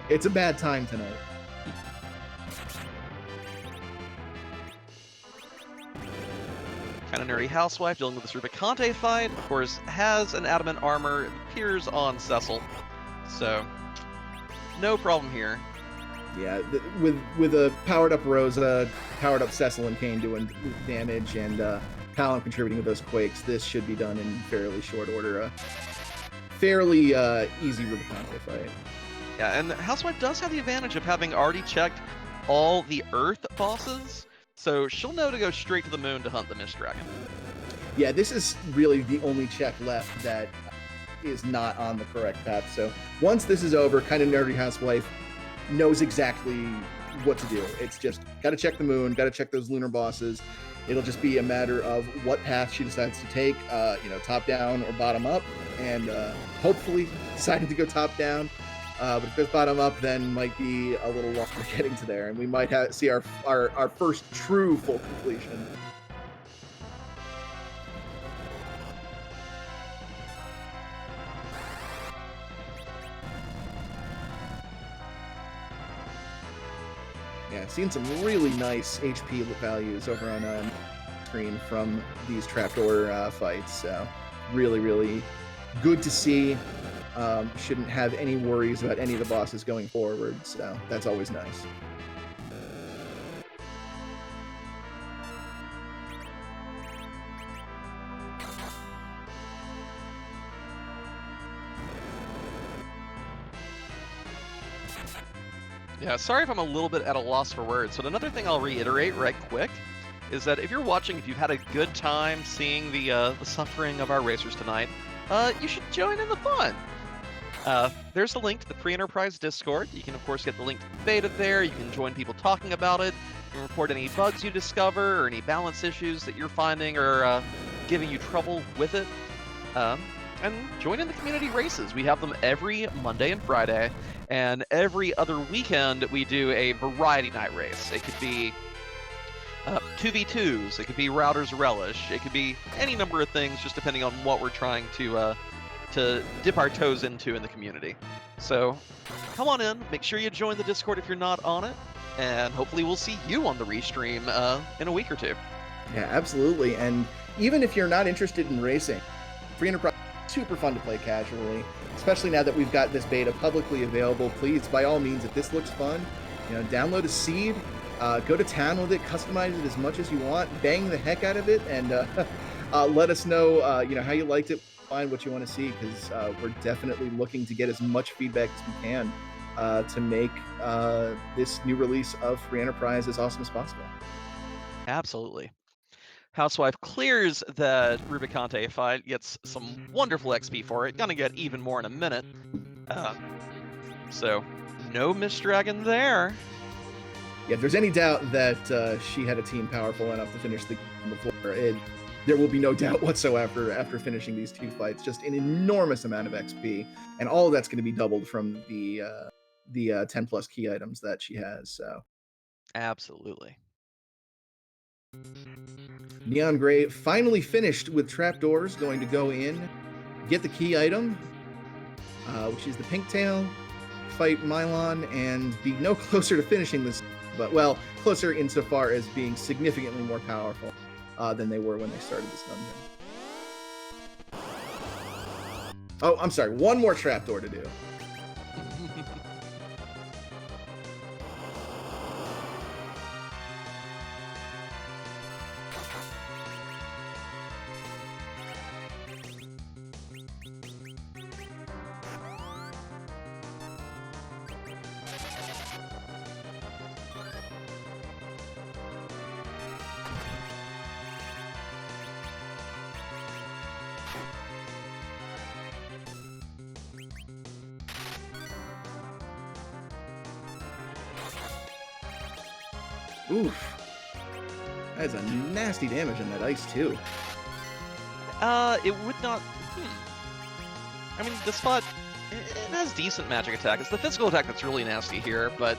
it's a bad time tonight. Kind of nerdy housewife dealing with this Rubicante fight. Of course, has an adamant armor. It appears on Cecil. So, no problem here. Yeah, with a powered up Rosa, powered up Cecil and Kane doing damage, and Palin contributing with those quakes, this should be done in fairly short order. Fairly easy Rubicante fight. Yeah, and Housewife does have the advantage of having already checked all the Earth bosses, so she'll know to go straight to the moon to hunt the Mist Dragon. Yeah, this is really the only check left that is not on the correct path. So once this is over, kind of nerdy Housewife knows exactly what to do. It's just got to check the moon, got to check those lunar bosses. It'll just be a matter of what path she decides to take, top down or bottom up, and hopefully deciding to go top down. But if it's bottom up, then might be a little longer getting to there, and we might see our first true full completion. Yeah, seeing some really nice HP values over on screen from these trapdoor fights. So really, really good to see. Shouldn't have any worries about any of the bosses going forward. So that's always nice. Yeah, sorry if I'm a little bit at a loss for words, but another thing I'll reiterate right quick is that if you're watching, if you've had a good time seeing the suffering of our racers tonight, you should join in the fun. There's the link to the pre-Enterprise Discord. You can, of course, get the link to the beta there. You can join people talking about it. You can report any bugs you discover or any balance issues that you're finding or giving you trouble with it. And join in the community races. We have them every Monday and Friday, and every other weekend we do a variety night race. It could be 2v2s, it could be Router's Relish, it could be any number of things, just depending on what we're trying to dip our toes into in the community. So come on in, make sure you join the Discord if you're not on it, and hopefully we'll see you on the restream in a week or two. Yeah, absolutely. And even if you're not interested in racing, Free Enterprise is super fun to play casually, especially now that we've got this beta publicly available. Please, by all means, if this looks fun, download a seed, go to town with it, customize it as much as you want, bang the heck out of it, and let us know, how you liked it, find what you want to see, because we're definitely looking to get as much feedback as we can to make this new release of Free Enterprise as awesome as possible. Absolutely. Housewife clears the Rubicante fight, gets some wonderful XP for it. Gonna get even more in a minute. So, no Mist Dragon there. Yeah, if there's any doubt that she had a team powerful enough to finish the game before, there will be no doubt whatsoever after finishing these two fights. Just an enormous amount of XP, and all of that's going to be doubled from the 10 plus key items that she has. So, absolutely. Neon Gray finally finished with trapdoors, going to go in, get the key item, which is the pink tail, fight Mylon, and be no closer to finishing this, but, well, closer insofar as being significantly more powerful than they were when they started this dungeon. Oh, I'm sorry, one more trapdoor to do. Oof. That is a nasty damage on that ice, too. It would not... I mean, the spot, it has decent magic attack. It's the physical attack that's really nasty here, but...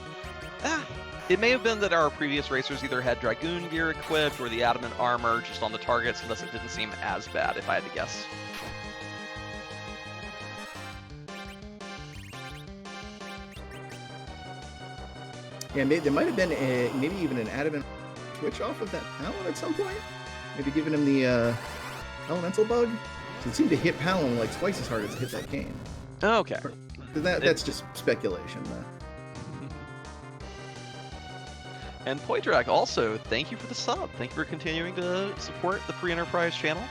It may have been that our previous racers either had Dragoon gear equipped or the adamant armor just on the targets, thus it didn't seem as bad, if I had to guess. Yeah, there might have been maybe even an adamant switch off of that Palin at some point. Maybe giving him the elemental bug. So it seemed to hit Palin like twice as hard as it hit that cane. Oh, okay. That's just speculation, though. And Poitrak, also, thank you for the sub. Thank you for continuing to support the Free Enterprise channel.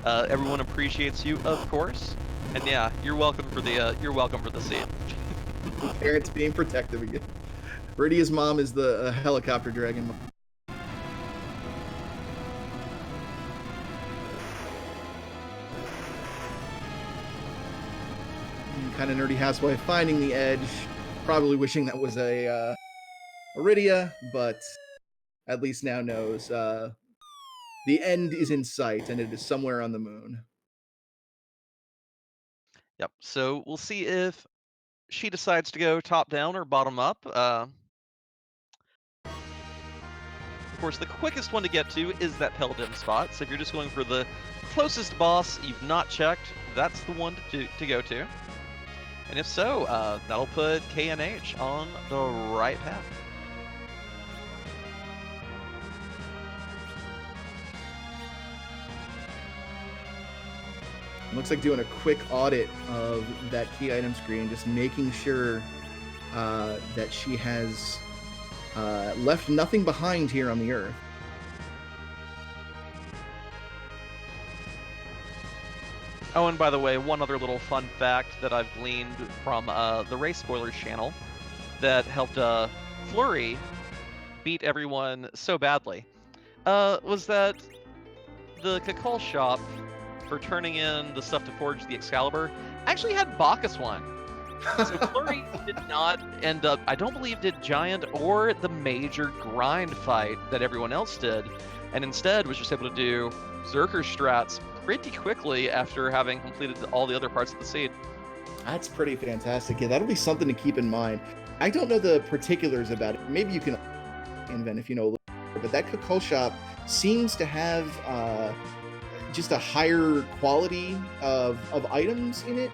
Everyone appreciates you, of course. And yeah, you're welcome for the seat. Parents being protective again. Viridia's mom is the helicopter dragon. Kind of nerdy housewife finding the edge, probably wishing that was a Iridia, but at least now knows the end is in sight and it is somewhere on the moon. Yep. So we'll see if she decides to go top down or bottom up. Of course, the quickest one to get to is that Peldim spot. So if you're just going for the closest boss you've not checked, that's the one to go to. And if so, that'll put KNH on the right path. Looks like doing a quick audit of that key item screen, just making sure that she has left nothing behind here on the Earth. Oh, and by the way, one other little fun fact that I've gleaned from the Race Spoilers channel that helped Flurry beat everyone so badly was that the Kakul shop for turning in the stuff to forge the Excalibur actually had Bacchus one. So Flurry did not end up, I don't believe, did Giant or the major grind fight that everyone else did, and instead was just able to do Zerker strats pretty quickly after having completed all the other parts of the seed. That's pretty fantastic. Yeah, that'll be something to keep in mind. I don't know the particulars about it. Maybe you can invent if you know a little bit, but that Kakul shop seems to have just a higher quality of items in it.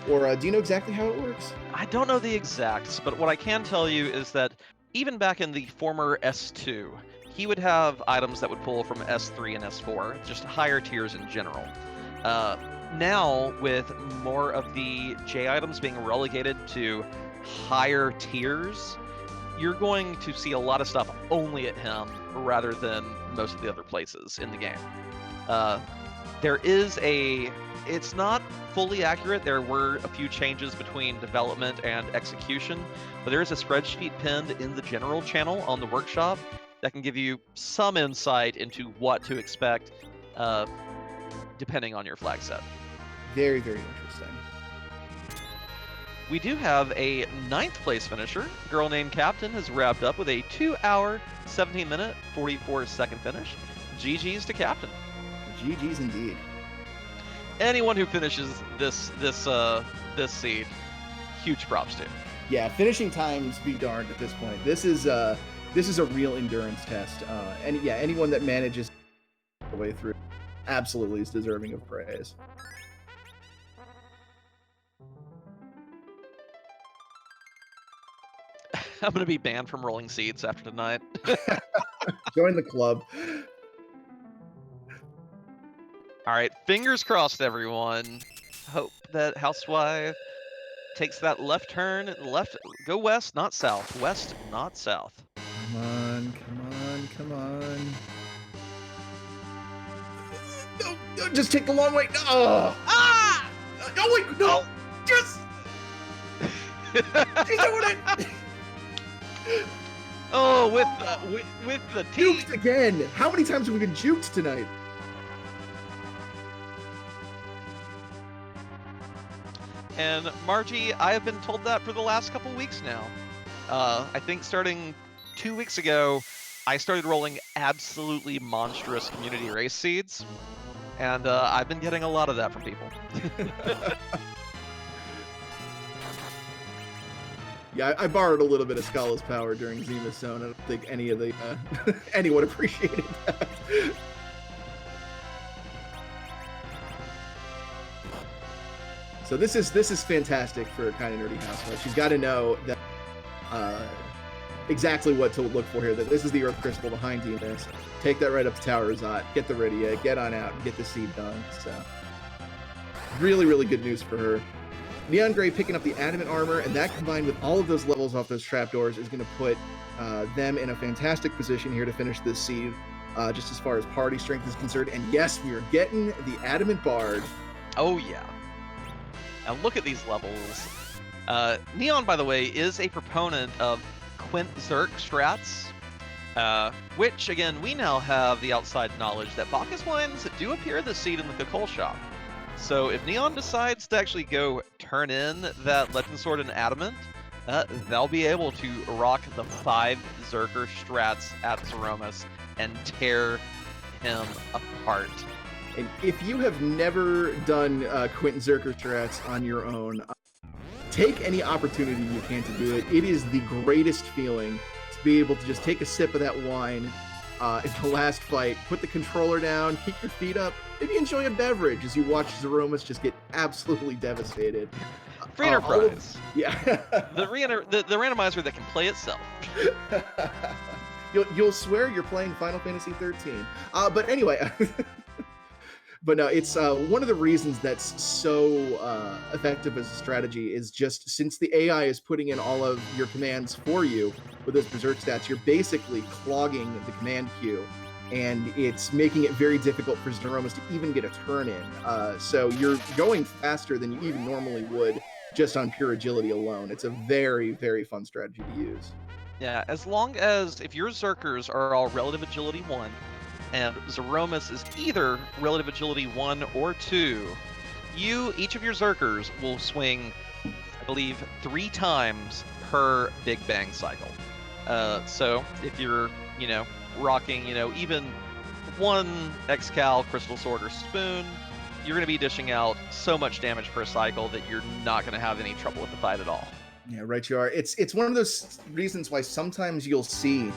Or do you know exactly how it works? I don't know the exacts, but what I can tell you is that even back in the former S2, he would have items that would pull from S3 and S4, just higher tiers in general. Now, with more of the J items being relegated to higher tiers, you're going to see a lot of stuff only at him rather than most of the other places in the game. There is it's not fully accurate. There were a few changes between development and execution, but there is a spreadsheet pinned in the general channel on the workshop that can give you some insight into what to expect depending on your flag set. Very, very interesting. We do have a 9th place finisher. A girl named Captain has wrapped up with a 2-hour, 17-minute, 44-second finish. GG's to Captain. GG's indeed. Anyone who finishes this seed, huge props to. Yeah, finishing times be darned at this point. This is a real endurance test. And yeah, anyone that manages the way through absolutely is deserving of praise. I'm gonna be banned from rolling seeds after tonight. Join the club. All right, fingers crossed, everyone. Hope that Housewife takes that left turn, go west, not south. West, not south. Come on, come on, come on. No, just take the long way. No! Ah! No, wait, no! Just... She's doing it! Oh, with the teeth. Juked again! How many times have we been juked tonight? And Margie, I have been told that for the last couple weeks now. I think starting 2 weeks ago, I started rolling absolutely monstrous community race seeds, and I've been getting a lot of that from people. Yeah, I borrowed a little bit of Scala's power during Zima's Zone. I don't think any of the anyone appreciated that. So this is fantastic for kind of nerdy housewife. She's got to know that exactly what to look for here. That this is the Earth Crystal behind Demas. Take that right up to Tower Zot. Get the Rydia. Get on out and get the seed done. So really, really good news for her. Neon Gray picking up the adamant armor, and that combined with all of those levels off those trapdoors is going to put them in a fantastic position here to finish this seed, just as far as party strength is concerned. And yes, we are getting the adamant bard. Oh yeah. Now look at these levels. Neon, by the way, is a proponent of Quint Zerk strats, which again, we now have the outside knowledge that Bacchus wines do appear this seed in the Kakol shop. So if Neon decides to actually go turn in that Legend Sword and Adamant, they'll be able to rock the 5 Zerker strats at Zeromus and tear him apart. And if you have never done Quint Zerker strats on your own, take any opportunity you can to do it. It is the greatest feeling to be able to just take a sip of that wine in the last fight, put the controller down, kick your feet up, maybe enjoy a beverage as you watch Zeromus just get absolutely devastated. Free enterprise. Yeah. the randomizer that can play itself. You'll swear you're playing Final Fantasy 13. But anyway, but no, it's one of the reasons that's so effective as a strategy is just since the AI is putting in all of your commands for you with those Berserk stats, you're basically clogging the command queue, and it's making it very difficult for Zeromus to even get a turn in. So you're going faster than you even normally would just on pure agility alone. It's a very, very fun strategy to use. Yeah, as long as if your Zerkers are all relative agility 1, and Zeromus is either relative agility 1 or 2, each of your Zerkers will swing, I believe, 3 times per Big Bang cycle. So if you're, rocking, even 1 Excal, Crystal Sword, or Spoon, you're going to be dishing out so much damage per cycle that you're not going to have any trouble with the fight at all. Yeah, right you are. It's one of those reasons why sometimes you'll see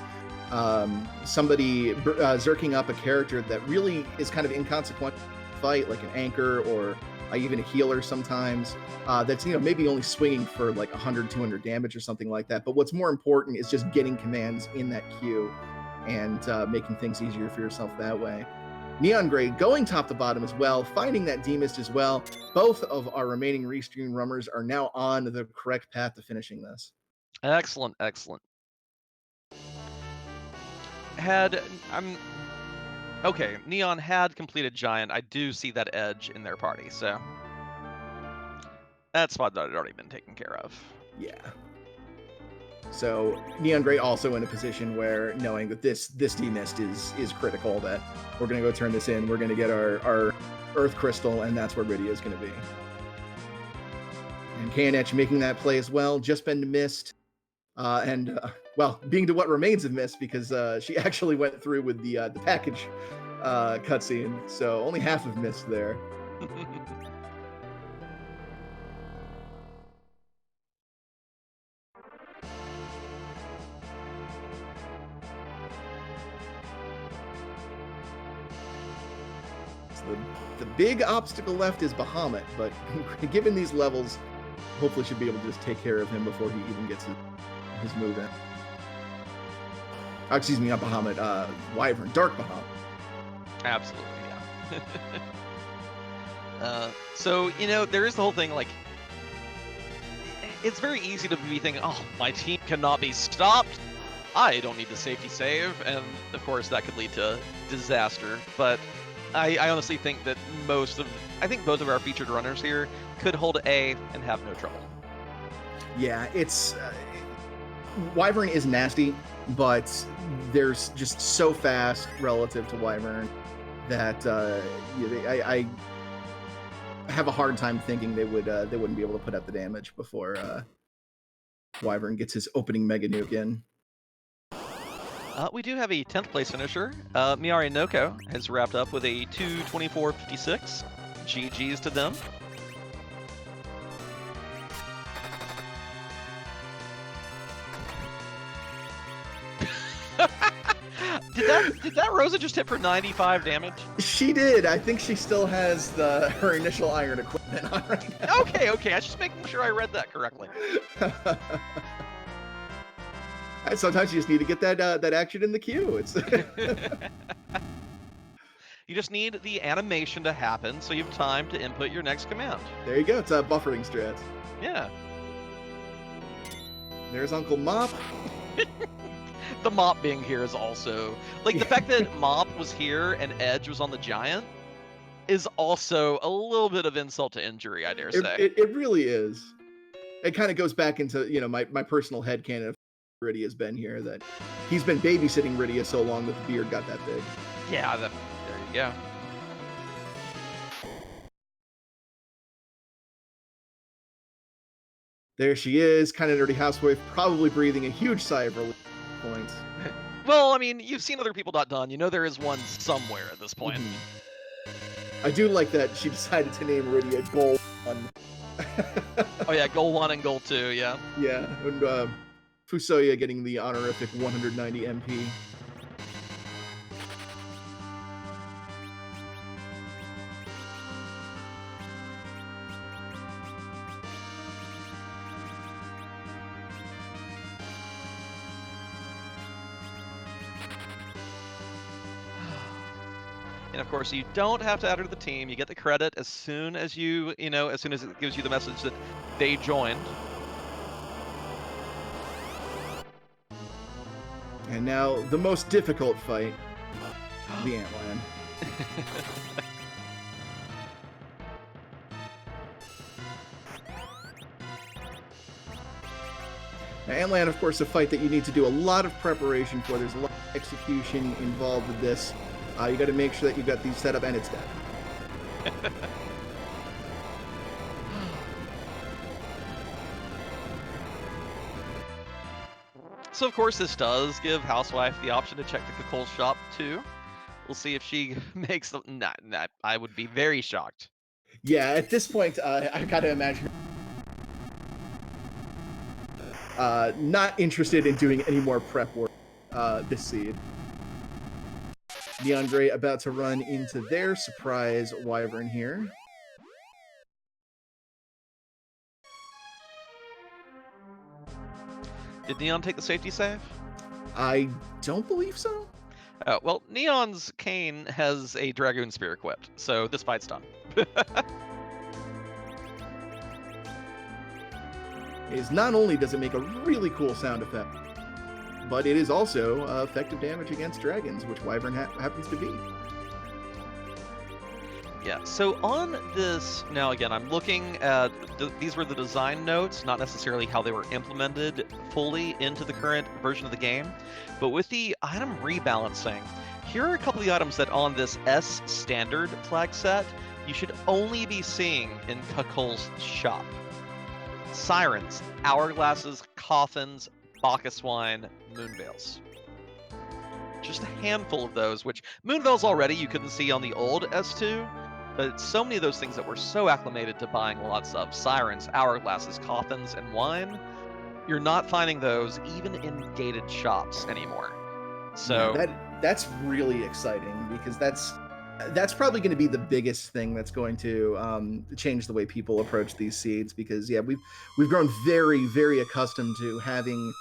somebody zerking up a character that really is kind of inconsequential fight, like an anchor or even a healer sometimes, that's maybe only swinging for like 100, 200 damage or something like that. But what's more important is just getting commands in that queue and making things easier for yourself that way. Neon Gray going top to bottom as well, finding that D-Mist as well. Both of our remaining Restream rummers are now on the correct path to finishing this. Excellent, excellent. Okay, Neon had completed Giant. I do see that edge in their party, so that spot that had already been taken care of. Yeah. So Neon Gray also in a position where knowing that this D-Mist is critical, that we're going to go turn this in, we're going to get our Earth Crystal, and that's where Rydia is going to be. And KNH making that play as well, just been missed. Well, being to what remains of Mist, because she actually went through with the package cutscene, so only half of Mist there. So the big obstacle left is Bahamut, but given these levels, hopefully should be able to just take care of him before he even gets his move in. Oh, excuse me, not Bahamut, Wyvern, Dark Bahamut. Absolutely, yeah. So, there is the whole thing, like, it's very easy to be thinking, oh, my team cannot be stopped. I don't need the safety save, and of course that could lead to disaster, but I honestly think that both of our featured runners here could hold A and have no trouble. Yeah, it's Wyvern is nasty, but there's just so fast relative to Wyvern that I have a hard time thinking they wouldn't be able to put out the damage before Wyvern gets his opening Mega Nuke in. We do have a 10th place finisher. Miari Noko has wrapped up with a 2:24.56. GG's to them. Did that Rosa just hit for 95 damage? She did. I think she still has her initial iron equipment on right now. Okay, I was just making sure I read that correctly. Sometimes you just need to get that action in the queue. It's You just need the animation to happen so you have time to input your next command. there you go. It's a buffering strat. Yeah. There's Uncle Mop. The Mop being here is also... Like, the fact that Mop was here and Edge was on the Giant is also a little bit of insult to injury, I dare say. It really is. It kind of goes back into, my personal headcanon of Rydia has been here, that he's been babysitting Rydia so long that the beard got that big. Yeah, there you go. There she is, kind of nerdy housewife, probably breathing a huge sigh of relief at this point. Well, I mean, you've seen other people not done. You know there is one somewhere at this point. I do like that she decided to name Rydia Goal 1. Oh yeah, goal 1 and goal 2, yeah. Yeah, and Fusoya getting the honorific 190 MP. And of course, you don't have to add her to the team. You get the credit as soon as as soon as it gives you the message that they joined. And now the most difficult fight, the Antland. Now, Antland, of course, a fight that you need to do a lot of preparation for. There's a lot of execution involved with this. You got to make sure that you've got these set up, and it's dead. So, of course, this does give Housewife the option to check the Kakol shop, too. We'll see if she makes the... Nah, I would be very shocked. Yeah, at this point, I've got to imagine not interested in doing any more prep work this seed. Neon Gray about to run into their surprise Wyvern here. Did Neon take the safety save? I don't believe so. Well, Neon's Cane has a Dragoon Spear equipped, so this fight's done. Is not only does it make a really cool sound effect, but it is also effective damage against dragons, which Wyvern happens to be. Yeah, so on this, now again, I'm looking at, these were the design notes, not necessarily how they were implemented fully into the current version of the game, but with the item rebalancing, here are a couple of the items that on this S standard flag set, you should only be seeing in Kakol's shop. Sirens, Hourglasses, Coffins, Bacchus Wine, Moonveils. Just a handful of those, which Moonveils already you couldn't see on the old S2, but so many of those things that we're so acclimated to buying lots of, Sirens, Hourglasses, Coffins, and Wine, you're not finding those even in gated shops anymore. So yeah, that's really exciting, because that's probably going to be the biggest thing that's going to change the way people approach these seeds, because yeah, we've grown very, very accustomed to having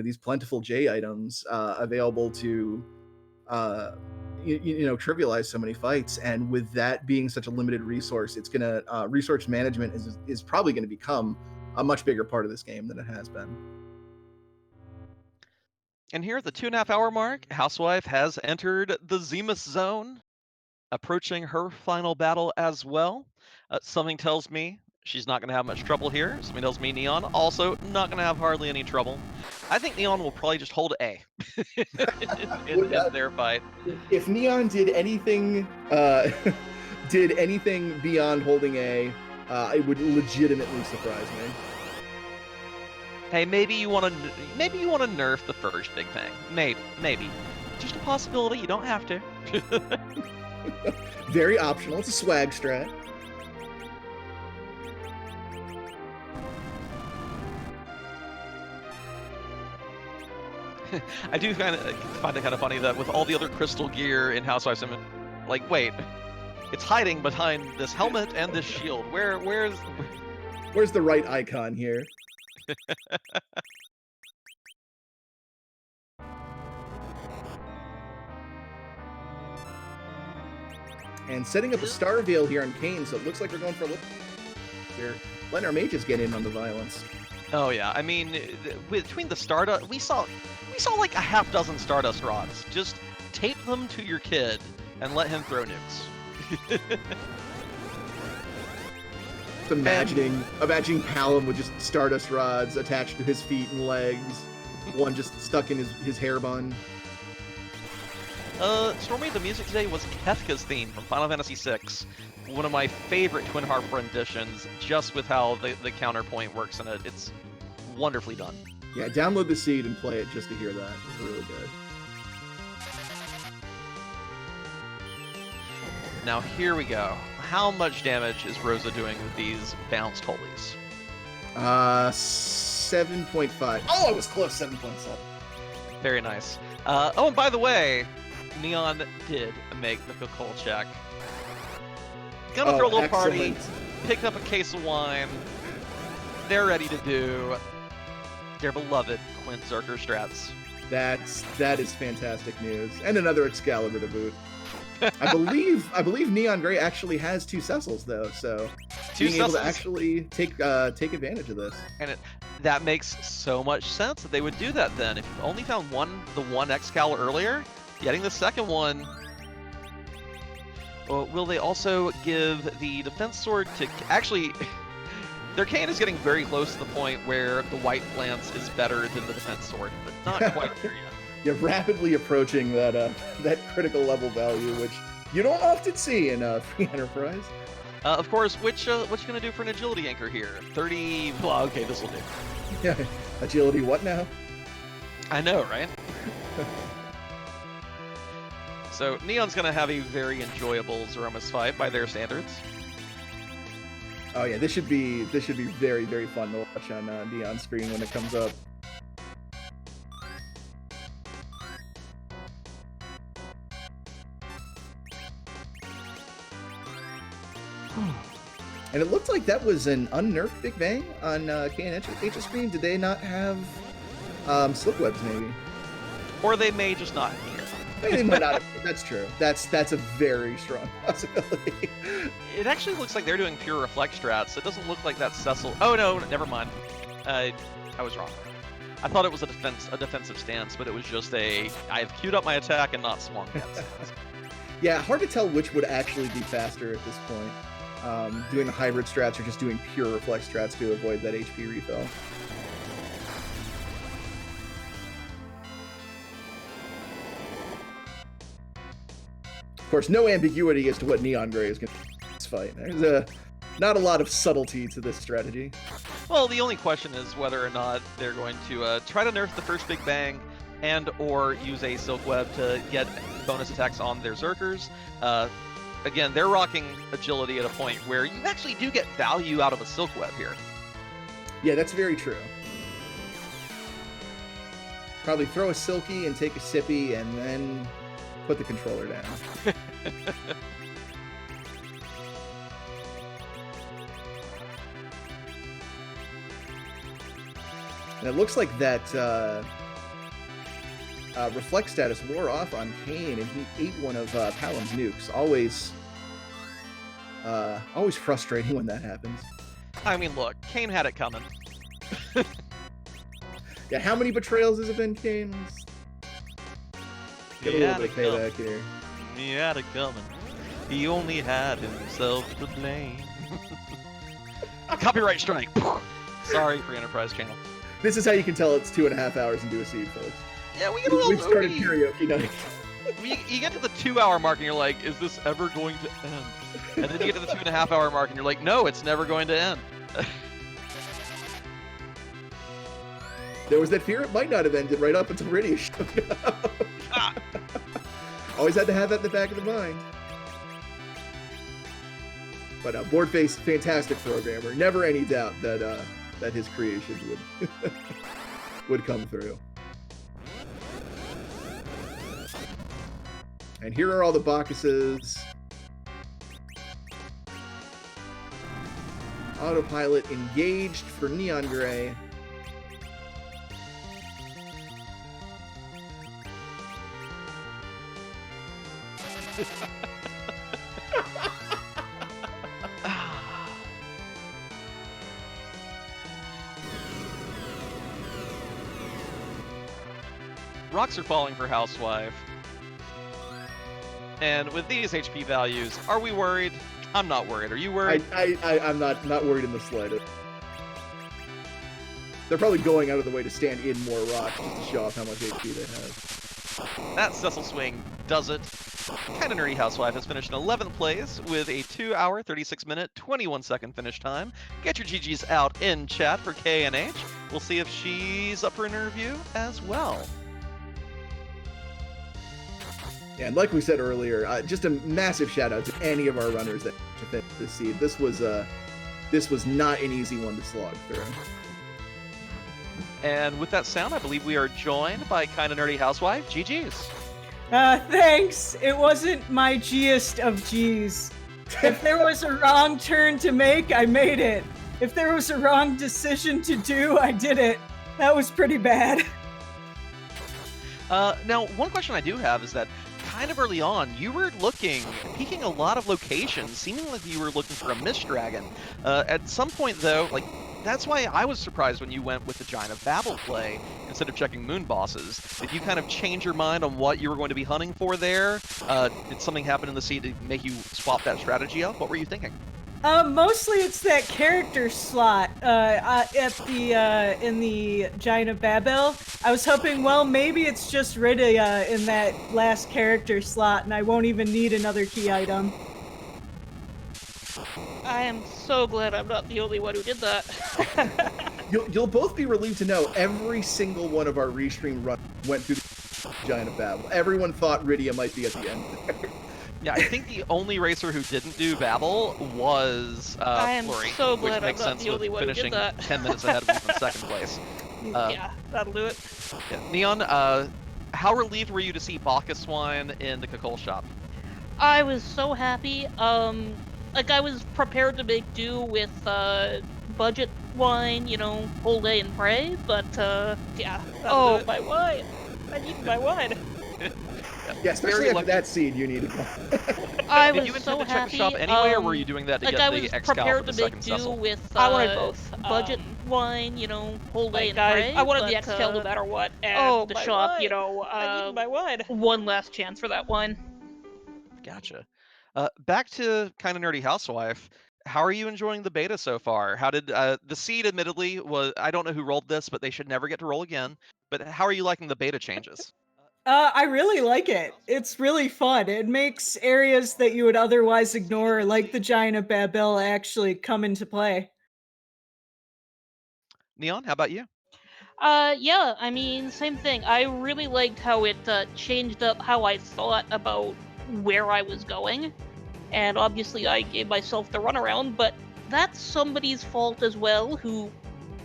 these plentiful J items available to trivialize so many fights, and with that being such a limited resource, it's gonna resource management is probably going to become a much bigger part of this game than it has been. And here at the 2.5 hour mark, Housewife has entered the Zemus zone, approaching her final battle as well. Something tells me she's not going to have much trouble here. Something tells me Neon also not going to have hardly any trouble. I think Neon will probably just hold A in their fight. If Neon did anything beyond holding A, it would legitimately surprise me. Hey, maybe you want to nerf the first Big Bang. Maybe. Just a possibility. You don't have to. Very optional. It's a swag strat. I do find it kind of funny that with all the other crystal gear in Housewives, I'm like, wait, it's hiding behind this helmet and this shield. Where's the right icon here? And setting up a Star Veil here on Kane, so it looks like we're going for a little here. Letting our mages get in on the violence. Oh yeah, I mean, between the Stardust, we saw like a half dozen Stardust rods. Just tape them to your kid and let him throw nukes. Just imagining Palom with just Stardust rods attached to his feet and legs, one just stuck in his hair bun. Stormy, the music today was Kefka's theme from Final Fantasy VI. One of my favorite Twin Harp renditions, just with how the counterpoint works in it. It's wonderfully done. Yeah, download the seed and play it just to hear that. It's really good. Now here we go. How much damage is Rosa doing with these bounced holies? 7.5. Oh, I was close. 7.7. Very nice. Oh, and by the way, Neon did make the Coca-Cola check. Gonna throw a little party, pick up a case of wine. They're ready to do their beloved Quint Zerker strats. That is fantastic news. And another Excalibur to boot. I believe Neon Gray actually has 2 Cecils though, so being able to actually take advantage of this. And that makes so much sense that they would do that then. If you only found the one Excalibur earlier, getting the second one. Will they also give the defense sword to... Actually, their cane is getting very close to the point where the white lance is better than the defense sword, but not quite there yet. You're rapidly approaching that critical level value, which you don't often see in Free Enterprise. Of course, what you gonna do for an agility anchor here? 30... Well, okay, this will do. Yeah, agility what now? I know, right? So Neon's gonna have a very enjoyable Zeromus fight by their standards. Oh yeah, this should be very, very fun to watch on Neon's screen when it comes up. And it looked like that was an unnerfed Big Bang on KNH's screen. Did they not have slip webs maybe? Or they may just not be here. They might not have. That's true. That's a very strong possibility. It actually looks like they're doing pure reflect strats. It doesn't look like that's Cecil. Oh no, never mind. I was wrong. I thought it was a defensive stance, but it was just I've queued up my attack and not swung yet. Yeah, hard to tell which would actually be faster at this point. Doing the hybrid strats or just doing pure reflex strats to avoid that HP refill. Of course, no ambiguity as to what Neon Gray is going to do in this fight. There's not a lot of subtlety to this strategy. Well, the only question is whether or not they're going to try to nerf the first Big Bang and or use a Silk Web to get bonus attacks on their Zerkers. Again, they're rocking agility at a point where you actually do get value out of a Silk Web here. Yeah, that's very true. Probably throw a Silky and take a Sippy and then put the controller down. And it looks like that reflect status wore off on Kane, and he ate one of Palom's nukes. Always frustrating when that happens. I mean, look, Kane had it coming. Yeah, how many betrayals has it been, Kane? Let's get a little bit of payback here. He had it coming. He only had himself to blame. Copyright strike. Sorry, Free Enterprise channel. This is how you can tell it's 2.5 hours into a seed, folks. Yeah, we get a little We've started loopy. karaoke night. You get to the 2-hour mark and you're like, is this ever going to end? And then you get to the 2.5-hour mark and you're like, no, it's never going to end. There was that fear it might not have ended right up until Radio showed up. Always had to have that in the back of the mind. But Boardface, fantastic programmer. Never any doubt that that his creation would would come through. And here are all the Bacchuses. Autopilot engaged for Neon Gray. Rocks are falling for Housewife. And with these HP values, are we worried? I'm not worried. Are you worried? I'm not worried in the slightest. They're probably going out of the way to stand in more rocks just to show off how much HP they have. That Cecil Swing does it. Kinda Nerdy Housewife has finished in 11th place with a 2 hour, 36 minute, 21 second finish time. Get your GGs out in chat for K&H. We'll see if she's up for an interview as well. Yeah, and like we said earlier, just a massive shout out to any of our runners that finished this seed. This was not an easy one to slog through. And with that sound, I believe we are joined by Kinda Nerdy Housewife. GGs. Thanks. It wasn't my G'est of G's. If there was a wrong turn to make, I made it. If there was a wrong decision to do, I did it. That was pretty bad. Now, one question I do have is that kind of early on, you were peeking a lot of locations, seeming like you were looking for a Mist Dragon. At some point, though, like, that's why I was surprised when you went with the Giant of Babel play instead of checking moon bosses. Did you kind of change your mind on what you were going to be hunting for there? Did something happen in the seed to make you swap that strategy up? What were you thinking? Mostly it's that character slot in the Giant of Babel. I was hoping, well, maybe it's just Rydia in that last character slot, and I won't even need another key item. I am so glad I'm not the only one who did that. You'll both be relieved to know every single one of our restream runs went through the Giant of Babel. Everyone thought Rydia might be at the end there. Yeah, I think the only racer who didn't do Babel was I am Flurry, so which glad makes I'm not sense the with only one who did finishing that. 10 minutes ahead of me from second place. Yeah, that'll do it. Yeah. Neon, how relieved were you to see Bacchus wine in the Kakol shop? I was so happy. Like I was prepared to make do with budget wine, you know, whole day and pray, but yeah. Oh, my wine! I need my wine. Yeah, especially after that seed, you needed one. I Did was you intend so to check happy. the shop anyway, or were you doing that to like get I the was Excal for prepared the to make second do Cecil? with I wanted both. budget wine, you know, whole day and Like, pray. I wanted the but, Excal no matter what, and oh, the my shop, wine. you know, I need my wine. one last chance for that wine. Gotcha. Back to Kinda Nerdy Housewife. How are you enjoying the beta so far? How did the seed? Admittedly, was I don't know who rolled this, but they should never get to roll again. But how are you liking the beta changes? I really like it. It's really fun. It makes areas that you would otherwise ignore, like the Giant of Babel, actually come into play. Neon, how about you? Yeah, I mean, same thing. I really liked how it changed up how I thought about where I was going. And obviously I gave myself the runaround, but that's somebody's fault as well, who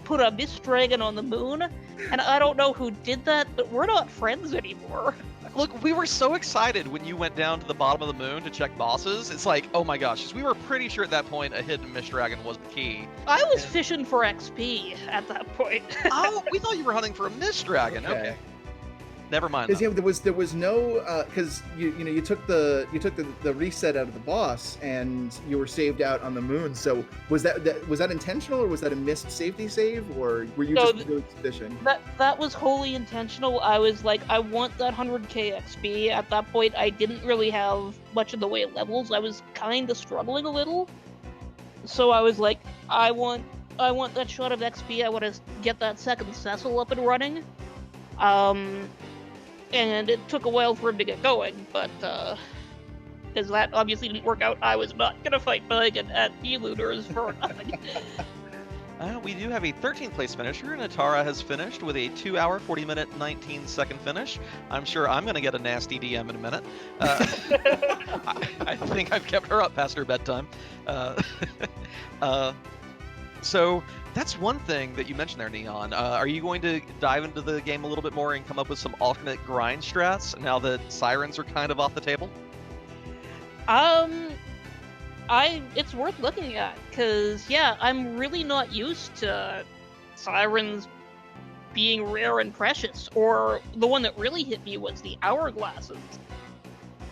put a Mist Dragon on the moon. And I don't know who did that, but we're not friends anymore. Look, we were so excited when you went down to the bottom of the moon to check bosses. It's like, oh my gosh, 'cause we were pretty sure at that point a hidden Mist Dragon was the key. I was fishing for XP at that point. Oh, we thought you were hunting for a Mist Dragon. Okay. Never mind. Because yeah, there was no because you took the reset out of the boss and you were saved out on the moon. So was that intentional, or was that a missed safety save, or were you No, just really fishing? That was wholly intentional. I was like, I want that 100k XP. At that point, I didn't really have much in the way of levels. I was kind of struggling a little. So I was like, I want that shot of XP. I want to get that second Cecil up and running. And it took a while for him to get going, but because that obviously didn't work out, I was not gonna fight Megan at E-Looters for nothing. We do have a 13th place finisher. Natara has finished with a 2 hour, 40 minute, 19 second finish. I'm sure I'm going to get a nasty DM in a minute. I think I've kept her up past her bedtime. So that's one thing that you mentioned there, Neon. Are you going to dive into the game a little bit more and come up with some alternate grind strats now that sirens are kind of off the table? It's worth looking at, because yeah, I'm really not used to sirens being rare and precious, or the one that really hit me was the hourglasses.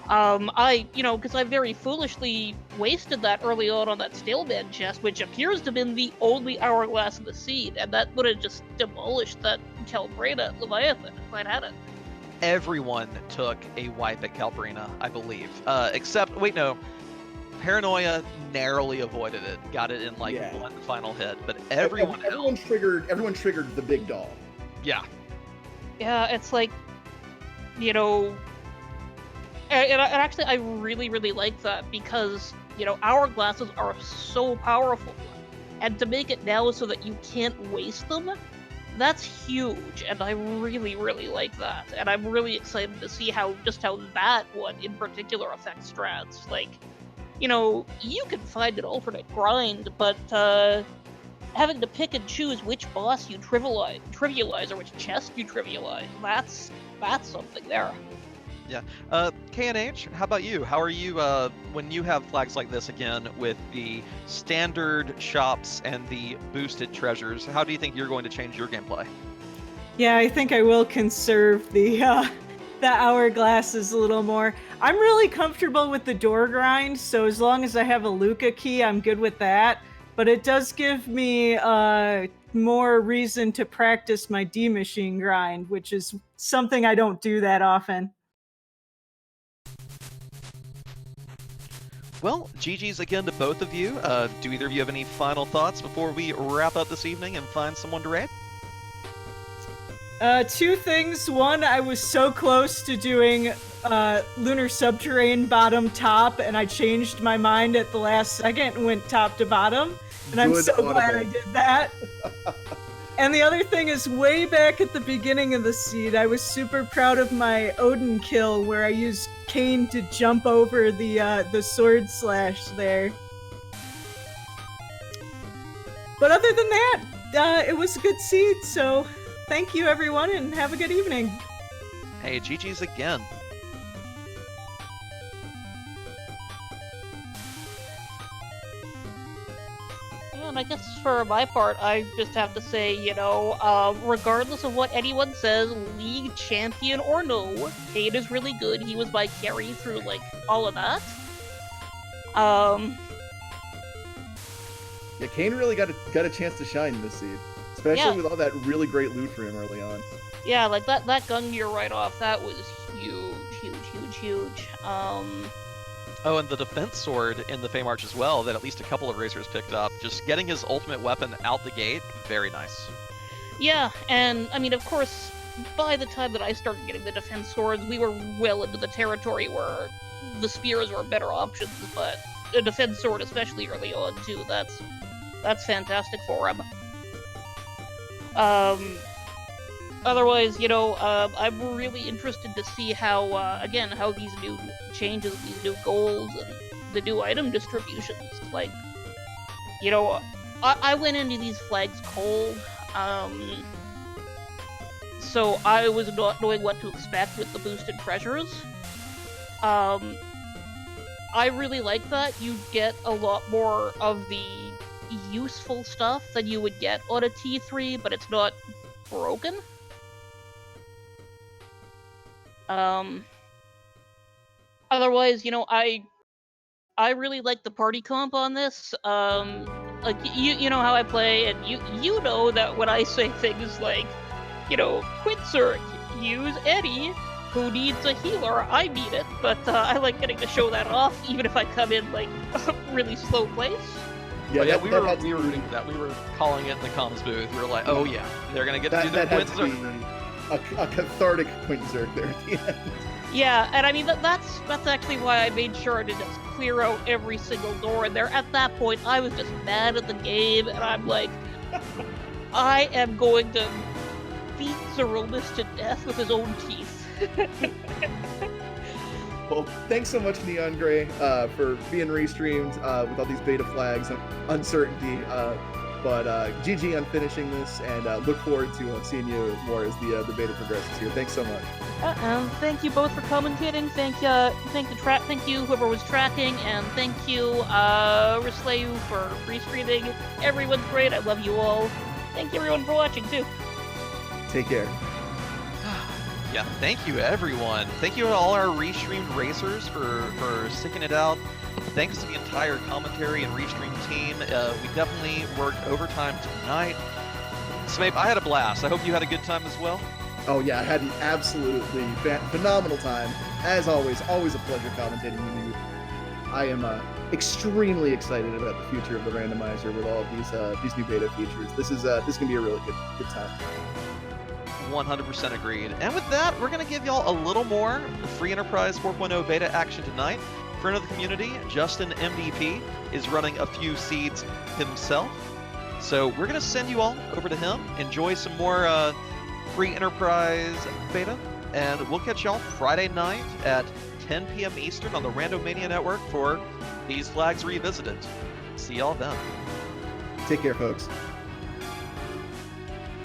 Because I very foolishly wasted that early on that Staleman chest, which appears to have been the only hourglass in the seed, and that would have just demolished that Calbrina Leviathan if I'd had it. Everyone took a wipe at Calbrina, I believe. Except, wait, no. Paranoia narrowly avoided it, got it in one final hit, but everyone triggered the big doll. Yeah. Yeah, it's like, and actually I really, really like that, because, hourglasses are so powerful, and to make it now so that you can't waste them, that's huge, and I really, really like that, and I'm really excited to see how that one in particular affects strats. Like, you can find an alternate grind, but having to pick and choose which boss you trivialize or which chest you trivialize, that's something there. Yeah. KNH, how about you? How are you when you have flags like this again with the standard shops and the boosted treasures? How do you think you're going to change your gameplay? Yeah, I think I will conserve the hourglasses a little more. I'm really comfortable with the door grind, so as long as I have a Luca key, I'm good with that. But it does give me more reason to practice my D-Machine grind, which is something I don't do that often. Well, GG's again to both of you. Do either of you have any final thoughts before we wrap up this evening and find someone to raid? Two things. One, I was so close to doing Lunar Subterrane bottom top, and I changed my mind at the last second and went top to bottom. And I'm so glad I did that. And the other thing is, way back at the beginning of the seed, I was super proud of my Odin kill where I used Kane to jump over the sword slash there. But other than that, it was a good seed, so thank you everyone and have a good evening. Hey, GG's again. And I guess for my part, I just have to say, regardless of what anyone says, league champion or no, Kane is really good. He was my carry through, all of that. Yeah, Kane really got a chance to shine this seed, especially with all that really great loot for him early on. Yeah, that gun gear right off, that was huge, huge, huge, huge. Oh, and the defense sword in the Feymarch as well, that at least a couple of racers picked up. Just getting his ultimate weapon out the gate, very nice. Yeah, and, of course, by the time that I started getting the defense swords, we were well into the territory where the spears were better options, but a defense sword, especially early on, too, that's fantastic for him. Otherwise, I'm really interested to see how these new changes, these new goals, and the new item distributions, I went into these flags cold, so I was not knowing what to expect with the boosted treasures. I really like that. You get a lot more of the useful stuff than you would get on a T3, but it's not broken. Otherwise, I really like the party comp on this. You know how I play, and you know that when I say things like, Quincer, use Eddie, who needs a healer, I mean it, but I like getting to show that off, even if I come in, a really slow place. Yeah, we were rooting for that. We were calling it in the comms booth. We were like, oh yeah, they're gonna get to do their Quincer. A cathartic Quincer there at the end. Yeah, and that's actually why I made sure to just clear out every single door in there. At that point, I was just mad at the game, and I'm like, I am going to beat Zeromus to death with his own teeth. Well, thanks so much, Neon Gray, for being restreamed with all these beta flags and uncertainty. But GG on finishing this, and look forward to seeing you more as the beta progresses here. Thanks so much. Thank you both for commentating. Thank you whoever was tracking, and thank you Risleu for restreaming. Everyone's great. I love you all. Thank you everyone for watching too. Take care. Yeah, thank you everyone. Thank you to all our restreamed racers for sticking it out. Thanks to the entire commentary and restream team. We definitely worked overtime tonight. Smape, I had a blast. I hope you had a good time as well. Oh yeah, I had an absolutely phenomenal time. As always a pleasure commentating with you. I am extremely excited about the future of the randomizer with all of these new beta features. This is gonna be a really good time. 100% agreed. And with that, we're going to give y'all a little more Free Enterprise 4.0 beta action tonight. Friend of the community, Justin MDP, is running a few seeds himself. So we're going to send you all over to him. Enjoy some more Free Enterprise beta. And we'll catch y'all Friday night at 10 p.m. Eastern on the Randomania Network for These Flags Revisited. See y'all then. Take care, folks.